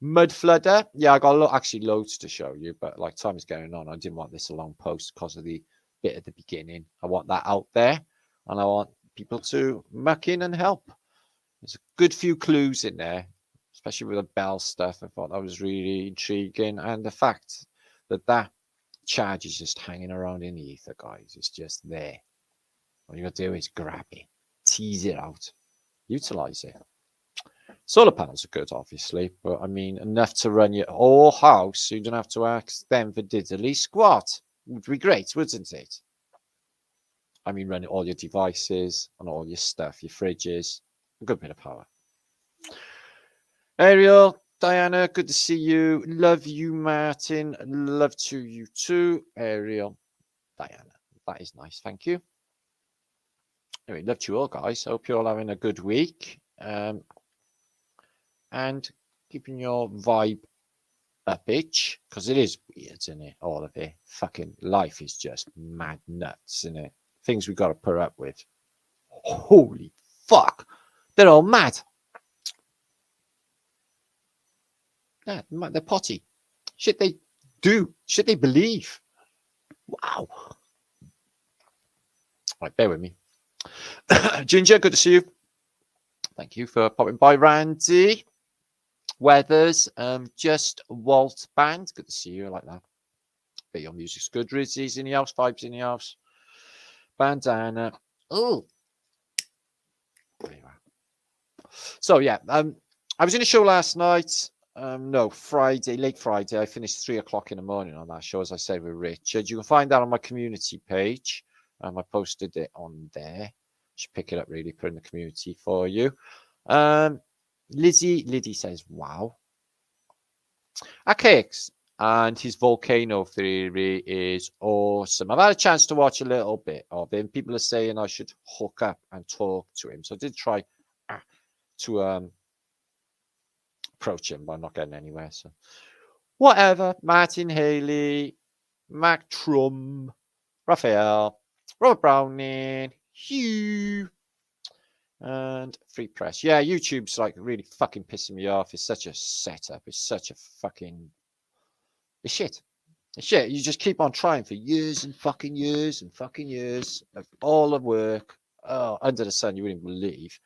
Mud flooder. Yeah, I got actually loads to show you, but like time is going on. I didn't want this a long post because of the bit at the beginning. I want that out there, and I want people to muck in and help. There's a good few clues in there, especially with the bell stuff. I thought that was really intriguing, and the fact that that charge is just hanging around in the ether, guys. It's just there. All you got to do is grab it, tease it out, utilize it. Solar panels are good, obviously, but I mean, enough to run your whole house, so you don't have to ask them for diddly squat. Would be great, wouldn't it? I mean, run all your devices and all your stuff, your fridges, a good bit of power. Ariel, Diana, good to see you. Love you, Martin. Love to you too, Ariel, Diana. That is nice, thank you. Anyway, love to you all, guys. Hope you're all having a good week. And keeping your vibe up, bitch, because it is weird, isn't it? All of it. Fucking life is just mad nuts, isn't it? Things we got to put up with. Holy fuck. They're all mad. Yeah, they're potty. Shit they do. Shit they believe. Wow. Right, bear with me. Ginger, good to see you. Thank you for popping by, Randy. Weathers, just Walt Band. Good to see you. I like that. Bet your music's good. Rizzy's in the house. Vibes in the house. Bandana. Oh. There you are. So, yeah. I was in a show last night. No, Friday, late Friday. I finished 3 o'clock in the morning on that show, as I said, with Richard. You can find that on my community page. I posted it on there. Should pick it up, really, put it in the community for you. Liddy says, wow. Archaics and his volcano theory is awesome. I've had a chance to watch a little bit of him. People are saying I should hook up and talk to him. So I did try to approach him, but I'm not getting anywhere. So whatever. Martin Haley, Mac Trum, Raphael, Robert Browning, Hugh, and Free Press. Yeah, YouTube's like really fucking pissing me off. It's such a setup. It's such a fucking... It's shit. It's shit. You just keep on trying for years and fucking years and fucking years of all the work under the sun you wouldn't believe.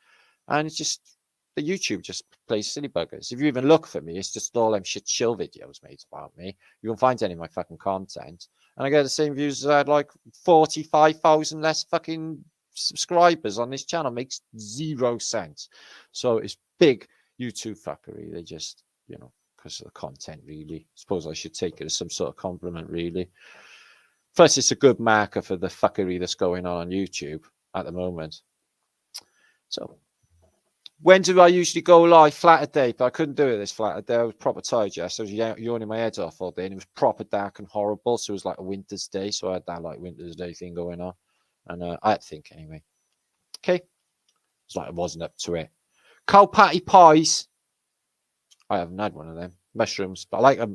And it's just... The YouTube just plays silly buggers. If you even look for me, it's just all them shit chill videos made about me. You won't find any of my fucking content. And I get the same views as I had like 45,000 less fucking subscribers on this channel. Makes 0 sense. So it's big YouTube fuckery. They just, you know, because of the content, really. I suppose I should take it as some sort of compliment, really. Plus, it's a good marker for the fuckery that's going on YouTube at the moment. So... when do I usually go live? Flatter day, but I couldn't do it this flatter day. I was proper tired yesterday. I was yawning my head off all day, and it was proper dark and horrible. So it was like a winter's day. So I had that like winter's day thing going on, and I had to think anyway. Okay, it's like I wasn't up to it. Cow patty pies. I haven't had one of them. Mushrooms, but I like a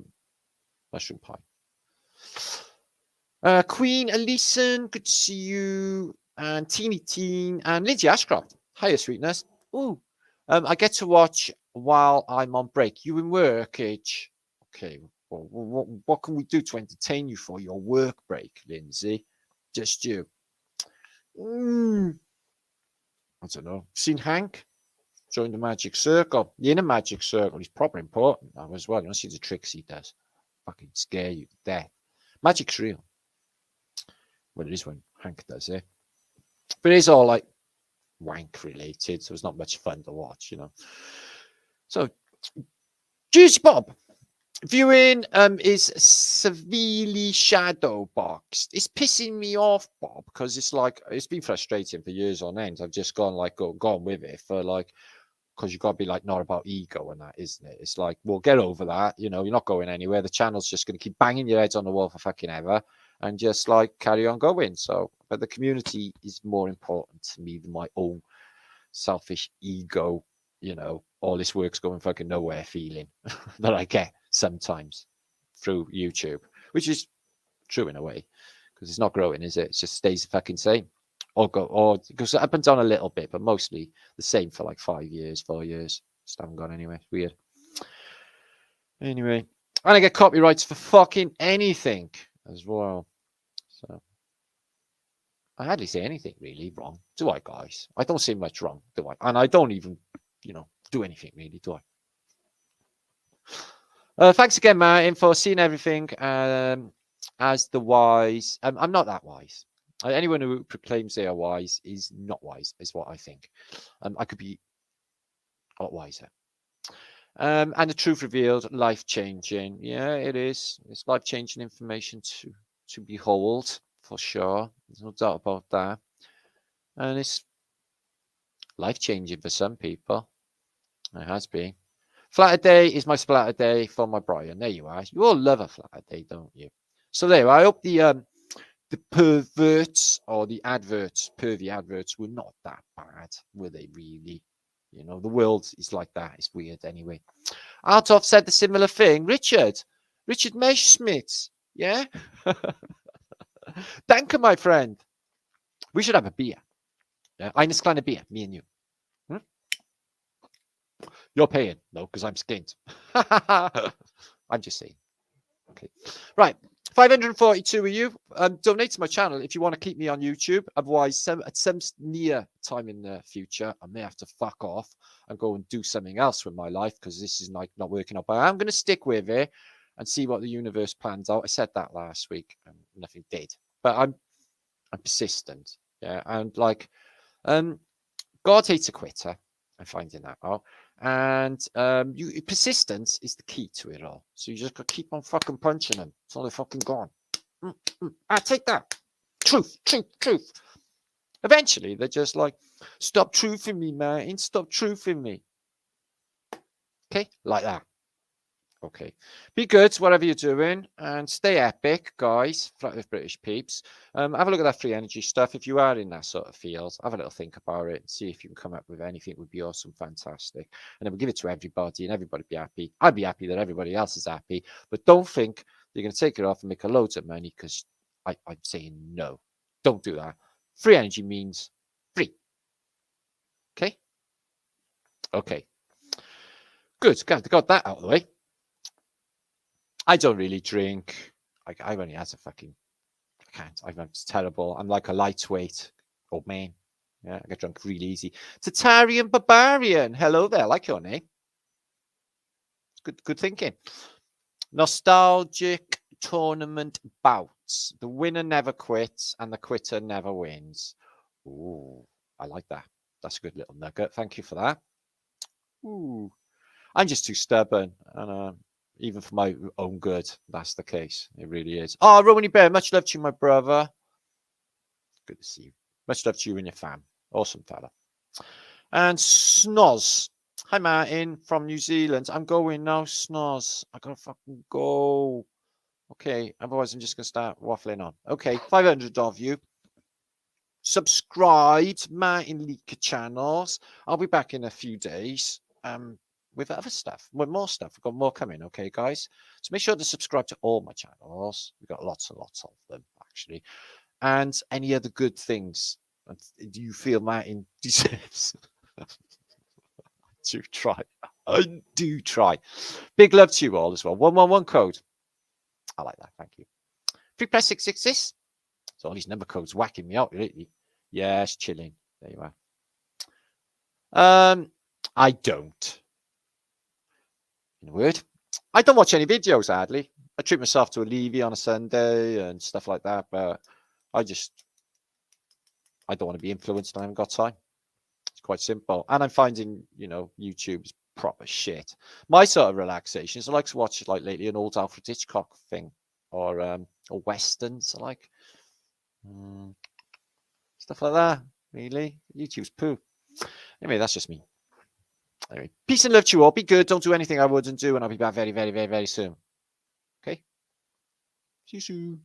mushroom pie. Queen Elison, good to see you, and Teeny Teen and Lindsay Ashcroft. Hiya, sweetness. Ooh. I get to watch while I'm on break. You in work, H? Okay. Well, what can we do to entertain you for your work break, Lindsay? Just you. I don't know. Seen Hank? Join the magic circle. The inner magic circle is proper important now as well. You want to see the tricks he does. Fucking scare you to death. Magic's real. Well, it is when Hank does it. But it is all like wank related, so it's not much fun to watch, you know. So Juicy Bob viewing is severely shadow boxed. It's pissing me off, Bob, because it's like it's been frustrating for years on end. I've just gone with it for like, because you've got to be like not about ego and that, isn't it? It's like, well, get over that, you know, you're not going anywhere. The channel's just going to keep banging your heads on the wall for fucking ever and just like carry on going. So, but the community is more important to me than my own selfish ego, you know, all this work's going fucking nowhere feeling that I get sometimes through YouTube, which is true in a way, because it's not growing, is it? It just stays the fucking same. Or it goes up and down a little bit, but mostly the same for like 5 years, 4 years. Just haven't gone anywhere. It's weird. Anyway, and I get copyrights for fucking anything as well. So I hardly say anything really wrong, do I, guys? I don't say much wrong, do I? And I don't even, you know, do anything really, do I? Thanks again, Martin, for seeing everything as the wise. I'm not that wise. Anyone who proclaims they are wise is not wise, is what I think. I could be a lot wiser. And the truth revealed, life-changing. Yeah, it is. It's life-changing information to behold, for sure. There's no doubt about that. And it's life-changing for some people. It has been. Flatter Day is my splatter day for my Brian. There you are. You all love a flatter day, don't you? So there, I hope the perverts or the adverts, pervy adverts, were not that bad, were they really? You know, the world is like that. It's weird anyway. Althoff said the similar thing. Richard Meshschmidt. Yeah? Danke, my friend. We should have a beer. Yeah? Eines kleine beer, me and you. You're paying. No, because I'm skint. I'm just saying. Okay. Right. 542 of you. Donate to my channel if you want to keep me on YouTube. Otherwise, at some near time in the future, I may have to fuck off and go and do something else with my life because this is like not working out. But I'm going to stick with it and see what the universe plans out. I said that last week and nothing did. But I'm persistent. Yeah. And like, God hates a quitter. I'm finding that out. And persistence is the key to it all. So you just got to keep on fucking punching them until they're fucking gone. Take that. Truth. Eventually, they're just like, stop truthing me, Martin. Stop truthing me. Okay? Like that. Okay. Be good, whatever you're doing, and stay epic, guys. Flat Earth British peeps. Have a look at that free energy stuff. If you are in that sort of field, have a little think about it and see if you can come up with anything. It would be awesome, fantastic. And then we'll give it to everybody, and everybody be happy. I'd be happy that everybody else is happy. But don't think you're going to take it off and make a loads of money because I'm saying no. Don't do that. Free energy means free. Okay? Okay. Good. Got that out of the way. I don't really drink. I've only had a fucking. I can't. It's terrible. I'm like a lightweight old man. Yeah, I get drunk really easy. Tatarian Barbarian. Hello there. I like your name. Good thinking. Nostalgic tournament bouts. The winner never quits and the quitter never wins. Ooh, I like that. That's a good little nugget. Thank you for that. Ooh, I'm just too stubborn and even for my own good, that's the case. It really is. Oh, Romany Bear, much love to you, my brother. Good to see you. Much love to you and your fam. Awesome fella. And Snoz. Hi, Martin from New Zealand. I'm going now, Snoz. I gotta fucking go. Okay, otherwise I'm just gonna start waffling on. Okay, 500 of you. Subscribe to martinliedtke channels. I'll be back in a few days. With other stuff, with more stuff. We've got more coming, okay, guys? So make sure to subscribe to all my channels. We've got lots and lots of them, actually. And any other good things. Do you feel Martin deserves? I do try. Big love to you all as well. 111 code. I like that. Thank you. 3 press 666. So all these number codes whacking me out, really. Yes, chilling. There you are. I don't. In a word, I don't watch any videos, hardly. I treat myself to a Levy on a Sunday and stuff like that, but I don't want to be influenced. I haven't got time. It's quite simple. And I'm finding, YouTube is proper shit. My sort of relaxation is I like to watch, like lately, an old Alfred Hitchcock thing or westerns. I like stuff like that, really. YouTube's poo. Anyway, that's just me. Anyway, peace and love to you all. Be good. Don't do anything I wouldn't do, and I'll be back very, very, very, very soon. Okay? See you soon.